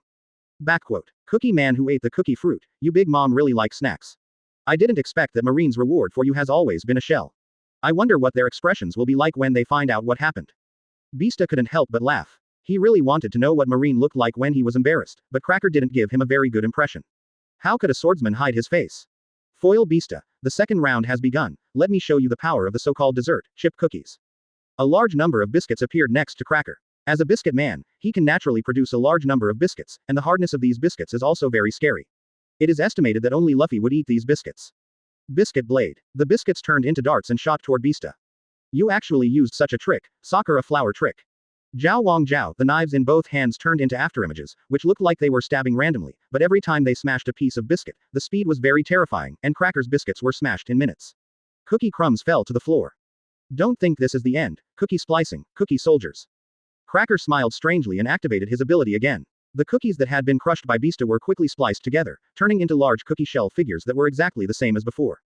Backquote. Cookie man who ate the cookie fruit, you big mom really like snacks. I didn't expect that Marine's reward for you has always been a shell. I wonder what their expressions will be like when they find out what happened. Beasta couldn't help but laugh. He really wanted to know what Marine looked like when he was embarrassed, but Cracker didn't give him a very good impression. How could a swordsman hide his face? Foil Beasta, the second round has begun. Let me show you the power of the so-called dessert, chip cookies. A large number of biscuits appeared next to Cracker. As a biscuit man, he can naturally produce a large number of biscuits, and the hardness of these biscuits is also very scary. It is estimated that only Luffy would eat these biscuits. Biscuit blade. The biscuits turned into darts and shot toward Beasta. You actually used such a trick, Sakura flower trick. Jiao Wang Jiao, the knives in both hands turned into afterimages, which looked like they were stabbing randomly, but every time they smashed a piece of biscuit, the speed was very terrifying, and Cracker's biscuits were smashed in minutes. Cookie crumbs fell to the floor. Don't think this is the end, cookie splicing, cookie soldiers. Cracker smiled strangely and activated his ability again. The cookies that had been crushed by Beasta were quickly spliced together, turning into large cookie shell figures that were exactly the same as before.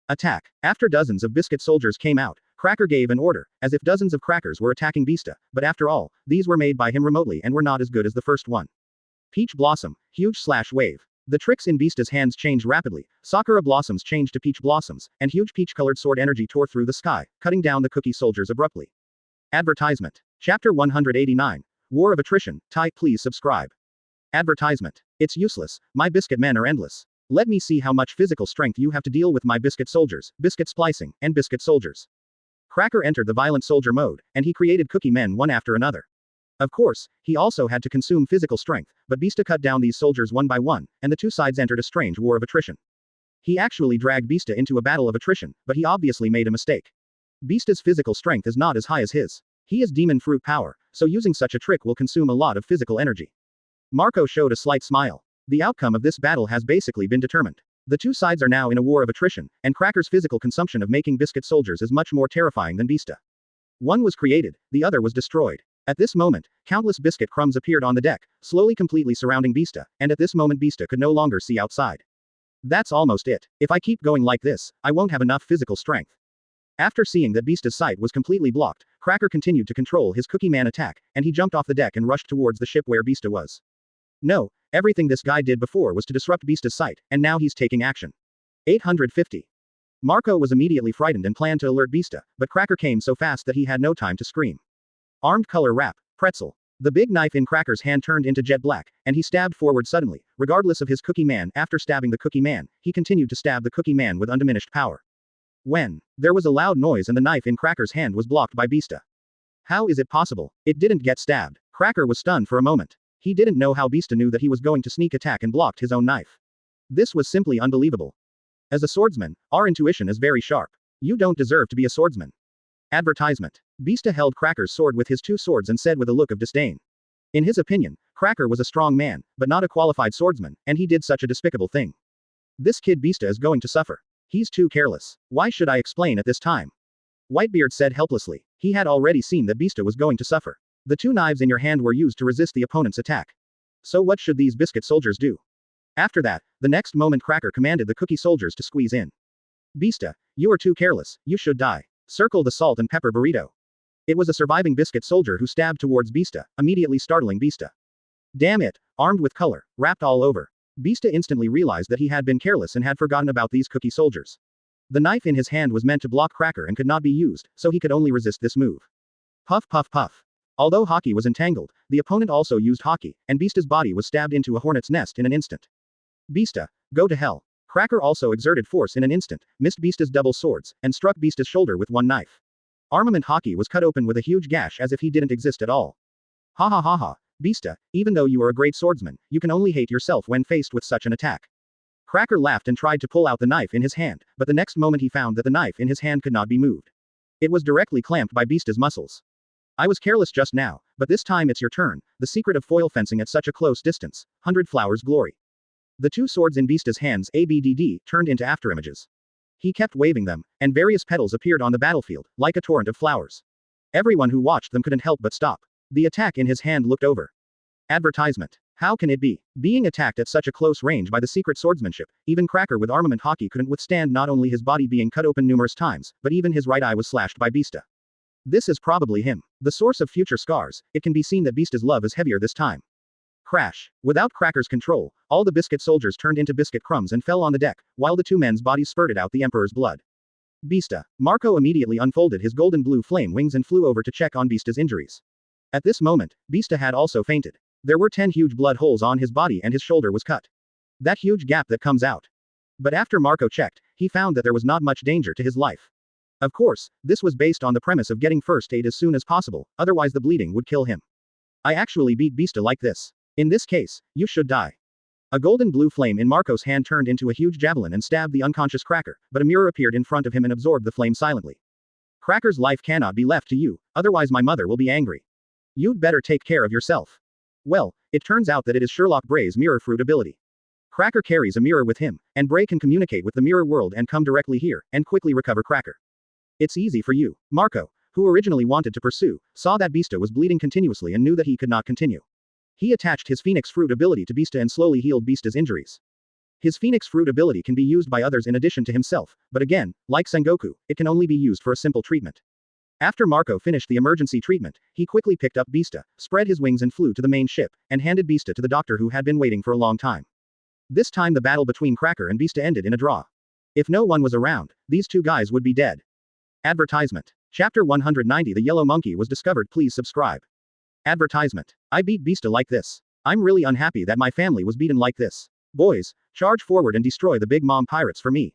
Attack. After dozens of biscuit soldiers came out, Cracker gave an order, as if dozens of crackers were attacking Beasta, but after all, these were made by him remotely and were not as good as the first one. Peach Blossom, huge slash wave. The tricks in Beasta's hands changed rapidly, Sakura blossoms changed to peach blossoms, and huge peach-colored sword energy tore through the sky, cutting down the cookie soldiers abruptly. Advertisement. Chapter 189. War of Attrition, please subscribe. Advertisement. It's useless, my biscuit men are endless. Let me see how much physical strength you have to deal with my biscuit soldiers, biscuit splicing, and biscuit soldiers. Cracker entered the violent soldier mode, and he created cookie men one after another. Of course, he also had to consume physical strength, but Beasta cut down these soldiers one by one, and the two sides entered a strange war of attrition. He actually dragged Beasta into a battle of attrition, but he obviously made a mistake. Beasta's physical strength is not as high as his. He is demon fruit power, so using such a trick will consume a lot of physical energy. Marco showed a slight smile. The outcome of this battle has basically been determined. The two sides are now in a war of attrition, and Cracker's physical consumption of making biscuit soldiers is much more terrifying than Beasta. One was created, the other was destroyed. At this moment, countless biscuit crumbs appeared on the deck, slowly completely surrounding Beasta, and at this moment Beasta could no longer see outside. That's almost it. If I keep going like this, I won't have enough physical strength. After seeing that Beasta's sight was completely blocked, Cracker continued to control his Cookie Man attack, and he jumped off the deck and rushed towards the ship where Beasta was. No, everything this guy did before was to disrupt Beasta's sight, and now he's taking action. 850. Marco was immediately frightened and planned to alert Beasta, but Cracker came so fast that he had no time to scream. Armed color wrap, pretzel. The big knife in Cracker's hand turned into jet black, and he stabbed forward suddenly, regardless of his Cookie Man. After stabbing the Cookie Man, he continued to stab the Cookie Man with undiminished power. When there was a loud noise and the knife in Cracker's hand was blocked by Beasta. How is it possible? It didn't get stabbed. Cracker was stunned for a moment. He didn't know how Beasta knew that he was going to sneak attack and blocked his own knife. This was simply unbelievable. As a swordsman, our intuition is very sharp. You don't deserve to be a swordsman. Advertisement. Beasta held Cracker's sword with his two swords and said with a look of disdain. In his opinion, Cracker was a strong man, but not a qualified swordsman, and he did such a despicable thing. This kid Beasta is going to suffer. He's too careless. Why should I explain at this time? Whitebeard said helplessly. He had already seen that Beasta was going to suffer. The two knives in your hand were used to resist the opponent's attack. So what should these biscuit soldiers do? After that, the next moment Cracker commanded the cookie soldiers to squeeze in. Beasta, you are too careless, you should die. Circle the salt and pepper burrito. It was a surviving biscuit soldier who stabbed towards Beasta, immediately startling Beasta. Damn it, armed with color, wrapped all over. Beasta instantly realized that he had been careless and had forgotten about these cookie soldiers. The knife in his hand was meant to block Cracker and could not be used, so he could only resist this move. Puff puff puff. Although Hockey was entangled, the opponent also used Hockey, and Beasta's body was stabbed into a hornet's nest in an instant. Beasta, go to hell. Cracker also exerted force in an instant, missed Beasta's double swords, and struck Beasta's shoulder with one knife. Armament Hockey was cut open with a huge gash as if he didn't exist at all. Ha ha ha ha. Beasta, even though you are a great swordsman, you can only hate yourself when faced with such an attack. Cracker laughed and tried to pull out the knife in his hand, but the next moment he found that the knife in his hand could not be moved. It was directly clamped by Beasta's muscles. I was careless just now, but this time it's your turn. The secret of foil fencing at such a close distance. 100 Flowers Glory. The two swords in Beasta's hands, ABDD, turned into afterimages. He kept waving them, and various petals appeared on the battlefield, like a torrent of flowers. Everyone who watched them couldn't help but stop. The attack in his hand looked over. Advertisement. How can it be? Being attacked at such a close range by the secret swordsmanship, even Cracker with armament Hockey couldn't withstand not only his body being cut open numerous times, but even his right eye was slashed by Beasta. This is probably him. The source of future scars. It can be seen that Beasta's love is heavier this time. Crash. Without Cracker's control, all the biscuit soldiers turned into biscuit crumbs and fell on the deck, while the two men's bodies spurted out the Emperor's blood. Beasta. Marco immediately unfolded his golden blue flame wings and flew over to check on Beasta's injuries. At this moment, Beasta had also fainted. There were 10 huge blood holes on his body and his shoulder was cut. That huge gap that comes out. But after Marco checked, he found that there was not much danger to his life. Of course, this was based on the premise of getting first aid as soon as possible, otherwise the bleeding would kill him. I actually beat Beasta like this. In this case, you should die. A golden blue flame in Marco's hand turned into a huge javelin and stabbed the unconscious Cracker, but a mirror appeared in front of him and absorbed the flame silently. Cracker's life cannot be left to you, otherwise my mother will be angry. You'd better take care of yourself. Well, it turns out that it is Sherlock Bray's mirror fruit ability. Cracker carries a mirror with him, and Bray can communicate with the mirror world and come directly here, and quickly recover Cracker. It's easy for you. Marco, who originally wanted to pursue, saw that Beasta was bleeding continuously and knew that he could not continue. He attached his Phoenix Fruit ability to Beasta and slowly healed Beasta's injuries. His Phoenix Fruit ability can be used by others in addition to himself, but again, like Sengoku, it can only be used for a simple treatment. After Marco finished the emergency treatment, he quickly picked up Beasta, spread his wings and flew to the main ship, and handed Beasta to the doctor who had been waiting for a long time. This time the battle between Cracker and Beasta ended in a draw. If no one was around, these two guys would be dead. Advertisement. Chapter 190 The Yellow Monkey was discovered. Please subscribe. Advertisement. I beat Beasta like this. I'm really unhappy that my family was beaten like this. Boys, charge forward and destroy the Big Mom pirates for me.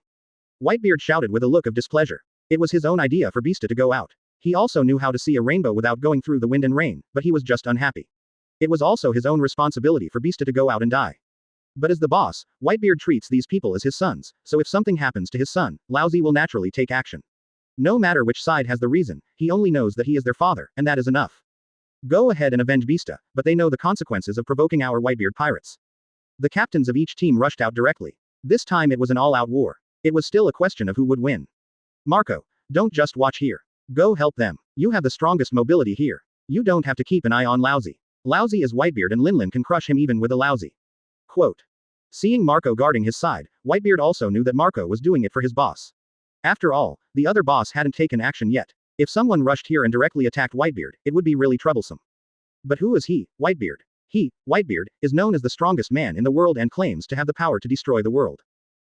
Whitebeard shouted with a look of displeasure. It was his own idea for Beasta to go out. He also knew how to see a rainbow without going through the wind and rain, but he was just unhappy. It was also his own responsibility for Beasta to go out and die. But as the boss, Whitebeard treats these people as his sons, so if something happens to his son, Lousy will naturally take action. No matter which side has the reason, he only knows that he is their father, and that is enough. Go ahead and avenge Beasta, but they know the consequences of provoking our Whitebeard pirates. The captains of each team rushed out directly. This time it was an all-out war. It was still a question of who would win. Marco, don't just watch here. Go help them. You have the strongest mobility here. You don't have to keep an eye on Lousy. Lousy is Whitebeard and Linlin can crush him even with a Lousy. Quote. Seeing Marco guarding his side, Whitebeard also knew that Marco was doing it for his boss. After all, the other boss hadn't taken action yet. If someone rushed here and directly attacked Whitebeard, it would be really troublesome. But who is he, Whitebeard? He, Whitebeard, is known as the strongest man in the world and claims to have the power to destroy the world.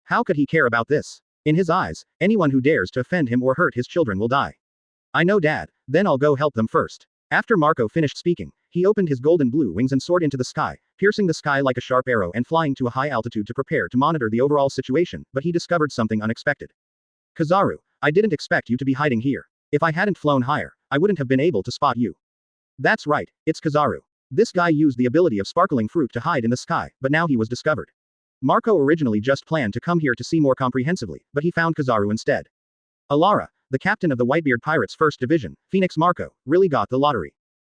How could he care about this? In his eyes, anyone who dares to offend him or hurt his children will die. I know Dad, then I'll go help them first. After Marco finished speaking, he opened his golden blue wings and soared into the sky, piercing the sky like a sharp arrow and flying to a high altitude to prepare to monitor the overall situation, but he discovered something unexpected. Kizaru, I didn't expect you to be hiding here. If I hadn't flown higher, I wouldn't have been able to spot you. That's right, it's Kizaru. This guy used the ability of sparkling fruit to hide in the sky, but now he was discovered. Marco originally just planned to come here to see more comprehensively, but he found Kizaru instead. Alara, the captain of the Whitebeard Pirates 1st Division, Phoenix Marco, really got the lottery.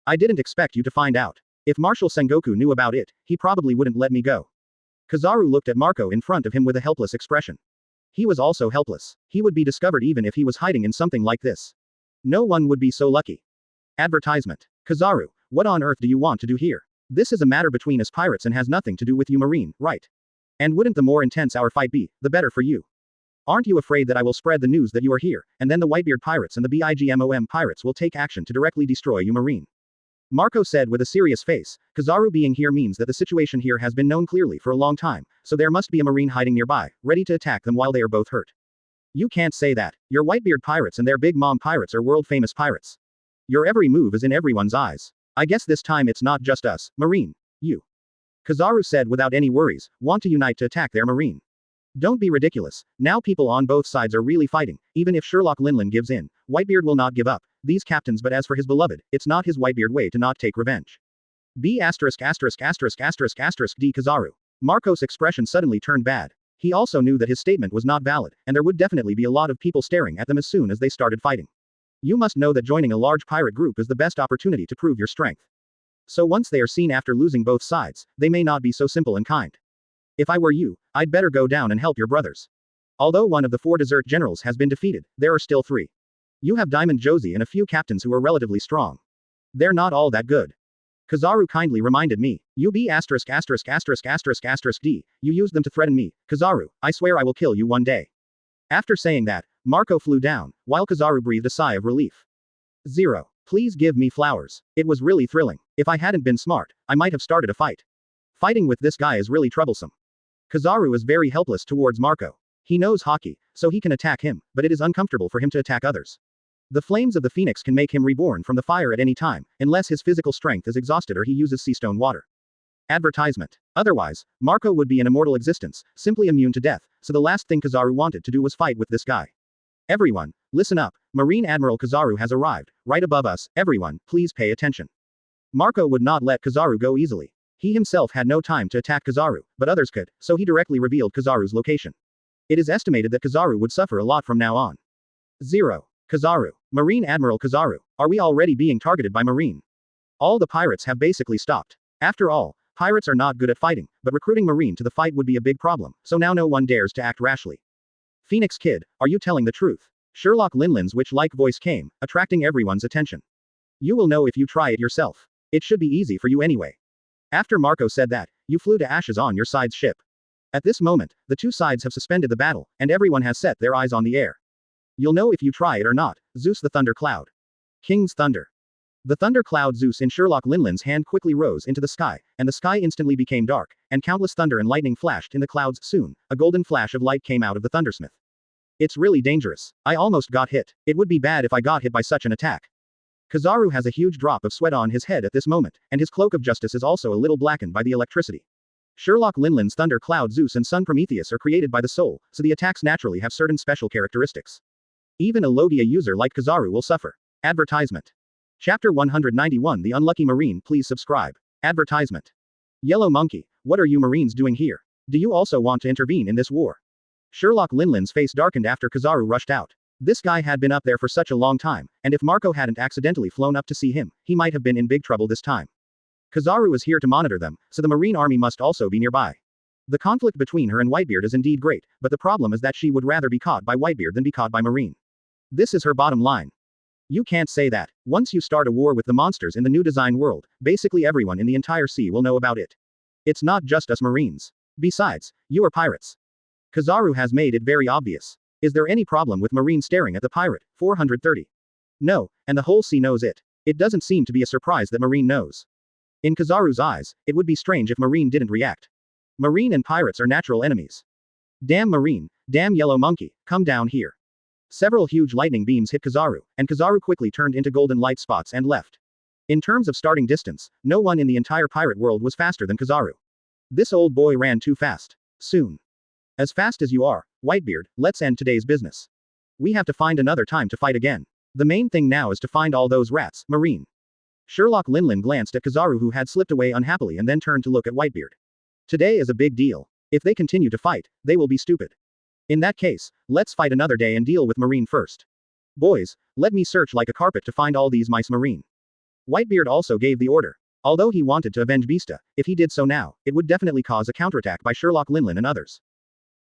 I didn't expect you to find out. If Marshal Sengoku knew about it, he probably wouldn't let me go. Kizaru looked at Marco in front of him with a helpless expression. He was also helpless. He would be discovered even if he was hiding in something like this. No one would be so lucky. Advertisement. Kizaru, what on earth do you want to do here? This is a matter between us pirates and has nothing to do with you Marine, right? And wouldn't the more intense our fight be, the better for you? Aren't you afraid that I will spread the news that you are here, and then the Whitebeard Pirates and the BIGMOM Pirates will take action to directly destroy you Marine? Marco said with a serious face, Kizaru being here means that the situation here has been known clearly for a long time, so there must be a Marine hiding nearby, ready to attack them while they are both hurt. You can't say that. Your Whitebeard Pirates and their Big Mom Pirates are world-famous pirates. Your every move is in everyone's eyes. I guess this time it's not just us, Marine. You. Kizaru said without any worries, want to unite to attack their Marine. Don't be ridiculous. Now people on both sides are really fighting. Even if Sherlock Linlin gives in, Whitebeard will not give up. These captains, but as for his beloved, it's not his Whitebeard way to not take revenge. D Kizaru. Marco's expression suddenly turned bad. He also knew that his statement was not valid, and there would definitely be a lot of people staring at them as soon as they started fighting. You must know that joining a large pirate group is the best opportunity to prove your strength. So once they are seen after losing both sides, they may not be so simple and kind. If I were you, I'd better go down and help your brothers. Although one of the 4 desert generals has been defeated, there are still 3. You have Diamond Josie and a few captains who are relatively strong. They're not all that good. Kizaru kindly reminded me. You be D. You used them to threaten me. Kizaru, I swear I will kill you one day. After saying that, Marco flew down, while Kizaru breathed a sigh of relief. 0. Please give me flowers. It was really thrilling. If I hadn't been smart, I might have started a fight. Fighting with this guy is really troublesome. Kizaru is very helpless towards Marco. He knows hockey, so he can attack him, but it is uncomfortable for him to attack others. The flames of the phoenix can make him reborn from the fire at any time, unless his physical strength is exhausted or he uses sea stone water. Advertisement. Otherwise, Marco would be an immortal existence, simply immune to death, so the last thing Kizaru wanted to do was fight with this guy. Everyone, listen up, Marine Admiral Kizaru has arrived, right above us, everyone, please pay attention. Marco would not let Kizaru go easily. He himself had no time to attack Kizaru, but others could, so he directly revealed Kizaru's location. It is estimated that Kizaru would suffer a lot from now on. 0. Kizaru. Marine Admiral Kizaru, are we already being targeted by Marine? All the pirates have basically stopped. After all, pirates are not good at fighting, but recruiting Marine to the fight would be a big problem, so now no one dares to act rashly. Phoenix Kid, are you telling the truth? Sherlock Linlin's witch-like voice came, attracting everyone's attention. You will know if you try it yourself. It should be easy for you anyway. After Marco said that, you flew to ashes on your side's ship. At this moment, the two sides have suspended the battle, and everyone has set their eyes on the air. You'll know if you try it or not. Zeus the Thunder Cloud. King's Thunder. The thunder cloud Zeus in Sherlock Linlin's hand quickly rose into the sky, and the sky instantly became dark, and countless thunder and lightning flashed in the clouds. Soon, a golden flash of light came out of the thundersmith. It's really dangerous. I almost got hit. It would be bad if I got hit by such an attack. Kizaru has a huge drop of sweat on his head at this moment, and his cloak of justice is also a little blackened by the electricity. Sherlock Linlin's thunder cloud Zeus and Sun Prometheus are created by the soul, so the attacks naturally have certain special characteristics. Even a Logia user like Kizaru will suffer. Advertisement. Chapter 191 The Unlucky Marine, please subscribe. Advertisement. Yellow Monkey, what are you Marines doing here? Do you also want to intervene in this war? Sherlock Linlin's face darkened after Kizaru rushed out. This guy had been up there for such a long time, and if Marco hadn't accidentally flown up to see him, he might have been in big trouble this time. Kizaru is here to monitor them, so the Marine army must also be nearby. The conflict between her and Whitebeard is indeed great, but the problem is that she would rather be caught by Whitebeard than be caught by Marine. This is her bottom line. You can't say that. Once you start a war with the monsters in the new design world, basically everyone in the entire sea will know about it. It's not just us Marines. Besides, you are pirates. Kizaru has made it very obvious. Is there any problem with Marine staring at the pirate? 430. No, and the whole sea knows it. It doesn't seem to be a surprise that Marine knows. In Kizaru's eyes, it would be strange if Marine didn't react. Marine and pirates are natural enemies. Damn Marine, damn Yellow Monkey, come down here. Several huge lightning beams hit Kizaru, and Kizaru quickly turned into golden light spots and left. In terms of starting distance, no one in the entire pirate world was faster than Kizaru. This old boy ran too fast. Soon. As fast as you are, Whitebeard, let's end today's business. We have to find another time to fight again. The main thing now is to find all those rats, Marine. Sherlock Linlin glanced at Kizaru who had slipped away unhappily and then turned to look at Whitebeard. Today is a big deal. If they continue to fight, they will be stupid. In that case, let's fight another day and deal with Marine first. Boys, let me search like a carpet to find all these mice Marine. Whitebeard also gave the order. Although he wanted to avenge Beasta, if he did so now, it would definitely cause a counterattack by Sherlock Linlin and others.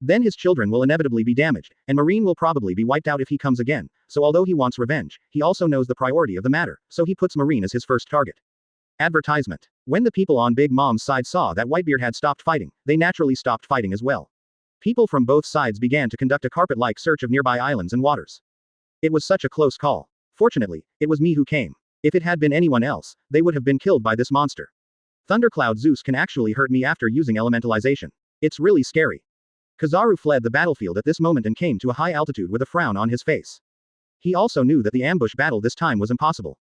Then his children will inevitably be damaged, and Marine will probably be wiped out if he comes again, so although he wants revenge, he also knows the priority of the matter, so he puts Marine as his first target. Advertisement. When the people on Big Mom's side saw that Whitebeard had stopped fighting, they naturally stopped fighting as well. People from both sides began to conduct a carpet-like search of nearby islands and waters. It was such a close call. Fortunately, it was me who came. If it had been anyone else, they would have been killed by this monster. Thundercloud Zeus can actually hurt me after using elementalization. It's really scary. Kizaru fled the battlefield at this moment and came to a high altitude with a frown on his face. He also knew that the ambush battle this time was impossible.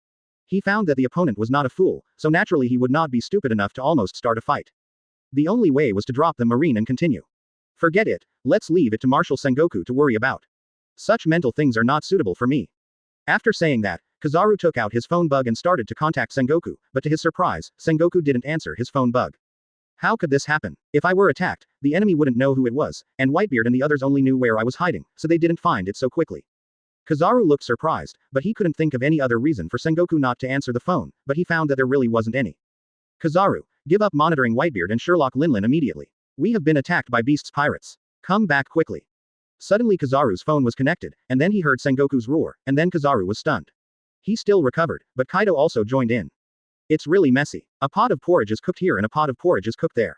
He found that the opponent was not a fool, so naturally he would not be stupid enough to almost start a fight. The only way was to drop the Marine and continue. Forget it, let's leave it to Marshal Sengoku to worry about. Such mental things are not suitable for me. After saying that, Kizaru took out his phone bug and started to contact Sengoku, but to his surprise, Sengoku didn't answer his phone bug. How could this happen? If I were attacked, the enemy wouldn't know who it was, and Whitebeard and the others only knew where I was hiding, so they didn't find it so quickly. Kizaru looked surprised, but he couldn't think of any other reason for Sengoku not to answer the phone, but he found that there really wasn't any. Kizaru, give up monitoring Whitebeard and Sherlock Linlin immediately. We have been attacked by Beast's pirates. Come back quickly. Suddenly Kizaru's phone was connected, and then he heard Sengoku's roar, and then Kizaru was stunned. He still recovered, but Kaido also joined in. It's really messy. A pot of porridge is cooked here and a pot of porridge is cooked there.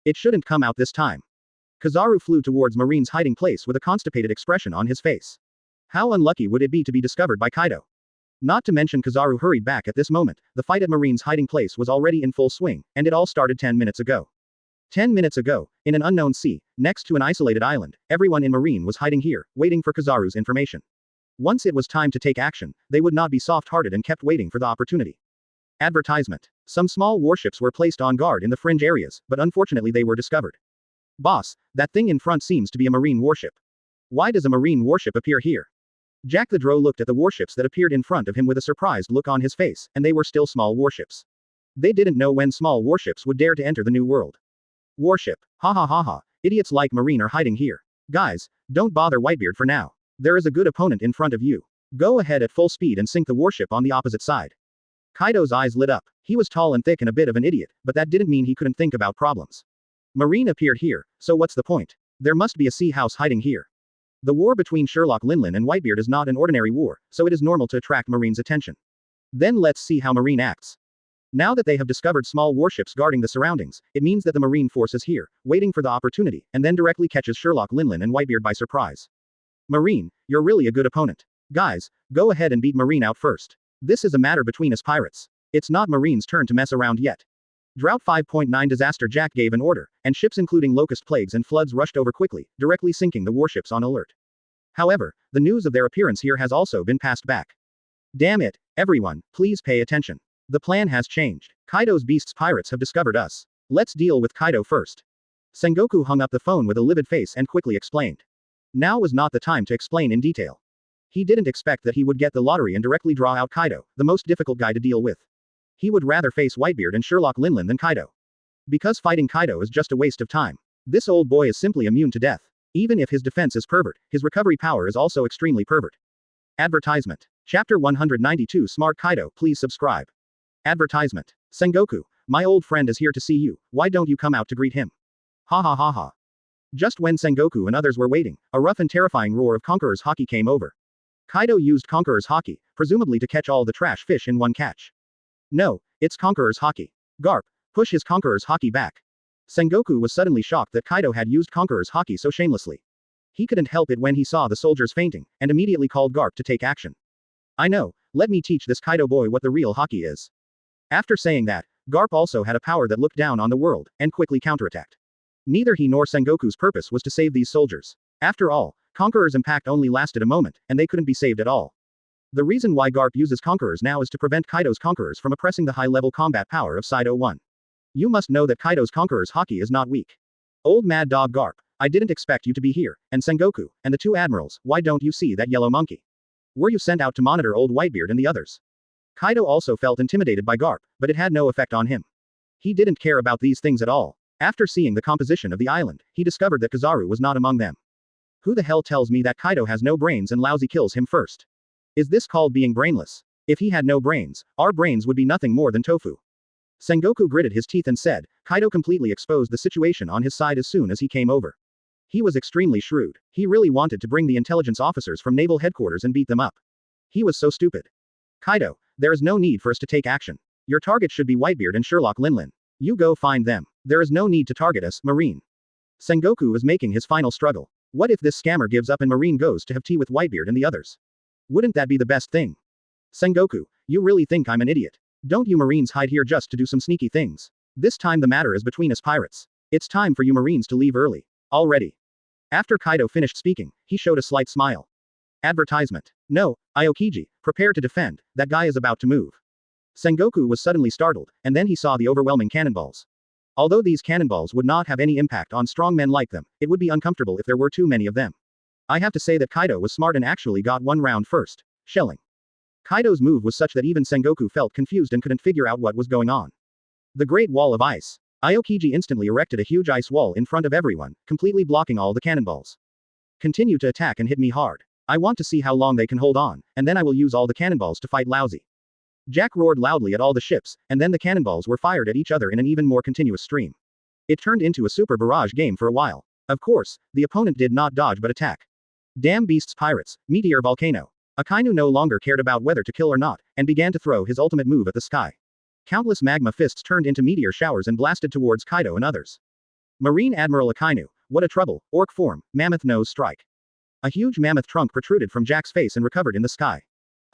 It shouldn't come out this time. Kizaru flew towards Marine's hiding place with a constipated expression on his face. How unlucky would it be to be discovered by Kaido? Not to mention Kizaru hurried back at this moment, the fight at Marine's hiding place was already in full swing, and it all started 10 minutes ago. 10 minutes ago, in an unknown sea, next to an isolated island, everyone in Marine was hiding here, waiting for Kizaru's information. Once it was time to take action, they would not be soft-hearted and kept waiting for the opportunity. Advertisement. Some small warships were placed on guard in the fringe areas, but unfortunately they were discovered. Boss, that thing in front seems to be a Marine warship. Why does a Marine warship appear here? Jack the Drow looked at the warships that appeared in front of him with a surprised look on his face, and they were still small warships. They didn't know when small warships would dare to enter the new world. Warship. Ha ha ha ha, idiots like Marine are hiding here. Guys, don't bother Whitebeard for now. There is a good opponent in front of you. Go ahead at full speed and sink the warship on the opposite side. Kaido's eyes lit up. He was tall and thick and a bit of an idiot, but that didn't mean he couldn't think about problems. Marine appeared here, so what's the point? There must be a sea house hiding here. The war between Sherlock Linlin and Whitebeard is not an ordinary war, so it is normal to attract Marine's attention. Then let's see how Marine acts. Now that they have discovered small warships guarding the surroundings, it means that the Marine force is here, waiting for the opportunity, and then directly catches Sherlock Linlin and Whitebeard by surprise. Marine, you're really a good opponent. Guys, go ahead and beat Marine out first. This is a matter between us pirates. It's not Marine's turn to mess around yet. Drought 5.9 Disaster Jack gave an order, and ships including locust plagues and floods rushed over quickly, directly sinking the warships on alert. However, the news of their appearance here has also been passed back. Damn it, everyone, please pay attention. The plan has changed. Kaido's beasts pirates have discovered us. Let's deal with Kaido first. Sengoku hung up the phone with a livid face and quickly explained. Now was not the time to explain in detail. He didn't expect that he would get the lottery and directly draw out Kaido, the most difficult guy to deal with. He would rather face Whitebeard and Sherlock Linlin than Kaido. Because fighting Kaido is just a waste of time. This old boy is simply immune to death. Even if his defense is pervert, his recovery power is also extremely pervert. Advertisement. Chapter 192 Smart Kaido, please subscribe. Advertisement. Sengoku, my old friend is here to see you, why don't you come out to greet him? Ha ha ha ha. Just when Sengoku and others were waiting, a rough and terrifying roar of Conqueror's Haki came over. Kaido used Conqueror's Haki, presumably to catch all the trash fish in one catch. No, it's Conqueror's Haki. Garp, push his Conqueror's Haki back. Sengoku was suddenly shocked that Kaido had used Conqueror's Haki so shamelessly. He couldn't help it when he saw the soldiers fainting, and immediately called Garp to take action. I know, let me teach this Kaido boy what the real Haki is. After saying that, Garp also had a power that looked down on the world, and quickly counterattacked. Neither he nor Sengoku's purpose was to save these soldiers. After all, Conqueror's impact only lasted a moment, and they couldn't be saved at all. The reason why Garp uses Conquerors now is to prevent Kaido's Conquerors from oppressing the high-level combat power of Side 01. You must know that Kaido's Conqueror's Haki is not weak. Old Mad Dog Garp, I didn't expect you to be here, and Sengoku, and the two admirals, why don't you see that yellow monkey? Were you sent out to monitor old Whitebeard and the others? Kaido also felt intimidated by Garp, but it had no effect on him. He didn't care about these things at all. After seeing the composition of the island, he discovered that Kizaru was not among them. Who the hell tells me that Kaido has no brains and lousy kills him first? Is this called being brainless? If he had no brains, our brains would be nothing more than tofu. Sengoku gritted his teeth and said, Kaido completely exposed the situation on his side as soon as he came over. He was extremely shrewd. He really wanted to bring the intelligence officers from naval headquarters and beat them up. He was so stupid. Kaido, there is no need for us to take action. Your target should be Whitebeard and Sherlock Linlin. You go find them. There is no need to target us, Marine. Sengoku was making his final struggle. What if this scammer gives up and Marine goes to have tea with Whitebeard and the others? Wouldn't that be the best thing? Sengoku, you really think I'm an idiot? Don't you Marines hide here just to do some sneaky things? This time the matter is between us pirates. It's time for you Marines to leave early. Already. After Kaido finished speaking, he showed a slight smile. Advertisement. No, Aokiji, prepare to defend, that guy is about to move. Sengoku was suddenly startled, and then he saw the overwhelming cannonballs. Although these cannonballs would not have any impact on strong men like them, it would be uncomfortable if there were too many of them. I have to say that Kaido was smart and actually got one round first. Shelling. Kaido's move was such that even Sengoku felt confused and couldn't figure out what was going on. The Great Wall of Ice. Aokiji instantly erected a huge ice wall in front of everyone, completely blocking all the cannonballs. Continue to attack and hit me hard. I want to see how long they can hold on, and then I will use all the cannonballs to fight Lousy. Jack roared loudly at all the ships, and then the cannonballs were fired at each other in an even more continuous stream. It turned into a super barrage game for a while. Of course, the opponent did not dodge but attack. Damn beasts pirates, meteor volcano. Akainu no longer cared about whether to kill or not, and began to throw his ultimate move at the sky. Countless magma fists turned into meteor showers and blasted towards Kaido and others. Marine Admiral Akainu, what a trouble, orc form, mammoth nose strike. A huge mammoth trunk protruded from Jack's face and recovered in the sky.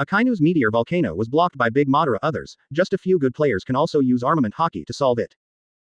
Akainu's meteor volcano was blocked by Big Madara others, just a few good players can also use armament Haki to solve it.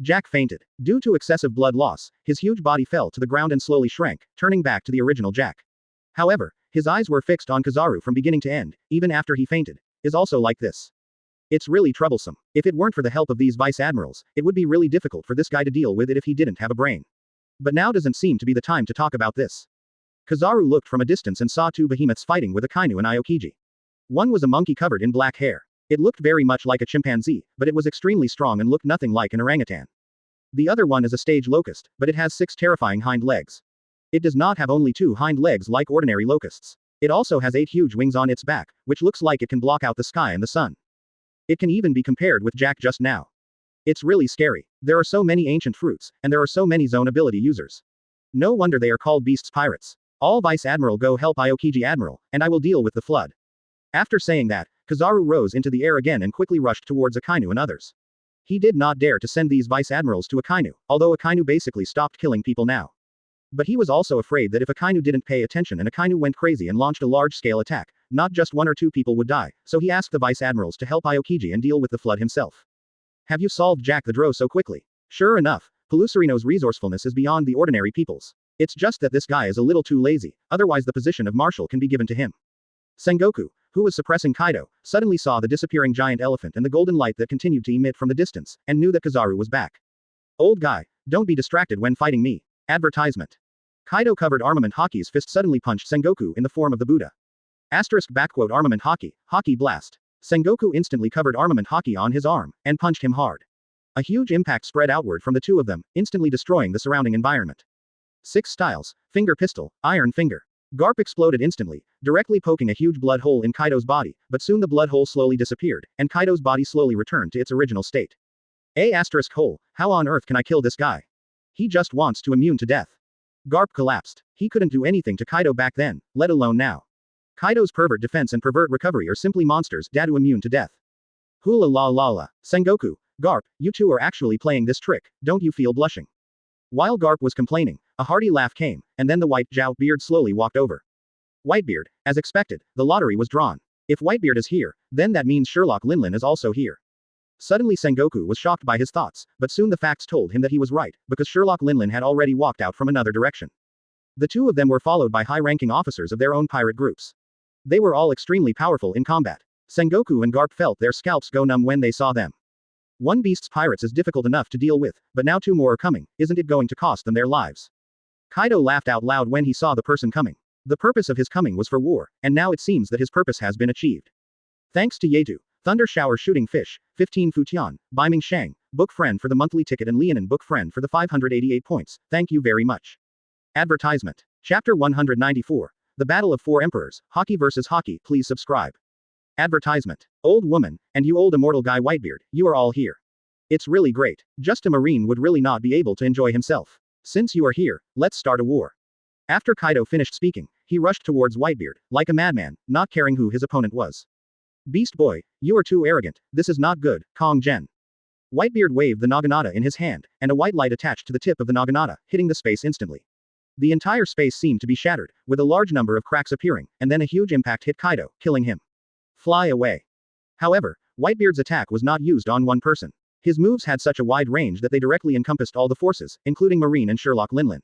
Jack fainted. Due to excessive blood loss, his huge body fell to the ground and slowly shrank, turning back to the original Jack. However, his eyes were fixed on Kizaru from beginning to end, even after he fainted. Is also like this. It's really troublesome. If it weren't for the help of these vice admirals, it would be really difficult for this guy to deal with it if he didn't have a brain. But now doesn't seem to be the time to talk about this. Kizaru looked from a distance and saw two behemoths fighting with a Kainu and Aokiji. One was a monkey covered in black hair. It looked very much like a chimpanzee, but it was extremely strong and looked nothing like an orangutan. The other one is a stage locust, but it has 6 terrifying hind legs. It does not have only 2 hind legs like ordinary locusts. It also has 8 huge wings on its back, which looks like it can block out the sky and the sun. It can even be compared with Jack just now. It's really scary. There are so many ancient fruits, and there are so many zone ability users. No wonder they are called beasts pirates. All Vice Admiral go help Aokiji Admiral, and I will deal with the flood. After saying that, Kizaru rose into the air again and quickly rushed towards Akainu and others. He did not dare to send these Vice Admirals to Akainu, although Akainu basically stopped killing people now. But he was also afraid that if Akainu didn't pay attention and Akainu went crazy and launched a large-scale attack, not just 1 or 2 people would die, so he asked the Vice Admirals to help Aokiji and deal with the flood himself. Have you solved Jack the Drow so quickly? Sure enough, Pelusarino's resourcefulness is beyond the ordinary people's. It's just that this guy is a little too lazy, otherwise the position of Marshal can be given to him. Sengoku, who was suppressing Kaido, suddenly saw the disappearing giant elephant and the golden light that continued to emit from the distance, and knew that Kizaru was back. Old guy, don't be distracted when fighting me. Advertisement. Kaido covered armament Haki's fist suddenly punched Sengoku in the form of the Buddha. Armament Haki blast. Sengoku instantly covered armament Haki on his arm, and punched him hard. A huge impact spread outward from the 2 of them, instantly destroying the surrounding environment. 6 styles, finger pistol, iron finger. Garp exploded instantly, directly poking a huge blood hole in Kaido's body, but soon the blood hole slowly disappeared, and Kaido's body slowly returned to its original state. Hole, how on earth can I kill this guy? He just wants to immune to death. Garp collapsed. He couldn't do anything to Kaido back then, let alone now. Kaido's pervert defense and pervert recovery are simply monsters dadu immune to death. Hula la la la. Sengoku, Garp, you 2 are actually playing this trick, don't you feel blushing? While Garp was complaining, a hearty laugh came, and then the white Zhao beard slowly walked over. Whitebeard, as expected, the lottery was drawn. If Whitebeard is here, then that means Sherlock Linlin is also here. Suddenly Sengoku was shocked by his thoughts, but soon the facts told him that he was right, because Sherlock Linlin had already walked out from another direction. The 2 of them were followed by high-ranking officers of their own pirate groups. They were all extremely powerful in combat. Sengoku and Garp felt their scalps go numb when they saw them. 1 beast's pirates is difficult enough to deal with, but now 2 more are coming, isn't it going to cost them their lives? Kaido laughed out loud when he saw the person coming. The purpose of his coming was for war, and now it seems that his purpose has been achieved. Thanks to Yetu, Thunder Shower Shooting Fish, 15 Futian, Baiming Shang, Book Friend for the monthly ticket and Lianin Book Friend for the 588 points, thank you very much. Advertisement. Chapter 194. The Battle of 4 Emperors, Haki vs. Haki, please subscribe. Advertisement. Old woman, and you old immortal guy Whitebeard, you are all here. It's really great. Just a marine would really not be able to enjoy himself. Since you are here, let's start a war. After Kaido finished speaking, he rushed towards Whitebeard, like a madman, not caring who his opponent was. Beast boy, you are too arrogant, this is not good, Kong Gen. Whitebeard waved the naginata in his hand, and a white light attached to the tip of the naginata, hitting the space instantly. The entire space seemed to be shattered, with a large number of cracks appearing, and then a huge impact hit Kaido, killing him. Fly away. However, Whitebeard's attack was not used on one person. His moves had such a wide range that they directly encompassed all the forces, including Marine and Sherlock Linlin.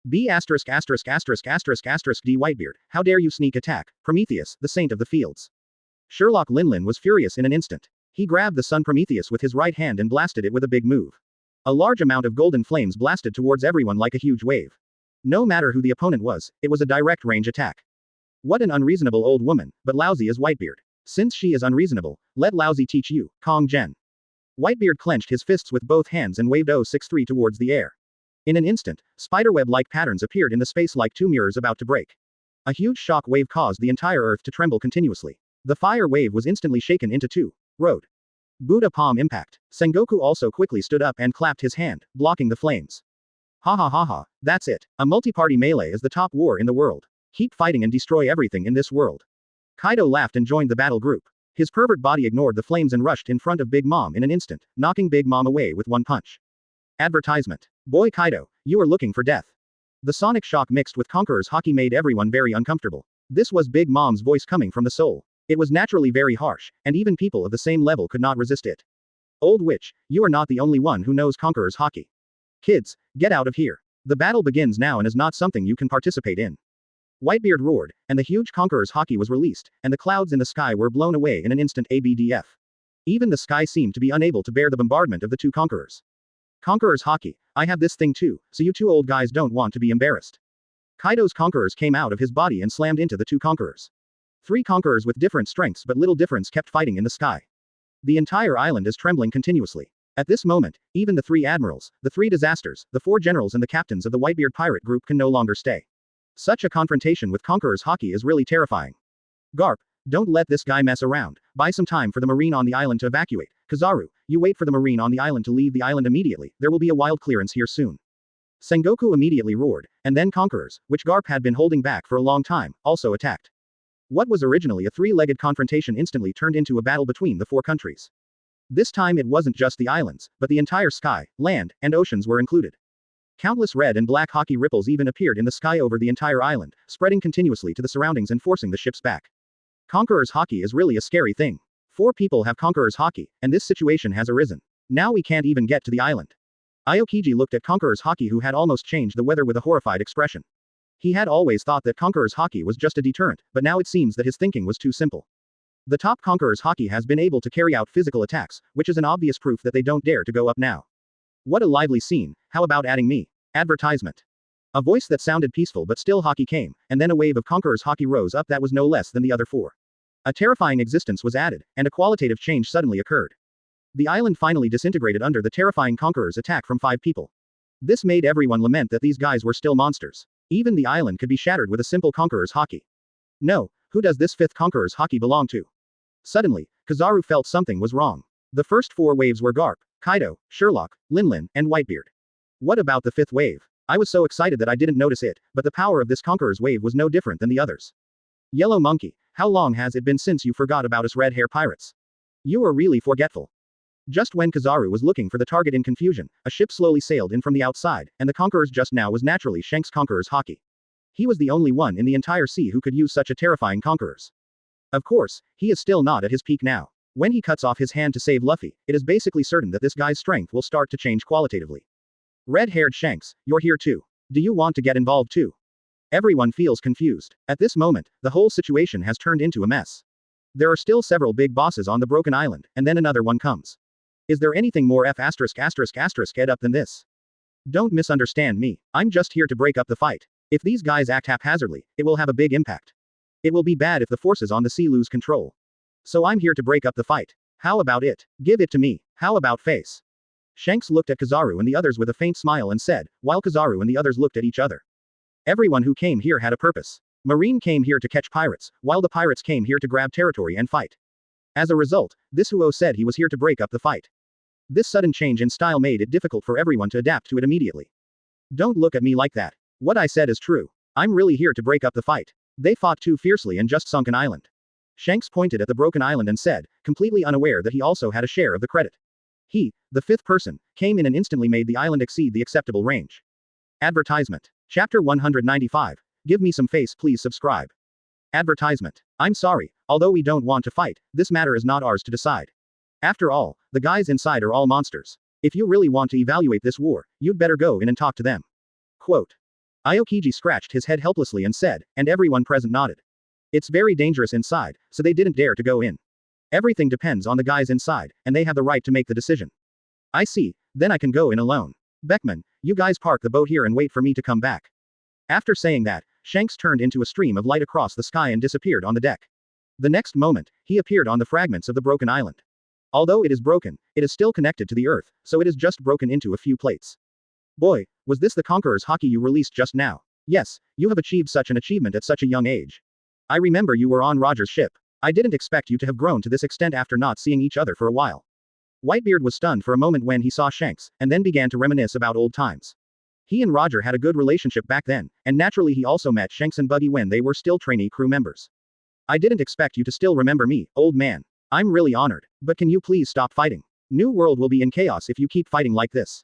D Whitebeard, how dare you sneak attack, Prometheus, the saint of the fields. Sherlock Linlin was furious in an instant. He grabbed the sun Prometheus with his right hand and blasted it with a big move. A large amount of golden flames blasted towards everyone like a huge wave. No matter who the opponent was, it was a direct range attack. What an unreasonable old woman, but lousy is Whitebeard. Since she is unreasonable, let lousy teach you, Kong Gen. Whitebeard clenched his fists with both hands and waved 063 towards the air. In an instant, spiderweb-like patterns appeared in the space like 2 mirrors about to break. A huge shock wave caused the entire Earth to tremble continuously. The fire wave was instantly shaken into 2. Road. Buddha palm impact. Sengoku also quickly stood up and clapped his hand, blocking the flames. Ha ha ha ha, that's it. A multi-party melee is the top war in the world. Keep fighting and destroy everything in this world. Kaido laughed and joined the battle group. His pervert body ignored the flames and rushed in front of Big Mom in an instant, knocking Big Mom away with one punch. Advertisement. Boy Kaido, you are looking for death. The sonic shock mixed with Conqueror's Haki made everyone very uncomfortable. This was Big Mom's voice coming from the soul. It was naturally very harsh, and even people of the same level could not resist it. Old witch, you are not the only one who knows Conqueror's Haki. Kids, get out of here. The battle begins now and is not something you can participate in. Whitebeard roared, and the huge Conqueror's Haki was released, and the clouds in the sky were blown away in an instant ABDF. Even the sky seemed to be unable to bear the bombardment of the 2 conquerors. Conqueror's Haki, I have this thing too, so you 2 old guys don't want to be embarrassed. Kaido's conquerors came out of his body and slammed into the 2 conquerors. 3 conquerors with different strengths but little difference kept fighting in the sky. The entire island is trembling continuously. At this moment, even the 3 admirals, the 3 disasters, the 4 generals and the captains of the Whitebeard pirate group can no longer stay. Such a confrontation with Conqueror's Haki is really terrifying. Garp, don't let this guy mess around. Buy some time for the marine on the island to evacuate. Kizaru, you wait for the marine on the island to leave the island immediately, there will be a wild clearance here soon. Sengoku immediately roared, and then Conquerors, which Garp had been holding back for a long time, also attacked. What was originally a 3-legged confrontation instantly turned into a battle between the 4 countries. This time it wasn't just the islands, but the entire sky, land, and oceans were included. Countless red and black Haki ripples even appeared in the sky over the entire island, spreading continuously to the surroundings and forcing the ships back. Conqueror's Haki is really a scary thing. 4 people have Conqueror's Haki, and this situation has arisen. Now we can't even get to the island. Aokiji looked at Conqueror's Haki, who had almost changed the weather with a horrified expression. He had always thought that Conqueror's Haki was just a deterrent, but now it seems that his thinking was too simple. The top Conqueror's Haki has been able to carry out physical attacks, which is an obvious proof that they don't dare to go up now. What a lively scene, how about adding me? Advertisement. A voice that sounded peaceful but still Haki came, and then a wave of Conqueror's Haki rose up that was no less than the other 4. A terrifying existence was added, and a qualitative change suddenly occurred. The island finally disintegrated under the terrifying Conqueror's attack from 5 people. This made everyone lament that these guys were still monsters. Even the island could be shattered with a simple Conqueror's Haki. No, who does this 5th Conqueror's Haki belong to? Suddenly, Kizaru felt something was wrong. The first 4 waves were Garp, Kaido, Sherlock, Linlin, and Whitebeard. What about the 5th wave? I was so excited that I didn't notice it, but the power of this Conqueror's wave was no different than the others. Yellow Monkey, how long has it been since you forgot about us red hair pirates? You are really forgetful. Just when Kizaru was looking for the target in confusion, a ship slowly sailed in from the outside, and the Conqueror's just now was naturally Shank's Conqueror's Haki. He was the only one in the entire sea who could use such a terrifying Conqueror's. Of course, he is still not at his peak now. When he cuts off his hand to save Luffy, it is basically certain that this guy's strength will start to change qualitatively. Red-haired Shanks, you're here too. Do you want to get involved too? Everyone feels confused. At this moment, the whole situation has turned into a mess. There are still several big bosses on the Broken Island, and then another one comes. Is there anything more ed up than this? Don't misunderstand me, I'm just here to break up the fight. If these guys act haphazardly, it will have a big impact. It will be bad if the forces on the sea lose control. So I'm here to break up the fight. How about it? Give it to me. How about face? Shanks looked at Kizaru and the others with a faint smile and said, while Kizaru and the others looked at each other. Everyone who came here had a purpose. Marine came here to catch pirates, while the pirates came here to grab territory and fight. As a result, this Huo said he was here to break up the fight. This sudden change in style made it difficult for everyone to adapt to it immediately. Don't look at me like that. What I said is true. I'm really here to break up the fight. They fought too fiercely and just sunk an island. Shanks pointed at the broken island and said, completely unaware that he also had a share of the credit. He, the 5th person, came in and instantly made the island exceed the acceptable range. Advertisement. Chapter 195. Give me some face, please subscribe. Advertisement. I'm sorry, although we don't want to fight, this matter is not ours to decide. After all, the guys inside are all monsters. If you really want to evaluate this war, you'd better go in and talk to them. Quote. Aokiji scratched his head helplessly and said, and everyone present nodded. It's very dangerous inside, so they didn't dare to go in. Everything depends on the guys inside, and they have the right to make the decision. I see, then I can go in alone. Beckman, you guys park the boat here and wait for me to come back. After saying that, Shanks turned into a stream of light across the sky and disappeared on the deck. The next moment, he appeared on the fragments of the broken island. Although it is broken, it is still connected to the earth, so it is just broken into a few plates. Boy, was this the Conqueror's Haki you released just now? Yes, you have achieved such an achievement at such a young age. I remember you were on Roger's ship. I didn't expect you to have grown to this extent after not seeing each other for a while. Whitebeard was stunned for a moment when he saw Shanks, and then began to reminisce about old times. He and Roger had a good relationship back then, and naturally he also met Shanks and Buggy when they were still trainee crew members. I didn't expect you to still remember me, old man. I'm really honored, but can you please stop fighting? New World will be in chaos if you keep fighting like this.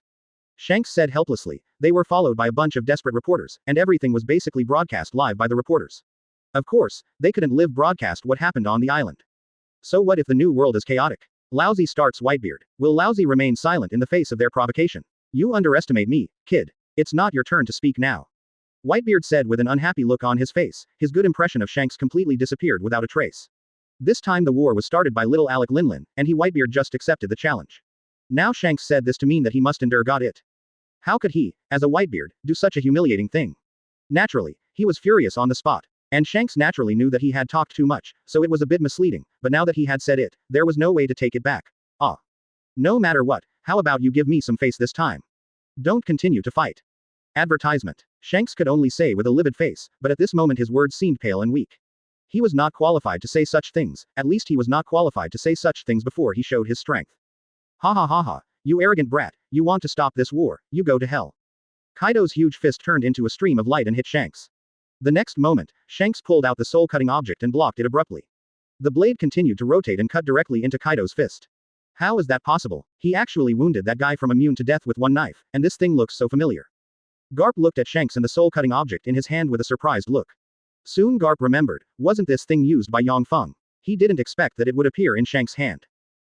Shanks said helplessly. They were followed by a bunch of desperate reporters, and everything was basically broadcast live by the reporters. Of course, they couldn't live broadcast what happened on the island. So what if the New World is chaotic? Lousy starts Whitebeard. Will Lousy remain silent in the face of their provocation? You underestimate me, kid. It's not your turn to speak now. Whitebeard said with an unhappy look on his face. His good impression of Shanks completely disappeared without a trace. This time the war was started by little Alec Linlin, and he Whitebeard just accepted the challenge. Now Shanks said this to mean that he must endure got it. How could he, as a Whitebeard, do such a humiliating thing? Naturally, he was furious on the spot. And Shanks naturally knew that he had talked too much, so it was a bit misleading, but now that he had said it, there was no way to take it back. Ah. No matter what, how about you give me some face this time? Don't continue to fight. Advertisement. Shanks could only say with a livid face, but at this moment his words seemed pale and weak. He was not qualified to say such things, at least he was not qualified to say such things before he showed his strength. Ha ha ha ha, you arrogant brat, you want to stop this war, you go to hell. Kaido's huge fist turned into a stream of light and hit Shanks. The next moment, Shanks pulled out the soul-cutting object and blocked it abruptly. The blade continued to rotate and cut directly into Kaido's fist. How is that possible? He actually wounded that guy from immune to death with one knife, and this thing looks so familiar. Garp looked at Shanks and the soul-cutting object in his hand with a surprised look. Soon Garp remembered, wasn't this thing used by Yang Feng? He didn't expect that it would appear in Shanks' hand.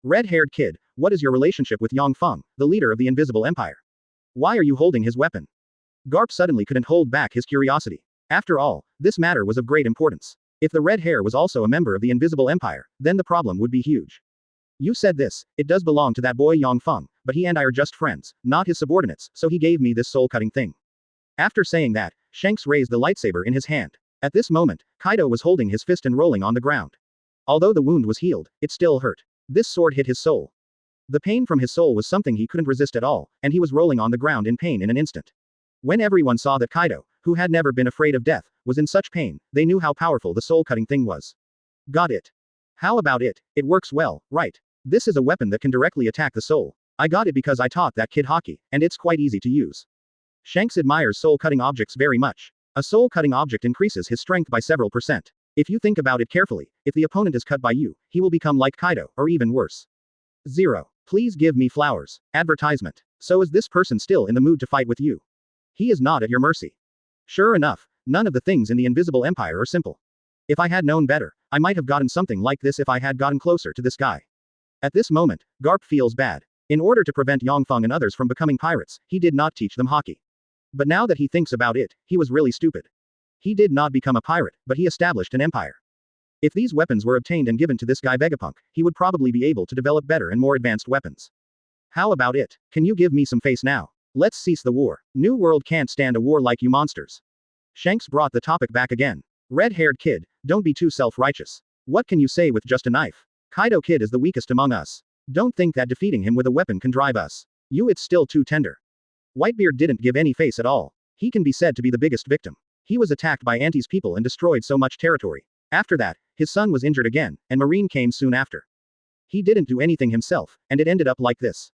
Red-haired kid, what is your relationship with Yang Feng, the leader of the Invisible Empire? Why are you holding his weapon? Garp suddenly couldn't hold back his curiosity. After all, this matter was of great importance. If the red hair was also a member of the Invisible Empire, then the problem would be huge. You said this, it does belong to that boy Yang Feng, but he and I are just friends, not his subordinates, so he gave me this soul-cutting thing. After saying that, Shanks raised the lightsaber in his hand. At this moment, Kaido was holding his fist and rolling on the ground. Although the wound was healed, it still hurt. This sword hit his soul. The pain from his soul was something he couldn't resist at all, and he was rolling on the ground in pain in an instant. When everyone saw that Kaido, who had never been afraid of death, was in such pain, they knew how powerful the soul-cutting thing was. Got it. How about it? It works well, right? This is a weapon that can directly attack the soul. I got it because I taught that kid hockey, and it's quite easy to use. Shanks admires soul-cutting objects very much. A soul-cutting object increases his strength by several percent. If you think about it carefully, if the opponent is cut by you, he will become like Kaido, or even worse. 0. Please give me flowers. Advertisement. So is this person still in the mood to fight with you? He is not at your mercy. Sure enough, none of the things in the Invisible Empire are simple. If I had known better, I might have gotten something like this if I had gotten closer to this guy. At this moment, Garp feels bad. In order to prevent Yang Feng and others from becoming pirates, he did not teach them hockey. But now that he thinks about it, he was really stupid. He did not become a pirate, but he established an empire. If these weapons were obtained and given to this guy Vegapunk, he would probably be able to develop better and more advanced weapons. How about it? Can you give me some face now? Let's cease the war. New World can't stand a war like you monsters. Shanks brought the topic back again. Red-haired kid, don't be too self-righteous. What can you say with just a knife? Kaido kid is the weakest among us. Don't think that defeating him with a weapon can drive us. It's still too tender. Whitebeard didn't give any face at all. He can be said to be the biggest victim. He was attacked by Auntie's people and destroyed so much territory. After that, his son was injured again, and Marine came soon after. He didn't do anything himself, and it ended up like this.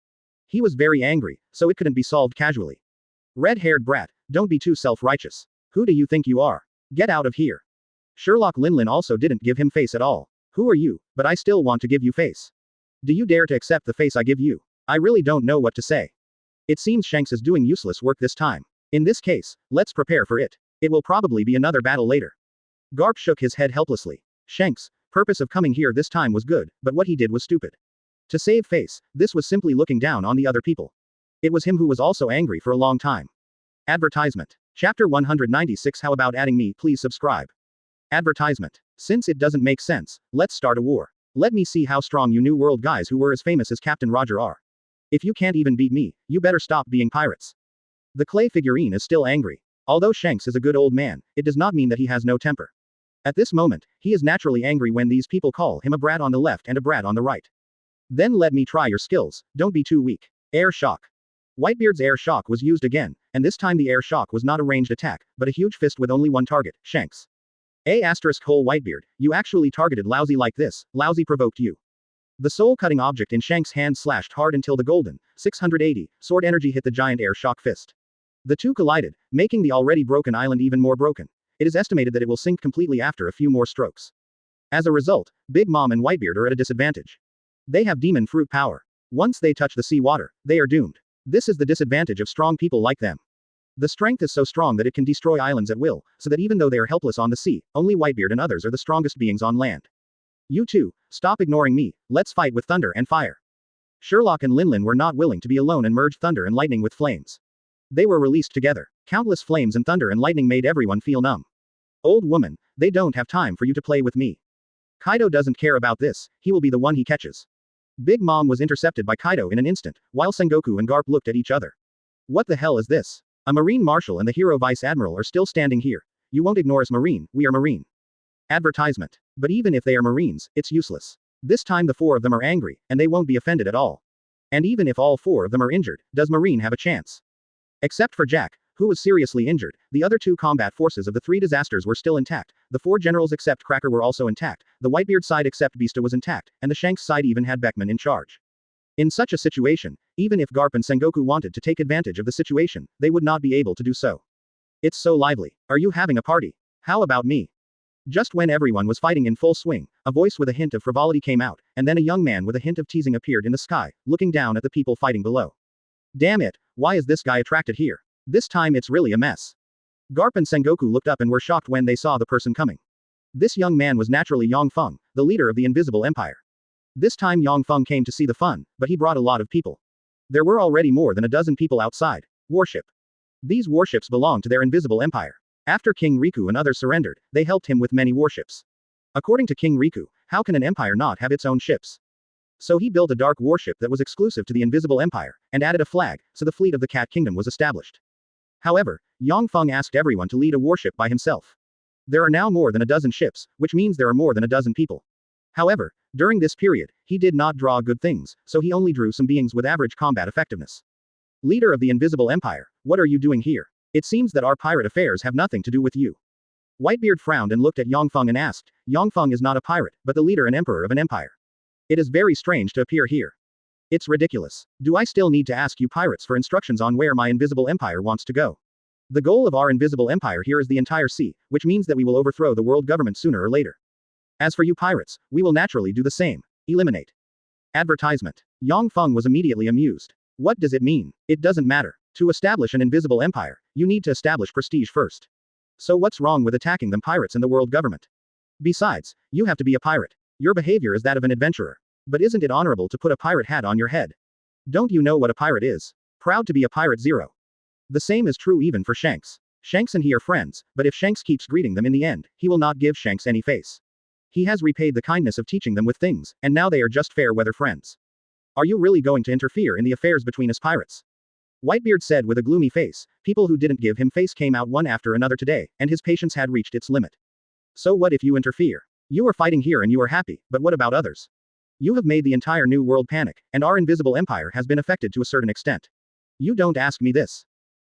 He was very angry, so it couldn't be solved casually. Red-haired brat, don't be too self-righteous. Who do you think you are? Get out of here. Sherlock Linlin also didn't give him face at all. Who are you, but I still want to give you face. Do you dare to accept the face I give you? I really don't know what to say. It seems Shanks is doing useless work this time. In this case, let's prepare for it. It will probably be another battle later. Garp shook his head helplessly. Shanks' purpose of coming here this time was good, but what he did was stupid. To save face, this was simply looking down on the other people. It was him who was also angry for a long time. Advertisement. Chapter 196. How about adding me? Please subscribe. Advertisement. Since it doesn't make sense, let's start a war. Let me see how strong you New World guys who were as famous as Captain Roger are. If you can't even beat me, you better stop being pirates. The clay figurine is still angry. Although Shanks is a good old man, it does not mean that he has no temper. At this moment, he is naturally angry when these people call him a brat on the left and a brat on the right. Then let me try your skills, don't be too weak. Air shock. Whitebeard's air shock was used again, and this time the air shock was not a ranged attack, but a huge fist with only one target, Shanks. Whole Whitebeard, you actually targeted Lousy like this, Lousy provoked you. The soul-cutting object in Shanks' hand slashed hard until the golden, 680, sword energy hit the giant air shock fist. The two collided, making the already broken island even more broken. It is estimated that it will sink completely after a few more strokes. As a result, Big Mom and Whitebeard are at a disadvantage. They have demon fruit power. Once they touch the sea water, they are doomed. This is the disadvantage of strong people like them. The strength is so strong that it can destroy islands at will, so that even though they are helpless on the sea, only Whitebeard and others are the strongest beings on land. You two, stop ignoring me, let's fight with thunder and fire. Sherlock and Linlin were not willing to be alone and merged thunder and lightning with flames. They were released together. Countless flames and thunder and lightning made everyone feel numb. Old woman, they don't have time for you to play with me. Kaido doesn't care about this, he will be the one he catches. Big Mom was intercepted by Kaido in an instant, while Sengoku and Garp looked at each other. What the hell is this? A Marine Marshal and the Hero Vice Admiral are still standing here. You won't ignore us Marine, we are Marine. Advertisement. But even if they are Marines, it's useless. This time the 4 of them are angry, and they won't be offended at all. And even if all 4 of them are injured, does Marine have a chance? Except for Jack, who was seriously injured, the other 2 combat forces of the 3 disasters were still intact, the 4 generals except Cracker were also intact, the Whitebeard side except Beasta was intact, and the Shanks side even had Beckman in charge. In such a situation, even if Garp and Sengoku wanted to take advantage of the situation, they would not be able to do so. It's so lively. Are you having a party? How about me? Just when everyone was fighting in full swing, a voice with a hint of frivolity came out, and then a young man with a hint of teasing appeared in the sky, looking down at the people fighting below. Damn it, why is this guy attracted here? This time it's really a mess. Garp and Sengoku looked up and were shocked when they saw the person coming. This young man was naturally Yang Feng, the leader of the Invisible Empire. This time Yang Feng came to see the fun, but he brought a lot of people. There were already more than a dozen people outside. Warship. These warships belonged to their Invisible Empire. After King Riku and others surrendered, they helped him with many warships. According to King Riku, how can an empire not have its own ships? So he built a dark warship that was exclusive to the Invisible Empire, and added a flag, so the fleet of the Cat Kingdom was established. However, Yang Feng asked everyone to lead a warship by himself. There are now more than a dozen ships, which means there are more than a dozen people. However, during this period, he did not draw good things, so he only drew some beings with average combat effectiveness. Leader of the Invisible Empire, what are you doing here? It seems that our pirate affairs have nothing to do with you. Whitebeard frowned and looked at Yang Feng and asked, Yang Feng is not a pirate, but the leader and emperor of an empire. It is very strange to appear here. It's ridiculous. Do I still need to ask you pirates for instructions on where my Invisible Empire wants to go? The goal of our Invisible Empire here is the entire sea, which means that we will overthrow the world government sooner or later. As for you pirates, we will naturally do the same. Eliminate. Advertisement. Yang Feng was immediately amused. What does it mean? It doesn't matter. To establish an invisible empire, you need to establish prestige first. So what's wrong with attacking them pirates and the world government? Besides, you have to be a pirate. Your behavior is that of an adventurer. But isn't it honorable to put a pirate hat on your head? Don't you know what a pirate is? Proud to be a pirate. Zero. The same is true even for Shanks. Shanks and he are friends, but if Shanks keeps greeting them in the end, he will not give Shanks any face. He has repaid the kindness of teaching them with things, and now they are just fair weather friends. Are you really going to interfere in the affairs between us pirates? Whitebeard said with a gloomy face. People who didn't give him face came out one after another today, and his patience had reached its limit. So what if you interfere? You are fighting here and you are happy, but what about others? You have made the entire new world panic, and our invisible empire has been affected to a certain extent. You don't ask me this.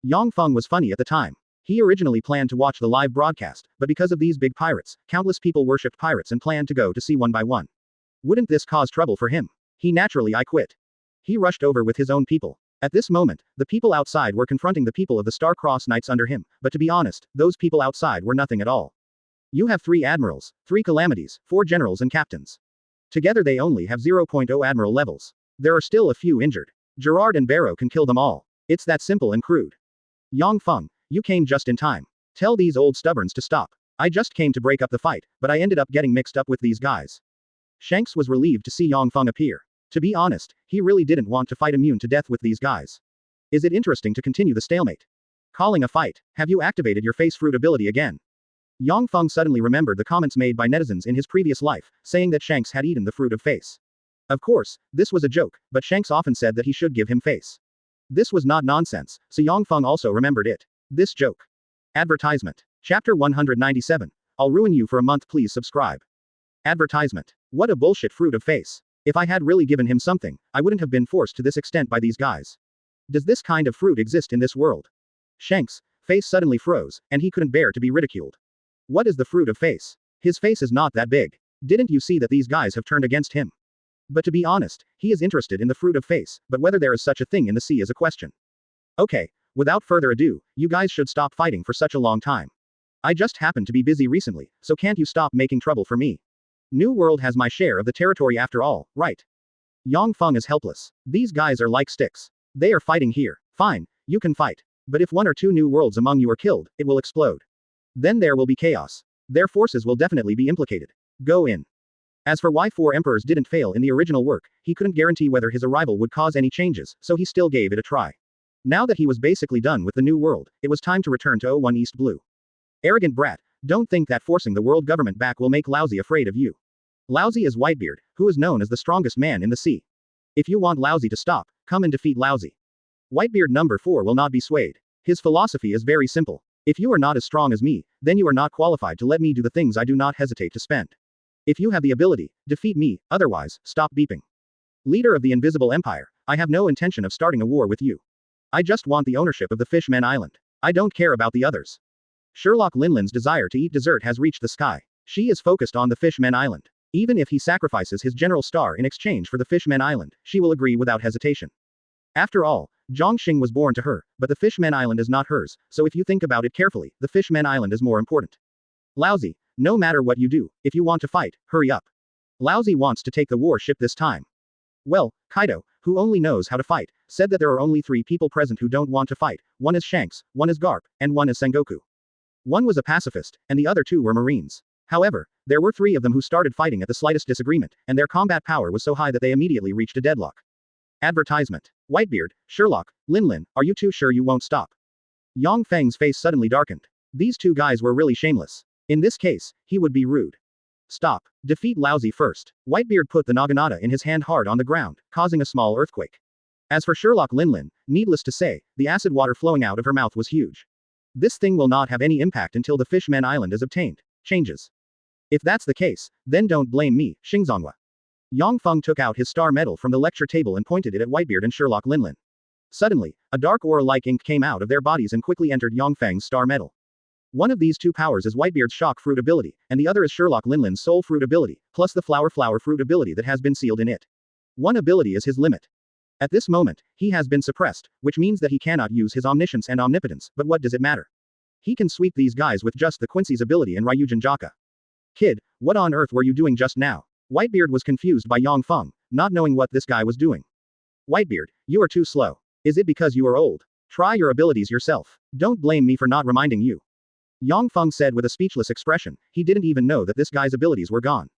Yang Feng was funny at the time. He originally planned to watch the live broadcast, but because of these big pirates, countless people worshipped pirates and planned to go to see one by one. Wouldn't this cause trouble for him? He naturally quit. He rushed over with his own people. At this moment, the people outside were confronting the people of the Star-Crossed Knights under him, but to be honest, those people outside were nothing at all. You have 3 admirals, 3 calamities, 4 generals and captains. Together they only have 0.0 admiral levels. There are still a few injured. Gerard and Barrow can kill them all. It's that simple and crude. Yang Feng, you came just in time. Tell these old stubborns to stop. I just came to break up the fight, but I ended up getting mixed up with these guys. Shanks was relieved to see Yang Feng appear. To be honest, he really didn't want to fight immune to death with these guys. Is it interesting to continue the stalemate? Calling a fight. Have you activated your face fruit ability again? Yang Feng suddenly remembered the comments made by netizens in his previous life, saying that Shanks had eaten the fruit of face. Of course, this was a joke, but Shanks often said that he should give him face. This was not nonsense, so Yang Feng also remembered it. This joke. Advertisement. Chapter 197. I'll ruin you for a month, please subscribe. Advertisement. What a bullshit fruit of face. If I had really given him something, I wouldn't have been forced to this extent by these guys. Does this kind of fruit exist in this world? Shanks' face suddenly froze, and he couldn't bear to be ridiculed. What is the fruit of face? His face is not that big. Didn't you see that these guys have turned against him? But to be honest, he is interested in the fruit of face, but whether there is such a thing in the sea is a question. Okay, without further ado, you guys should stop fighting for such a long time. I just happened to be busy recently, so can't you stop making trouble for me? New World has my share of the territory after all, right? Yang Feng is helpless. These guys are like sticks. They are fighting here. Fine, you can fight. But if 1 or 2 new worlds among you are killed, it will explode. Then there will be chaos. Their forces will definitely be implicated. Go in. As for why 4 emperors didn't fail in the original work, he couldn't guarantee whether his arrival would cause any changes, so he still gave it a try. Now that he was basically done with the new world, it was time to return to 01 East Blue. Arrogant brat, don't think that forcing the world government back will make Lousy afraid of you. Lousy is Whitebeard, who is known as the strongest man in the sea. If you want Lousy to stop, come and defeat Lousy. Whitebeard number 4 will not be swayed. His philosophy is very simple. If you are not as strong as me, then you are not qualified to let me do the things I do not hesitate to spend. If you have the ability, defeat me, otherwise, stop beeping. Leader of the Invisible Empire, I have no intention of starting a war with you. I just want the ownership of the Fishman Island. I don't care about the others. Sherlock Linlin's desire to eat dessert has reached the sky. She is focused on the Fishman Island. Even if he sacrifices his general star in exchange for the Fishman Island, she will agree without hesitation. After all, Zhongxing was born to her, but the Fishman Island is not hers, so if you think about it carefully, the Fishman Island is more important. Lousy, no matter what you do, if you want to fight, hurry up. Lousy wants to take the warship this time. Well, Kaido, who only knows how to fight, said that there are only 3 people present who don't want to fight. One is Shanks, one is Garp, and one is Sengoku. One was a pacifist, and the other 2 were Marines. However, there were 3 of them who started fighting at the slightest disagreement, and their combat power was so high that they immediately reached a deadlock. Advertisement. Whitebeard, Sherlock, Linlin, are you too sure you won't stop? Yang Feng's face suddenly darkened. These 2 guys were really shameless. In this case, he would be rude. Stop. Defeat Lousy first. Whitebeard put the naginata in his hand hard on the ground, causing a small earthquake. As for Sherlock Linlin, needless to say, the acid water flowing out of her mouth was huge. This thing will not have any impact until the Fishman Island is obtained. Changes. If that's the case, then don't blame me, Xingzonghua. Yang Feng took out his star medal from the lecture table and pointed it at Whitebeard and Sherlock Linlin. Suddenly, a dark aura-like ink came out of their bodies and quickly entered Yang Feng's star medal. One of these 2 powers is Whitebeard's shock fruit ability, and the other is Sherlock Linlin's soul fruit ability, plus the flower fruit ability that has been sealed in it. One ability is his limit. At this moment, he has been suppressed, which means that he cannot use his omniscience and omnipotence, but what does it matter? He can sweep these guys with just the Quincy's ability and Ryujin Jaka. Kid, what on earth were you doing just now? Whitebeard was confused by Yang Feng, not knowing what this guy was doing. Whitebeard, you are too slow. Is it because you are old? Try your abilities yourself. Don't blame me for not reminding you. Yang Feng said with a speechless expression, he didn't even know that this guy's abilities were gone.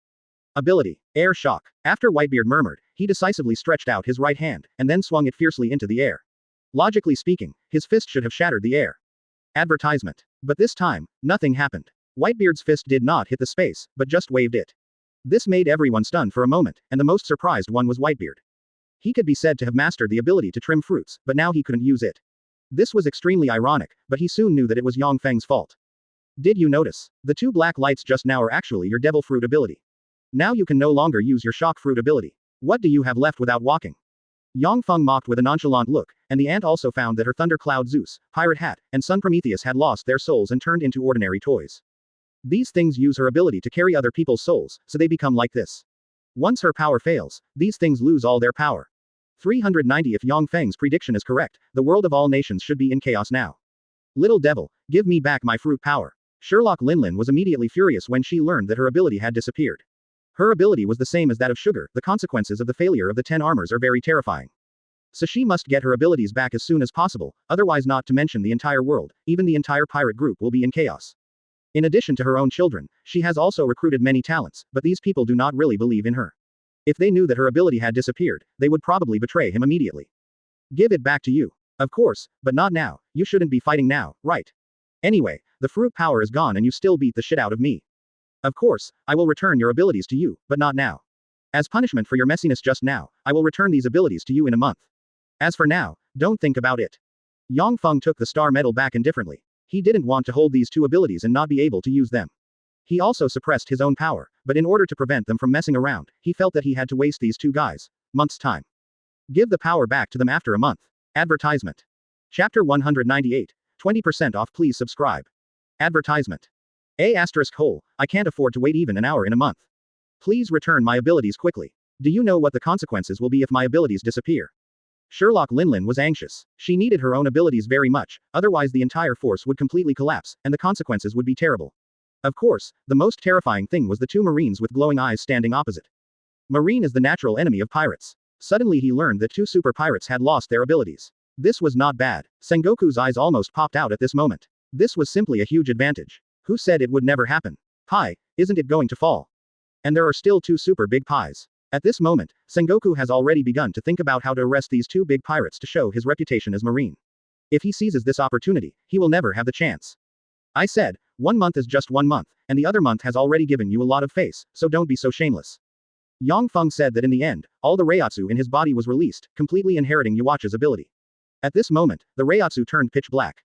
Ability, Air Shock. After Whitebeard murmured, he decisively stretched out his right hand, and then swung it fiercely into the air. Logically speaking, his fist should have shattered the air. Advertisement. But this time, nothing happened. Whitebeard's fist did not hit the space, but just waved it. This made everyone stunned for a moment, and the most surprised one was Whitebeard. He could be said to have mastered the ability to trim fruits, but now he couldn't use it. This was extremely ironic, but he soon knew that it was Yang Feng's fault. Did you notice? The 2 black lights just now are actually your devil fruit ability. Now you can no longer use your shock fruit ability. What do you have left without walking? Yang Feng mocked with a nonchalant look, and the ant also found that her Thundercloud Zeus, Pirate Hat, and Sun Prometheus had lost their souls and turned into ordinary toys. These things use her ability to carry other people's souls, so they become like this. Once her power fails, these things lose all their power. 390. If Yang Feng's prediction is correct, the world of all nations should be in chaos now. Little devil, give me back my fruit power. Sherlock Linlin was immediately furious when she learned that her ability had disappeared. Her ability was the same as that of Sugar. The consequences of the failure of the 10 armors are very terrifying. So she must get her abilities back as soon as possible, otherwise not to mention the entire world, even the entire pirate group will be in chaos. In addition to her own children, she has also recruited many talents, but these people do not really believe in her. If they knew that her ability had disappeared, they would probably betray him immediately. Give it back to you. Of course, but not now, you shouldn't be fighting now, right? Anyway, the fruit power is gone and you still beat the shit out of me. Of course, I will return your abilities to you, but not now. As punishment for your messiness just now, I will return these abilities to you in a month. As for now, don't think about it. Yang Feng took the star medal back indifferently. He didn't want to hold these 2 abilities and not be able to use them. He also suppressed his own power, but in order to prevent them from messing around, he felt that he had to waste these 2 guys' months' time. Give the power back to them after a month. Advertisement. Chapter 198. 20% off. Please subscribe. Advertisement. I can't afford to wait even an hour in a month. Please return my abilities quickly. Do you know what the consequences will be if my abilities disappear? Sherlock Linlin was anxious. She needed her own abilities very much, otherwise the entire force would completely collapse, and the consequences would be terrible. Of course, the most terrifying thing was the 2 Marines with glowing eyes standing opposite. Marine is the natural enemy of pirates. Suddenly he learned that 2 super pirates had lost their abilities. This was not bad. Sengoku's eyes almost popped out at this moment. This was simply a huge advantage. Who said it would never happen? Pie, isn't it going to fall? And there are still 2 super big pies. At this moment, Sengoku has already begun to think about how to arrest these 2 big pirates to show his reputation as Marine. If he seizes this opportunity, he will never have the chance. I said, 1 month is just 1 month, and the other month has already given you a lot of face, so don't be so shameless. Yang Feng said that in the end, all the Reiatsu in his body was released, completely inheriting Yhwach's ability. At this moment, the Reiatsu turned pitch black.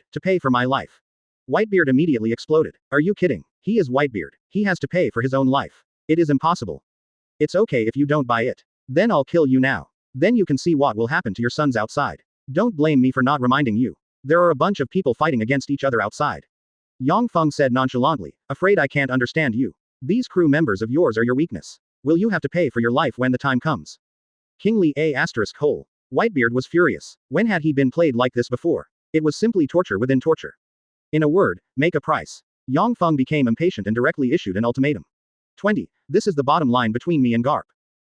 Whitebeard, to pay for my life. Whitebeard immediately exploded. Are you kidding? He is Whitebeard. He has to pay for his own life. It is impossible. It's okay if you don't buy it. Then I'll kill you now. Then you can see what will happen to your sons outside. Don't blame me for not reminding you. There are a bunch of people fighting against each other outside. Yang Feng said nonchalantly, afraid I can't understand you. These crew members of yours are your weakness. Will you have to pay for your life when the time comes? King Li A**. Whitebeard was furious. When had he been played like this before? It was simply torture within torture. In a word, make a price. Yang Feng became impatient and directly issued an ultimatum. 20. This is the bottom line between me and Garp.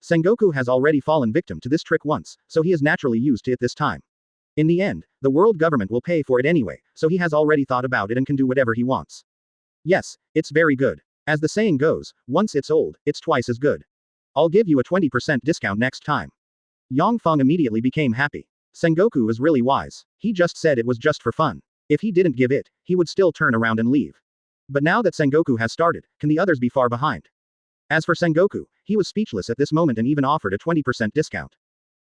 Sengoku has already fallen victim to this trick once, so he is naturally used to it this time. In the end, the world government will pay for it anyway, so he has already thought about it and can do whatever he wants. Yes, it's very good. As the saying goes, once it's old, it's twice as good. I'll give you a 20% discount next time. Yang Feng immediately became happy. Sengoku is really wise. He just said it was just for fun. If he didn't give it, he would still turn around and leave. But now that Sengoku has started, can the others be far behind? As for Sengoku, he was speechless at this moment and even offered a 20% discount.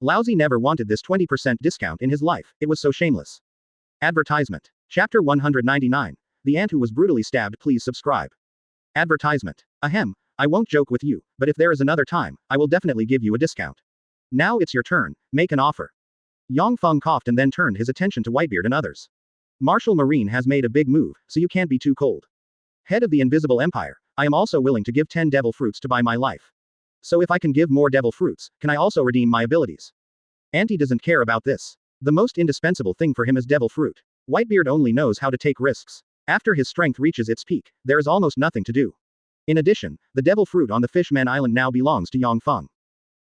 Laozi never wanted this 20% discount in his life, it was so shameless. Advertisement. Chapter 199. The ant who was brutally stabbed. Please subscribe. Advertisement. Ahem, I won't joke with you, but if there is another time, I will definitely give you a discount. Now it's your turn, make an offer. Yang Feng coughed and then turned his attention to Whitebeard and others. Martial Marine has made a big move, so you can't be too cold. Head of the Invisible Empire, I am also willing to give 10 devil fruits to buy my life. So if I can give more devil fruits, can I also redeem my abilities? Auntie doesn't care about this. The most indispensable thing for him is devil fruit. Whitebeard only knows how to take risks. After his strength reaches its peak, there is almost nothing to do. In addition, the devil fruit on the Fishman Island now belongs to Yang Feng.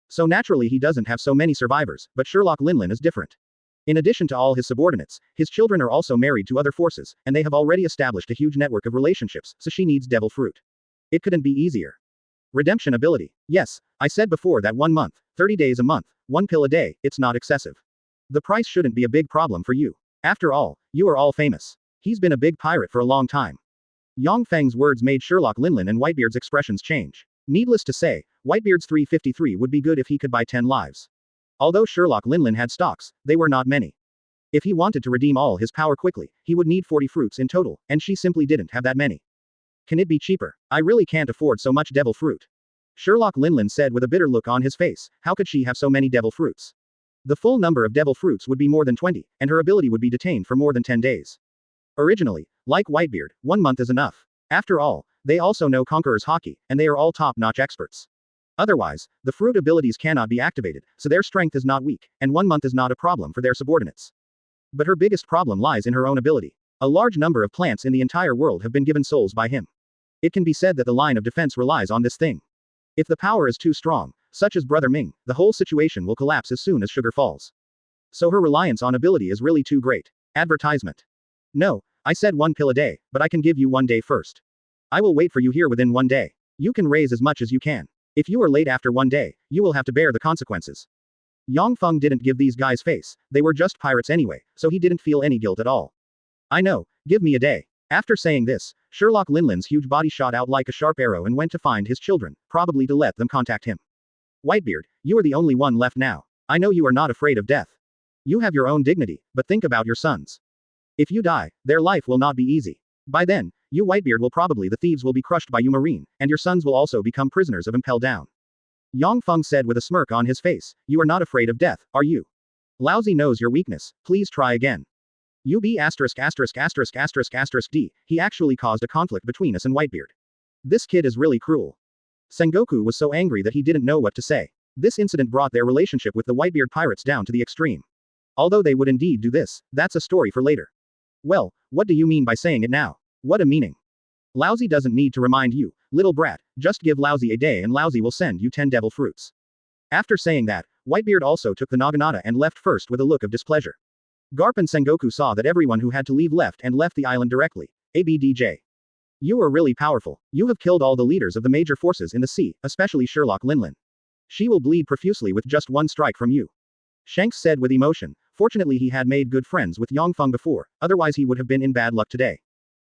So naturally he doesn't have so many survivors, but Sherlock Linlin is different. In addition to all his subordinates, his children are also married to other forces, and they have already established a huge network of relationships, so she needs devil fruit. It couldn't be easier. Redemption ability. Yes, I said before that 1 month, 30 days a month, 1 pill a day, it's not excessive. The price shouldn't be a big problem for you. After all, you are all famous. He's been a big pirate for a long time. Yang Feng's words made Sherlock Linlin and Whitebeard's expressions change. Needless to say, Whitebeard's 353 would be good if he could buy 10 lives. Although Sherlock Linlin had stocks, they were not many. If he wanted to redeem all his power quickly, he would need 40 fruits in total, and she simply didn't have that many. Can it be cheaper? I really can't afford so much devil fruit. Sherlock Linlin said with a bitter look on his face, how could she have so many devil fruits? The full number of devil fruits would be more than 20, and her ability would be detained for more than 10 days. Originally, like Whitebeard, 1 month is enough. After all, they also know Conqueror's hockey, and they are all top-notch experts. Otherwise, the fruit abilities cannot be activated, so their strength is not weak, and 1 month is not a problem for their subordinates. But her biggest problem lies in her own ability. A large number of plants in the entire world have been given souls by him. It can be said that the line of defense relies on this thing. If the power is too strong, such as Brother Ming, the whole situation will collapse as soon as sugar falls. So her reliance on ability is really too great. Advertisement. No, I said 1 pill a day, but I can give you 1 day first. I will wait for you here within 1 day. You can raise as much as you can. If you are late after 1 day, you will have to bear the consequences. Yang Feng didn't give these guys face, they were just pirates anyway, so he didn't feel any guilt at all. I know, give me a day. After saying this, Sherlock Linlin's huge body shot out like a sharp arrow and went to find his children, probably to let them contact him. Whitebeard, you are the only one left now. I know you are not afraid of death. You have your own dignity, but think about your sons. If you die, their life will not be easy. By then, you Whitebeard will probably the thieves will be crushed by you Marine, and your sons will also become prisoners of Impel Down. Yang Feng said with a smirk on his face, you are not afraid of death, are you? Lousy knows your weakness, please try again. UB asterisk asterisk asterisk asterisk asterisk D, he actually caused a conflict between us and Whitebeard. This kid is really cruel. Sengoku was so angry that he didn't know what to say. This incident brought their relationship with the Whitebeard pirates down to the extreme. Although they would indeed do this, that's a story for later. Well, what do you mean by saying it now? What a meaning. Lousy doesn't need to remind you, little brat, just give Lousy a day and Lousy will send you 10 devil fruits. After saying that, Whitebeard also took the naginata and left first with a look of displeasure. Garp and Sengoku saw that everyone who had to leave left and left the island directly. ABDJ. You are really powerful. You have killed all the leaders of the major forces in the sea, especially Sherlock Linlin. She will bleed profusely with just 1 strike from you. Shanks said with emotion. Fortunately he had made good friends with Yang Feng before, otherwise he would have been in bad luck today.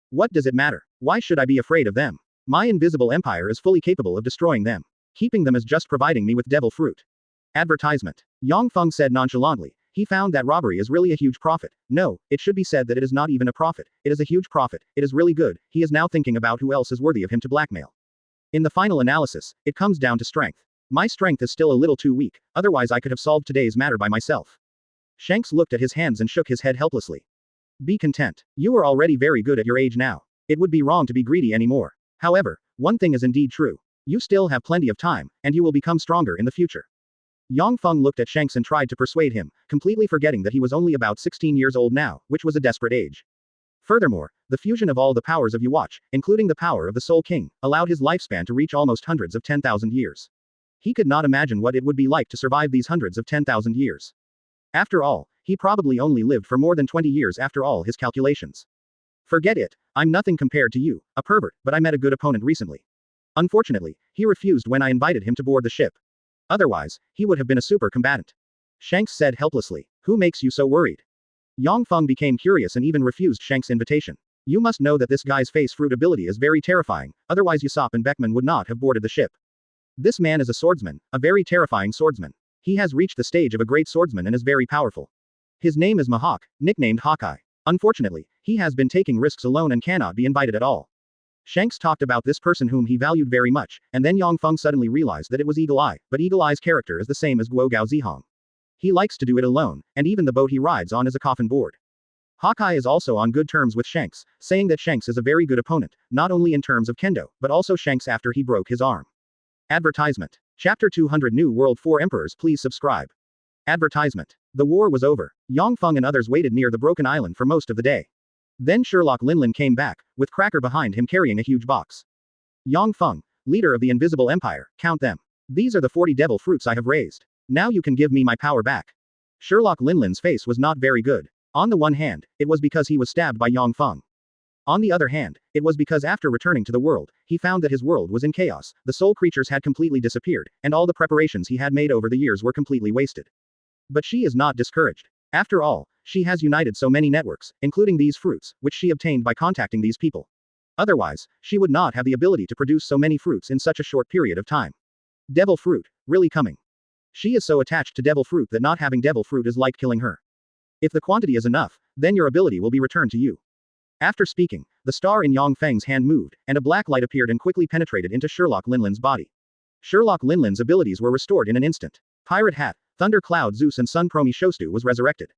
What does it matter? Why should I be afraid of them? My invisible empire is fully capable of destroying them. Keeping them is just providing me with devil fruit. Advertisement. Yang Feng said nonchalantly. He found that robbery is really a huge profit. No, it should be said that it is not even a profit. It is a huge profit. It is really good. He is now thinking about who else is worthy of him to blackmail. In the final analysis, it comes down to strength. My strength is still a little too weak, otherwise I could have solved today's matter by myself. Shanks looked at his hands and shook his head helplessly. Be content. You are already very good at your age now. It would be wrong to be greedy anymore. However, one thing is indeed true. You still have plenty of time, and you will become stronger in the future. Yang Feng looked at Shanks and tried to persuade him, completely forgetting that he was only about 16 years old now, which was a desperate age. Furthermore, the fusion of all the powers of Yhwach, including the power of the Soul King, allowed his lifespan to reach almost hundreds of 10,000 years. He could not imagine what it would be like to survive these hundreds of 10,000 years. After all, he probably only lived for more than 20 years after all his calculations. Forget it, I'm nothing compared to you, a pervert, but I met a good opponent recently. Unfortunately, he refused when I invited him to board the ship. Otherwise, he would have been a super combatant. Shanks said helplessly, who makes you so worried? Yang Feng became curious and even refused Shanks' invitation. You must know that this guy's face fruit ability is very terrifying, otherwise Usopp and Beckman would not have boarded the ship. This man is a swordsman, a very terrifying swordsman. He has reached the stage of a great swordsman and is very powerful. His name is Mihawk, nicknamed Hawkeye. Unfortunately, he has been taking risks alone and cannot be invited at all. Shanks talked about this person whom he valued very much, and then Yang Feng suddenly realized that it was Eagle Eye, but Eagle Eye's character is the same as Guo Gao Zihong. He likes to do it alone, and even the boat he rides on is a coffin board. Hawkeye is also on good terms with Shanks, saying that Shanks is a very good opponent, not only in terms of kendo, but also Shanks after he broke his arm. Advertisement. Chapter 200 New World 4 Emperors, please subscribe. Advertisement. The war was over. Yang Feng and others waited near the broken island for most of the day. Then Sherlock Linlin came back, with Cracker behind him carrying a huge box. Yang Feng, leader of the Invisible Empire, count them. These are the 40 devil fruits I have raised. Now you can give me my power back. Sherlock Linlin's face was not very good. On the one hand, it was because he was stabbed by Yang Feng. On the other hand, it was because after returning to the world, he found that his world was in chaos, the soul creatures had completely disappeared, and all the preparations he had made over the years were completely wasted. But she is not discouraged. After all, she has united so many networks, including these fruits, which she obtained by contacting these people. Otherwise, she would not have the ability to produce so many fruits in such a short period of time. Devil fruit, really coming. She is so attached to devil fruit that not having devil fruit is like killing her. If the quantity is enough, then your ability will be returned to you. After speaking, the star in Yang Feng's hand moved, and a black light appeared and quickly penetrated into Sherlock Linlin's body. Sherlock Linlin's abilities were restored in an instant. Pirate Hat, Thunder Cloud Zeus and Sun Promi Shostu was resurrected.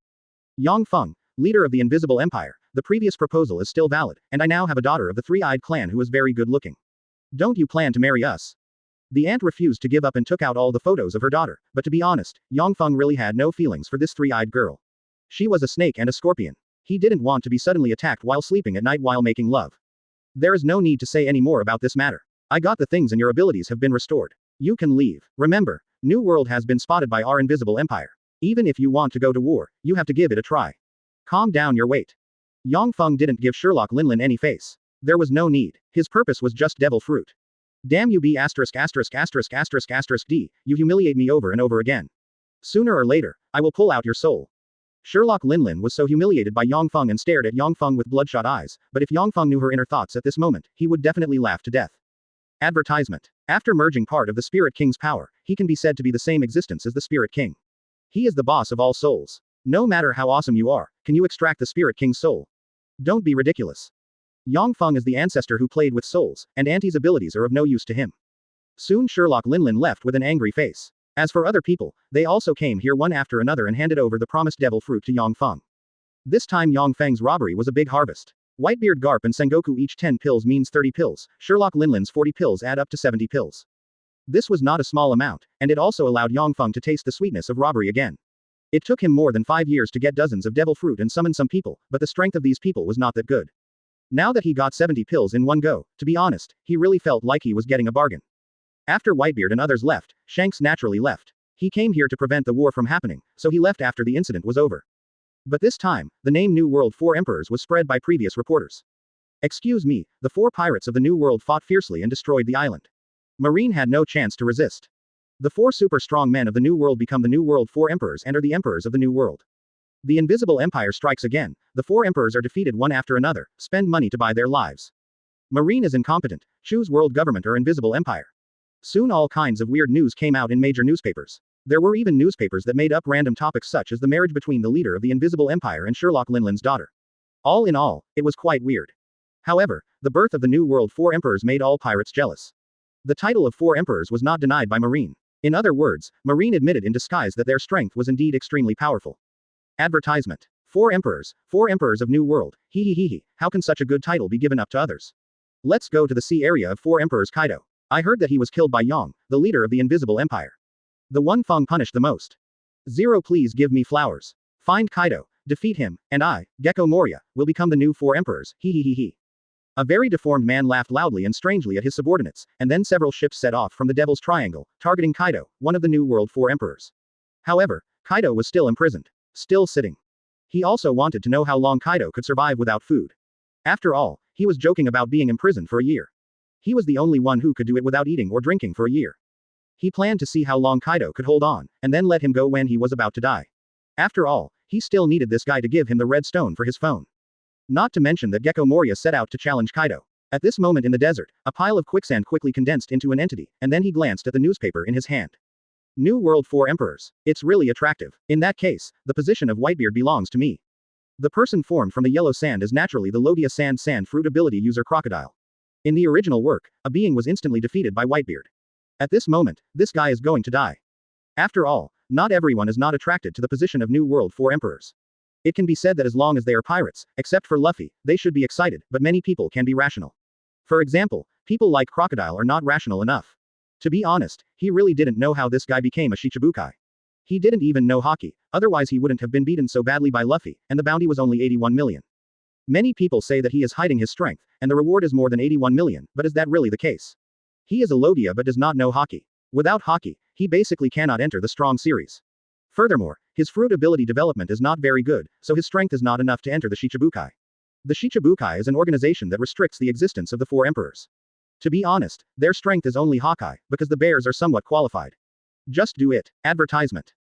Yang Feng, leader of the Invisible Empire, the previous proposal is still valid, and I now have a daughter of the three-eyed clan who is very good looking. Don't you plan to marry us? The aunt refused to give up and took out all the photos of her daughter, but to be honest, Yang Feng really had no feelings for this three-eyed girl. She was a snake and a scorpion. He didn't want to be suddenly attacked while sleeping at night while making love. There is no need to say any more about this matter. I got the things and your abilities have been restored. You can leave. Remember, New World has been spotted by our Invisible Empire. Even if you want to go to war, you have to give it a try. Calm down your weight. Yang Feng didn't give Sherlock Linlin any face. There was no need. His purpose was just devil fruit. Damn you B asterisk asterisk asterisk asterisk asterisk D, you humiliate me over and over again. Sooner or later, I will pull out your soul. Sherlock Linlin was so humiliated by Yang Feng and stared at Yang Feng with bloodshot eyes, but if Yang Feng knew her inner thoughts at this moment, he would definitely laugh to death. Advertisement. After merging part of the Spirit King's power, he can be said to be the same existence as the Spirit King. He is the boss of all souls. No matter how awesome you are, can you extract the Spirit King's soul? Don't be ridiculous. Yang Feng is the ancestor who played with souls, and Auntie's abilities are of no use to him. Soon Sherlock Linlin left with an angry face. As for other people, they also came here one after another and handed over the promised devil fruit to Yang Feng. This time Yang Feng's robbery was a big harvest. Whitebeard Garp and Sengoku each 10 pills means 30 pills, Sherlock Linlin's 40 pills add up to 70 pills. This was not a small amount, and it also allowed Yang Feng to taste the sweetness of robbery again. It took him more than 5 years to get dozens of devil fruit and summon some people, but the strength of these people was not that good. Now that he got 70 pills in one go, to be honest, he really felt like he was getting a bargain. After Whitebeard and others left, Shanks naturally left. He came here to prevent the war from happening, so he left after the incident was over. But this time, the name New World 4 Emperors was spread by previous reporters. Excuse me, the 4 pirates of the New World fought fiercely and destroyed the island. Marine had no chance to resist. The 4 super strong men of the New World become the New World 4 Emperors and are the Emperors of the New World. The Invisible Empire strikes again, the 4 Emperors are defeated one after another, spend money to buy their lives. Marine is incompetent, choose World Government or Invisible Empire. Soon all kinds of weird news came out in major newspapers. There were even newspapers that made up random topics such as the marriage between the leader of the Invisible Empire and Sherlock Linlin's daughter. All in all, it was quite weird. However, the birth of the New World 4 Emperors made all pirates jealous. The title of 4 Emperors was not denied by Marine. In other words, Marine admitted in disguise that their strength was indeed extremely powerful. Advertisement. 4 Emperors of New World, hee, how can such a good title be given up to others? Let's go to the sea area of 4 Emperors Kaido. I heard that he was killed by Yang, the leader of the Invisible Empire. The one Feng punished the most. 0 Please give me flowers. Find Kaido, defeat him, and I, Gecko Moria, will become the new 4 Emperors, hee. A very deformed man laughed loudly and strangely at his subordinates, and then several ships set off from the Devil's Triangle, targeting Kaido, one of the New World 4 Emperors. However, Kaido was still imprisoned. Still sitting. He also wanted to know how long Kaido could survive without food. After all, he was joking about being imprisoned for a year. He was the only one who could do it without eating or drinking for a year. He planned to see how long Kaido could hold on, and then let him go when he was about to die. After all, he still needed this guy to give him the red stone for his phone. Not to mention that Gecko Moria set out to challenge Kaido. At this moment in the desert, a pile of quicksand quickly condensed into an entity, and then he glanced at the newspaper in his hand. New World 4 Emperors. It's really attractive. In that case, the position of Whitebeard belongs to me. The person formed from the yellow sand is naturally the Logia sand fruit ability user Crocodile. In the original work, a being was instantly defeated by Whitebeard. At this moment, this guy is going to die. After all, not everyone is not attracted to the position of New World 4 Emperors. It can be said that as long as they are pirates, except for Luffy, they should be excited, but many people can be rational. For example, people like Crocodile are not rational enough. To be honest, he really didn't know how this guy became a Shichibukai. He didn't even know hockey, otherwise he wouldn't have been beaten so badly by Luffy, and the bounty was only 81 million. Many people say that he is hiding his strength, and the reward is more than 81 million, but is that really the case? He is a Logia but does not know hockey. Without hockey, he basically cannot enter the strong series. Furthermore, his fruit ability development is not very good, so his strength is not enough to enter the Shichibukai. The Shichibukai is an organization that restricts the existence of the four emperors. To be honest, their strength is only Hawkeye, because the bears are somewhat qualified. Just do it. Advertisement.